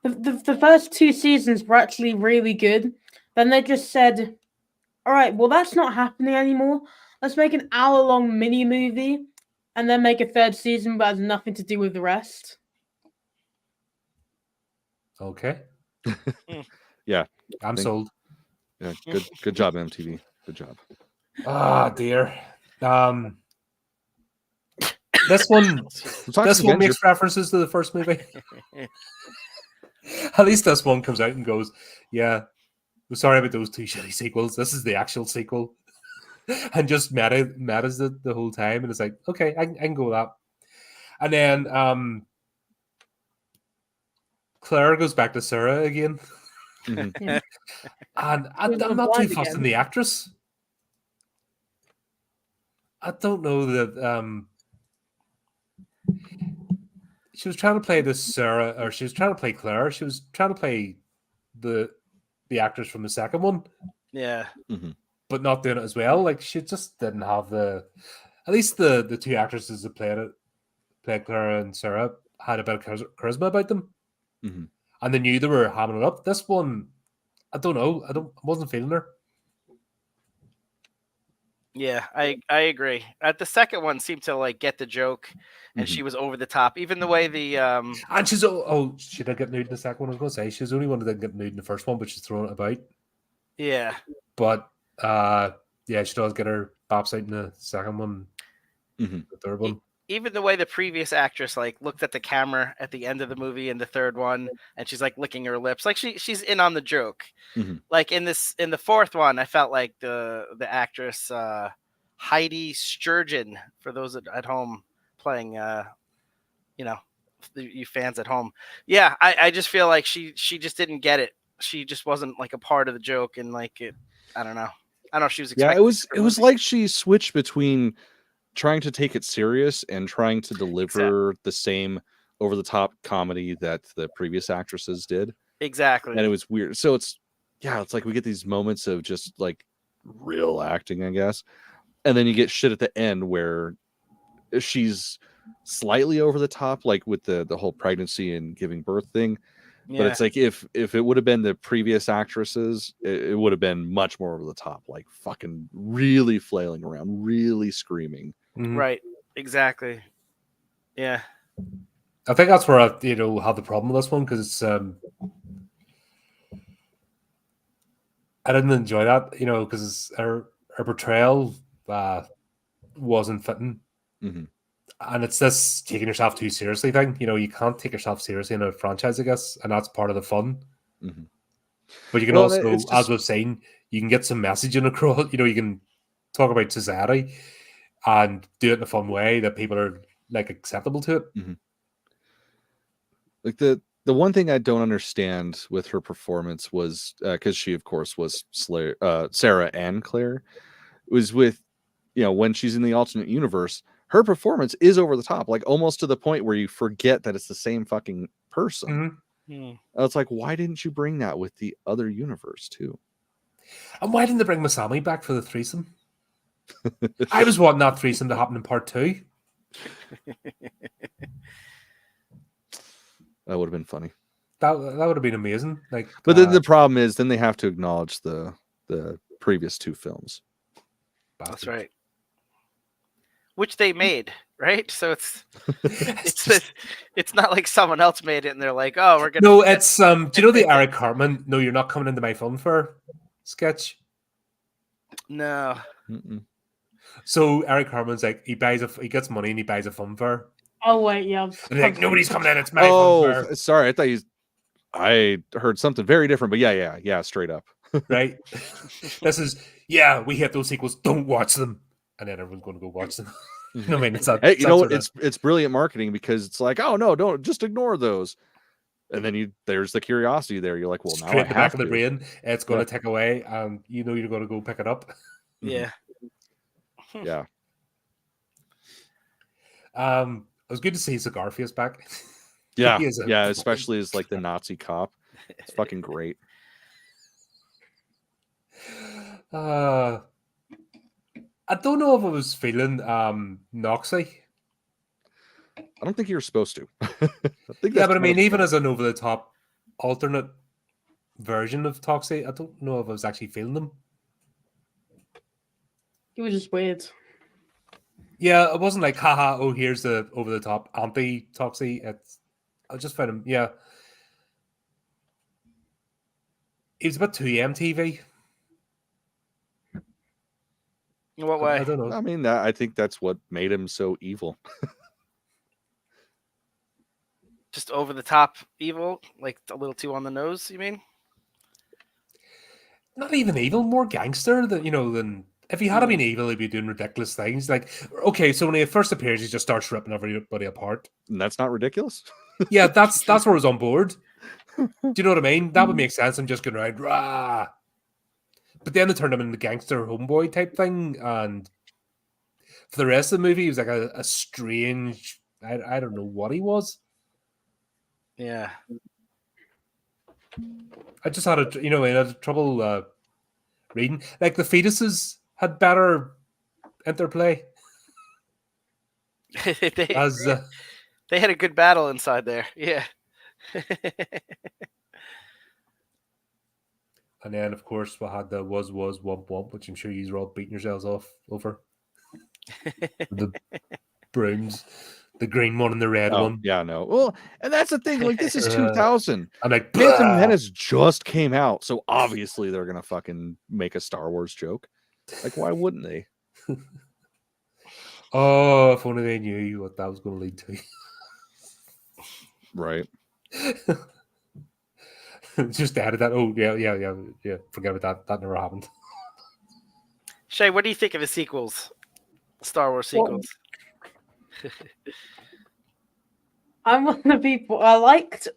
D: The first 2 seasons were actually really good. Then they just said, all right, well, that's not happening anymore. Let's make an hour-long mini-movie and then make a 3rd season but has nothing to do with the rest.
A: Okay.
B: Yeah,
A: I'm
B: Think-
A: sold.
B: yeah. Good job, MTV. Good job.
A: Ah, dear. This one
B: Toxic Avenger.
A: makes references to the first movie. At least this one comes out and goes, yeah, we're sorry about those 2 shitty sequels. This is the actual sequel. And just matters the whole time. And it's like, okay, I can go with that. And then Claire goes back to Sarah again.
B: Mhm.
D: Yeah.
A: And
D: Who's
A: I'm
D: gone
A: not too
D: blind
A: fussed in
D: again.
A: the actress. I don't know that she was trying to play this Sarah, or she was trying to play Claire. She was trying to play the actress from the second one,
C: Yeah.
A: but not doing it as well. Like she just didn't have at least the 2 actresses that played Claire and Sarah had a bit of charisma about them,
B: Mhm.
A: and they knew they were hamming it up. This one, I don't know. I wasn't feeling her.
C: Yeah, I agree. The second one seemed to like get the joke, and
B: Mhm.
C: she was over the top. Even the way the
A: And she's she did get nude in the second one. I was going to say she was the only one that didn't get nude in the first one, but she's throwing it about.
C: yeah,
A: But yeah, she does get her bops out in the second one,
B: Mhm.
A: the third one.
C: even the way the previous actress like looked at the camera at the end of the movie in the third one, and she's like licking her lips, like she's in on the joke.
B: Mhm.
C: Like in the fourth one, I felt like the actress Heidi Sturgeon, for those at home playing, you know, you fans at home. Yeah, I just feel like she just didn't get it. She just wasn't like a part of the joke, and like it, I don't know. I don't know if she was
B: Yeah,
C: expecting.
B: it was like she switched between trying to take it serious and trying to deliver the same over the top comedy that the previous actresses did.
C: Exactly.
B: And it was weird. So it's like we get these moments of just like real acting, I guess. And then you get shit at the end where she's slightly over the top, like with the whole pregnancy and giving birth thing. But
C: Yeah.
B: it's like if it would have been the previous actresses, it would have been much more over the top, like fucking really flailing around, really screaming.
A: Mhm.
C: Right. Exactly. Yeah.
A: I think that's where I had the problem with this one because it's I didn't enjoy that, because her portrayal wasn't fitting.
B: Mhm.
A: And it's this taking yourself too seriously thing. You can't take yourself seriously in a franchise, I guess, and that's part of the fun.
B: Mhm.
A: But you can
B: Well,
A: also,
B: it's
A: as
B: just-
A: we've seen, you can get some messaging across. You can talk about society and do it in a fun way that people are like acceptable to it.
B: Mhm. Like the one thing I don't understand with her performance was because she, of course, was Sarah and Claire, was with when she's in the alternate universe, her performance is over the top, like almost to the point where you forget that it's the same fucking person.
A: Mhm.
B: It's like, why didn't you bring that with the other universe too?
A: And why didn't they bring Masami back for the threesome? I was wanting that threesome to happen in part 2.
B: That would have been funny.
A: That would have been amazing. Like,
B: But then the problem is, then they have to acknowledge the previous 2 films.
C: That's right. Which they made, right? So it's it's not like someone else made it and they're like, oh, we're gonna.
A: No, it's do you know the Eric Cartman? No, you're not coming into my fun fair sketch.
C: No.
B: Mm-mm.
A: So Eric Cartman's like he gets money and he buys a fun fair.
D: Oh wait, yeah.
A: And like nobody's coming in. It's my fun fair.
B: Sorry, I heard something very different. But yeah, straight up.
A: Right. This is we hate those sequels. Don't watch them, and then everyone's going to go watch them. You know what I mean? It's that,
B: Hey, you know what? It's brilliant marketing because it's like, oh no, don't just ignore those, and then there's the curiosity there. You're like, well, now I
A: straight in the back
B: have
A: of the
B: to.
A: brain. It's going to take away, and you're going to go pick it up.
C: Yeah.
B: Yeah.
A: It was good to see Cigarface back.
B: Yeah,
A: He is a-
B: yeah, especially as like the Nazi cop. It's fucking great.
A: I don't know if I was feeling Noxy.
B: I don't think you're supposed to. I think
A: Yeah,
B: that's
A: but I
B: kind of
A: mean,
B: the
A: even
B: point.
A: as an over the top alternate version of Toxic, I don't know if I was actually feeling them.
D: It was just weird.
A: Yeah, it wasn't like, haha, oh, here's the over the top anti Toxic. I just found him, yeah. He was a bit too MTV.
C: In what
A: I
C: way?
A: don't know.
B: I mean, I think that's what made him so evil.
C: Just over the top evil, like a little too on the nose. You mean?
A: Not even evil, more gangster than if he had been evil, he'd be doing ridiculous things. Like, okay, so when he first appears, he just starts ripping everybody apart.
B: And that's not ridiculous.
A: Yeah, that's where I was on board. Do you know what I mean? That would make sense. I'm just going around, rah. But then they turned him into gangster homeboy type thing, and for the rest of the movie, he was like a strange. I don't know what he was.
C: Yeah.
A: I just had I had trouble reading. Like the fetuses had better interplay
C: they,
A: as.
C: they had a good battle inside there. Yeah.
A: And then, of course, we had the was wump wump, which I'm sure you're all beating yourselves off over. The brooms, the green one and the red one.
B: Yeah, no. Well, and that's the thing. Like, this is 2000.
A: I'm like,
B: Phantom
A: "Blah."
B: Menace just came out, so obviously they're gonna fucking make a Star Wars joke. Like, why wouldn't they?
A: Oh, if only they knew what that was going to lead to.
B: Right.
A: Just added that. Oh, yeah. Forget about that. That never happened.
C: Shay, what do you think of the sequels? Star Wars sequels.
D: I'm one of the people I liked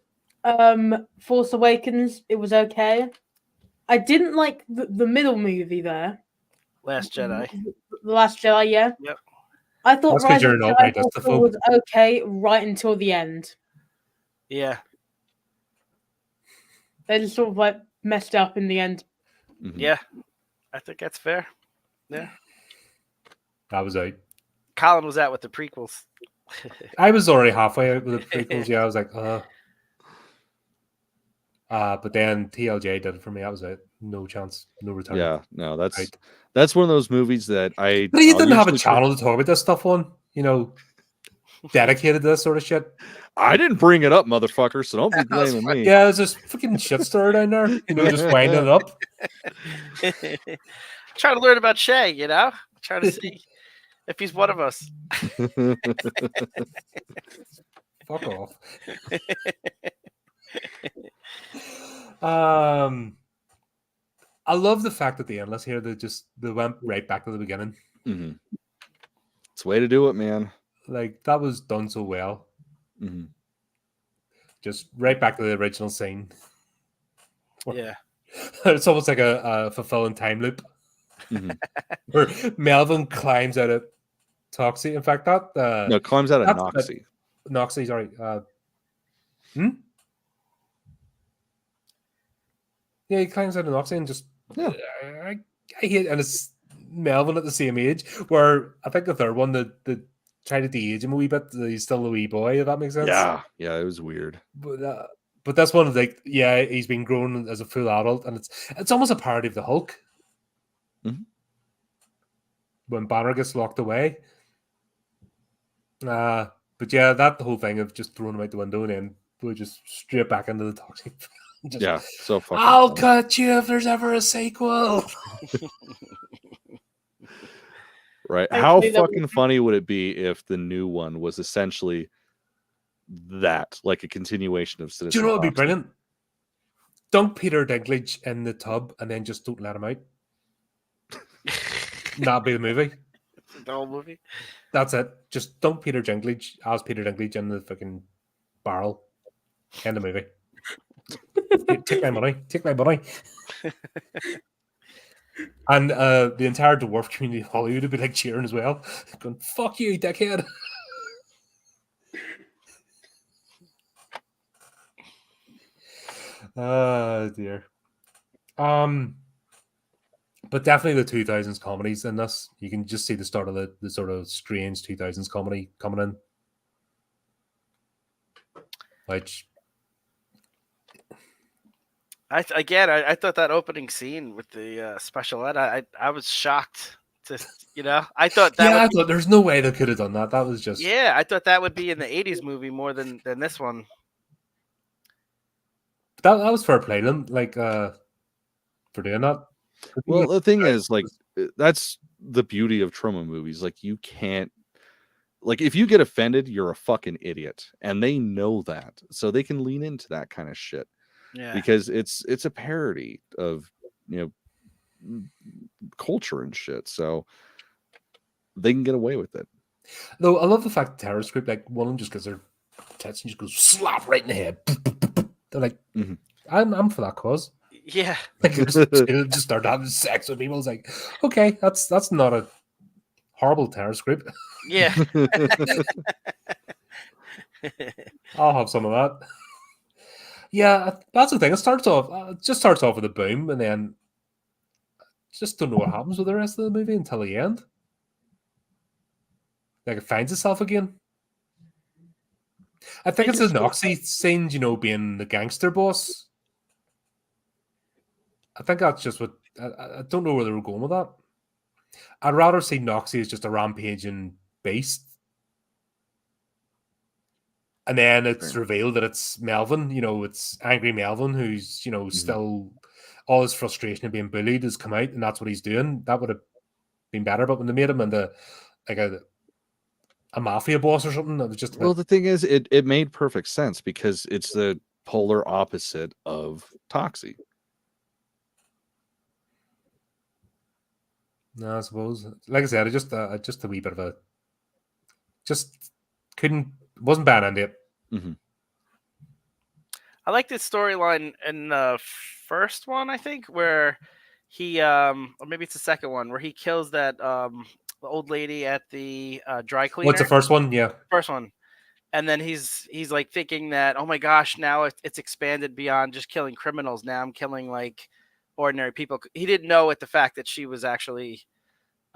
D: Force Awakens. It was okay. I didn't like the middle movie there.
C: Last Jedi.
D: The Last Jedi, yeah.
C: Yep.
D: I thought
A: That's 'cause
D: Rise
A: you're
D: of
A: an
D: Jedi
A: alt-right
D: also was okay right until the end.
C: Yeah.
D: They just sort of like messed up in the end.
B: Mhm.
C: Yeah. I think that's fair. Yeah.
A: That was out.
C: Colin was out with the prequels.
A: I was already halfway out with the prequels. Yeah, I was like, but then TLJ did it for me. I was out. No chance. No return.
B: Yeah, no,
A: Right.
B: that's one of those movies that I.
A: But you
B: I'll
A: didn't have a
B: usually
A: channel to talk about this stuff on, dedicated to this sort of shit.
B: I didn't bring it up, motherfucker. So don't be blaming me.
A: Yeah, there's this fucking shit stir down there, just winding it up.
C: Trying to learn about Shay, trying to see if he's one of us.
A: Fuck off. I love the fact that the endless here they went right back to the beginning.
B: Mm-hmm. It's a way to do it, man.
A: Like that was done so well.
B: Mm-hmm.
A: Just right back to the original scene.
C: Yeah.
A: It's almost like a fulfilling time loop.
B: Mm-hmm.
A: Where Melvin climbs out of Toxic. In fact, that
B: No, climbs out of Noxy.
A: Noxy, sorry. Yeah, he climbs out of Noxy and just I hate, and it's Melvin at the same age. Where I think the third one, the try to de-age him a wee bit. He's still a wee boy. If that makes sense.
B: Yeah, it was weird.
A: But that's one of he's been grown as a full adult, and it's almost a parody of the Hulk.
B: Mm-hmm.
A: When Banner gets locked away. But yeah, that whole thing of just throwing him out the window and then we're just straight back into the Toxic.
B: So fucking.
A: I'll cut you if there's ever a sequel.
B: Right. How fucking funny would it be if the new one was essentially that, like a continuation of Citizen?
A: Do you know what would be brilliant? Dunk Peter Dinklage in the tub and then just don't let him out. That'd be the movie.
C: The whole movie?
A: That's it. Just dunk Peter Dinklage as Peter Dinklage in the fucking barrel. End the movie. Take my money. Take my money. And the entire dwarf community of Hollywood would be like cheering as well. Going, fuck you, dickhead. Oh dear. But definitely the 2000s comedies in this. You can just see the start of the sort of strange 2000s comedy coming in. Which,
C: I thought that opening scene with the special ed, I was shocked to, I thought that
A: yeah, I
C: would be,
A: thought there's no way they could have done that. That was just
C: yeah, I thought that would be in the 80s movie more than this one.
A: that was fair play to them, like for doing that.
B: Well, the thing is, like, that's the beauty of Troma movies. Like, you can't, like, if you get offended, you're a fucking idiot, and they know that, so they can lean into that kind of shit.
C: Yeah,
B: Because it's a parody of, culture and shit, so they can get away with it.
A: Though I love the fact that Terror Script, like one of them just gets their tits and just goes slap right in the head. They're like,
B: Mhm.
A: I'm for that cause.
C: yeah.
A: Like just start having sex with people. It's like, okay, that's not a horrible Terror Script.
C: Yeah.
A: I'll have some of that. Yeah, that's the thing. It just starts off with a boom, and then just don't know what happens with the rest of the movie until the end. Like it finds itself again. I think it's the Noxie scene, being the gangster boss. I think that's just what I don't know where they were going with that. I'd rather see Noxie as just a rampaging beast. And then it's revealed that it's Melvin, it's angry Melvin who's, still all his frustration of being bullied has come out and that's what he's doing. That would have been better. But when they made him into like a mafia boss or something, that was just
B: Well, the thing is, it made perfect sense because it's the polar opposite of Toxic.
A: No, I suppose. Like I said, just a wee bit of wasn't bad on it.
B: Mm-hmm.
C: I like this storyline in the first one, I think, where he or maybe it's the second one where he kills that the old lady at the dry cleaner.
A: What's the first one? Yeah,
C: first one. And then he's like thinking that, oh my gosh, now it's expanded beyond just killing criminals. Now I'm killing like ordinary people. He didn't know the fact that she was actually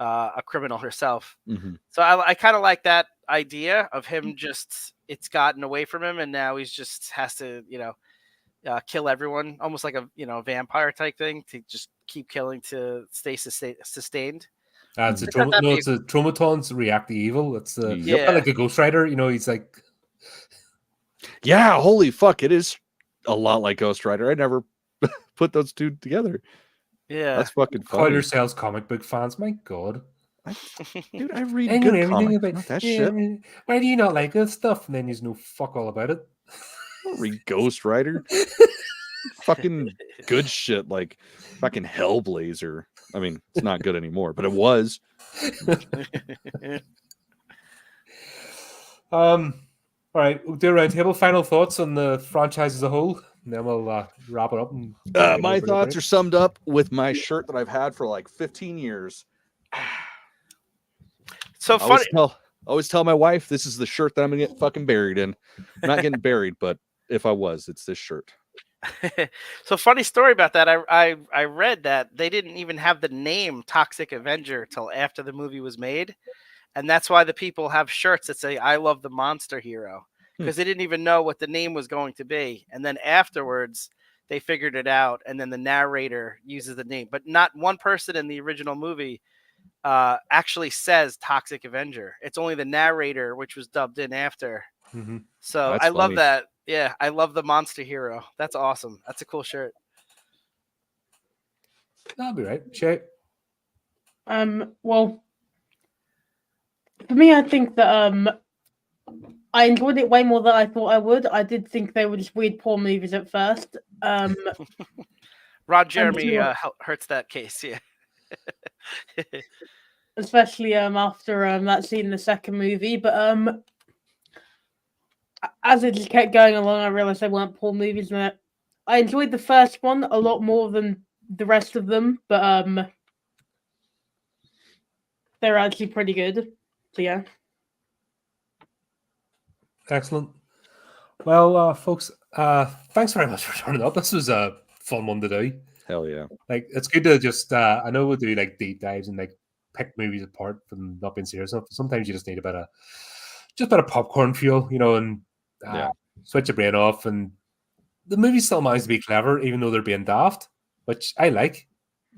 C: a criminal herself.
B: Mm-hmm.
C: So I kind of like that idea of him it's gotten away from him and now he's just has to, kill everyone, almost like a, vampire type thing to just keep killing to stay sustained.
A: It's a Tromatons react to evil. It's like a Ghost Rider. He's like,
B: yeah, holy fuck, it is a lot like Ghost Rider. I never put those two together.
C: Yeah,
B: that's fucking funny.
A: Call yourselves comic book fans. My God,
B: dude, I read good comics. About that shit.
A: Why do you not like this stuff? And then you know fuck all about it.
B: I don't read Ghost Rider. Fucking good shit like fucking Hellblazer. I mean, it's not good anymore, but it was.
A: All right, we'll do a round table. Final thoughts on the franchise as a whole, and then we'll wrap it up. And
B: my thoughts are summed up with my shirt that I've had for like 15 years.
C: So funny.
B: I always tell my wife this is the shirt that I'm gonna get fucking buried in. I'm not getting buried, but if I was, it's this shirt.
C: So funny story about that. I read that they didn't even have the name Toxic Avenger till after the movie was made. And that's why the people have shirts that say, I love the monster hero, because they didn't even know what the name was going to be. And then afterwards, they figured it out. And then the narrator uses the name. But not one person in the original movie actually says Toxic Avenger. It's only the narrator, which was dubbed in after.
A: Mm-hmm.
C: So
B: that's
C: I love
B: funny.
C: that. Yeah, I love the monster hero. That's awesome. That's a cool shirt.
A: That'll be right. Shay.
D: Well, for me, I think that I enjoyed it way more than I thought I would. I did think they were just weird porn movies at first.
C: Ron Jeremy hurts that case, yeah.
D: Especially after that scene in the second movie. But as it just kept going along, I realized they weren't porn movies. And I enjoyed the first one a lot more than the rest of them, but they're actually pretty good. So yeah.
A: Excellent. Well, folks, thanks very much for turning up. This was a fun one to do.
B: Hell yeah.
A: Like, it's good to just I know we'll do like deep dives and like pick movies apart from not being serious enough. Sometimes you just need a bit of popcorn fuel, and switch your brain off. And the movie still managed to be clever, even though they're being daft, which I like.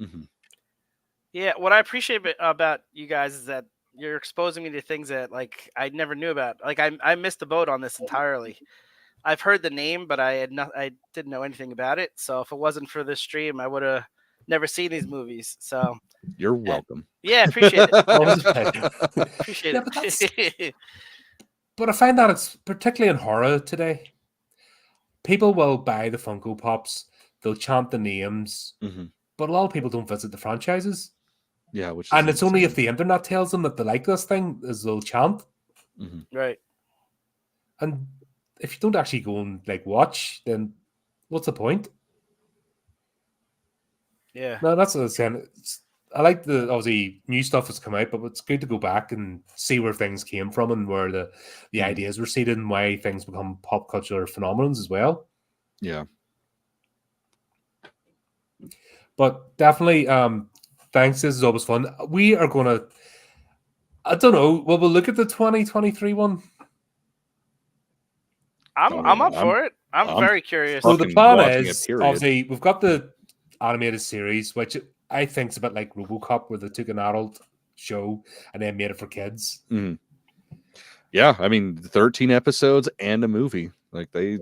B: Mm-hmm.
C: Yeah, what I appreciate about you guys is that you're exposing me to things that like I never knew about. Like I missed the boat on this entirely. I've heard the name, but I didn't know anything about it. So if it wasn't for this stream, I would have never seen these movies. So
B: you're welcome.
C: Yeah, appreciate it.
A: Always a pleasure.
C: Appreciate it.
A: But I find that it's particularly in horror today. People will buy the Funko Pops, they'll chant the names, but a lot of people don't visit the franchises.
B: Yeah, which
A: and it's only if the internet tells them that they like this thing is they'll chant.
C: Right.
A: And if you don't actually go and like watch, then what's the point?
C: Yeah.
A: No, that's what I'm saying. I like the obviously new stuff that's come out, but it's good to go back and see where things came from and where the ideas were seeded and why things become pop culture phenomenons as well.
B: Yeah.
A: But definitely, thanks. This is always fun. We are going to, I don't know, we'll look at the 2023 one.
C: I'm up for it. I'm very curious.
A: So the plan is, obviously, we've got the animated series, which I think is a bit like RoboCop, where they took an adult show and then made it for kids.
B: Yeah, I mean, 13 episodes and a movie. Like they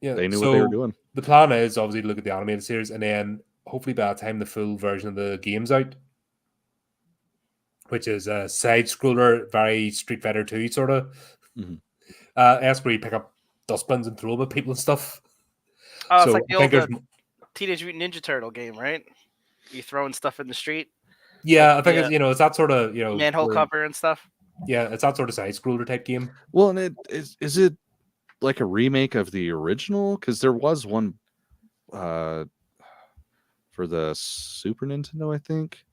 B: knew what they were doing.
A: The plan is obviously to look at the animated series, and then hopefully by the time the full version of the game's out, which is a side scroller, very Street Fighter 2 sort of. That's where you pick up dustbins and throw them at people and stuff.
C: Oh, it's like the old Teenage Mutant Ninja Turtle game, right? You throwing stuff in the street.
A: Yeah, I think it's it's that sort of
C: manhole cover and stuff.
A: Yeah, it's that sort of side scroller type game.
B: Well, and it is it like a remake of the original? Because there was one for the Super Nintendo, I think.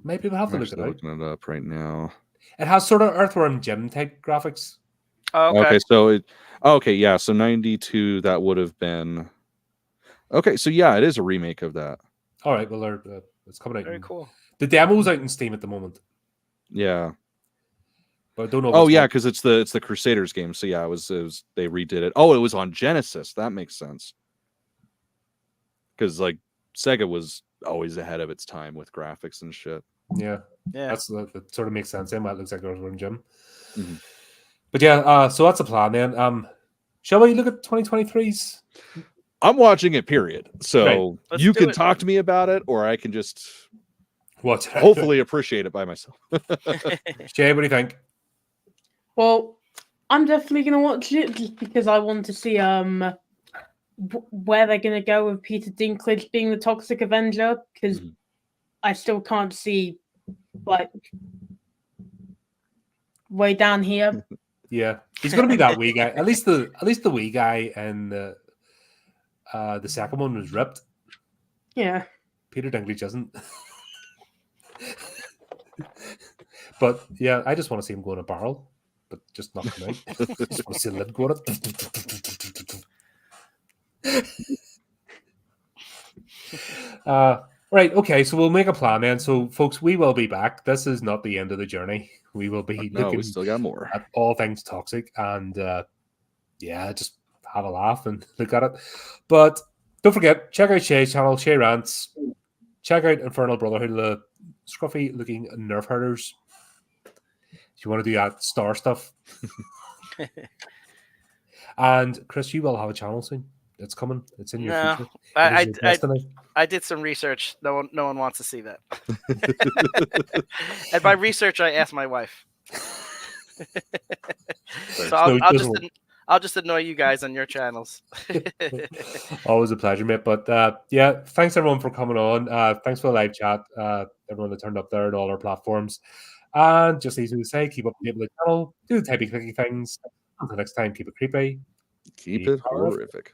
A: Maybe we'll have to look it out.
B: Looking it up right now.
A: It has sort of Earthworm Jim type graphics.
C: Oh, okay.
B: So so 92, that would have been okay. So yeah, it is a remake of that.
A: All right, well, it's coming out.
C: Very cool.
A: The demo's out in Steam at the moment.
B: Yeah,
A: but I don't know.
B: Oh yeah, because it's the Crusaders game. So yeah, it was they redid it. Oh, it was on Genesis. That makes sense. Because like Sega was always ahead of its time with graphics and shit.
A: Yeah.
C: That
A: sort of makes sense. It looks like Earthworm Jim. But yeah, so that's the plan then. Shall we look at 2023's?
B: I'm watching it, period. So you can talk to me about it, or I can just
A: watch it.
B: Hopefully appreciate it by myself.
A: Jay, what do you think?
D: Well, I'm definitely going to watch it just because I want to see where they're going to go with Peter Dinklage being the Toxic Avenger, because I still can't see like way down here.
A: Yeah, he's going to be that wee guy. At least the wee guy and the second one was ripped.
D: Yeah,
A: Peter Dinklage isn't. But yeah, I just want to see him go in a barrel, but just not come out. I just want to see a lid go on it. Right, okay, so we'll make a plan then. So, folks, we will be back. This is not the end of the journey. We will be looking
B: we still got more
A: at all things toxic and just have a laugh and look at it. But don't forget, check out Shay's channel, Shay Rants. Check out Infernal Brotherhood, the scruffy looking nerf herders. If you want to do that star stuff. And Chris, you will have a channel soon. It's coming. It's in your future.
C: I did some research. No one wants to see that. And by research, I asked my wife. So I'll just annoy you guys on your channels.
A: Always a pleasure, mate. But thanks everyone for coming on. Thanks for the live chat. Everyone that turned up there on all our platforms. And just easy to say, keep up to date with the channel. Do the typey clicky things. Until next time, keep it creepy.
B: Keep it horrific.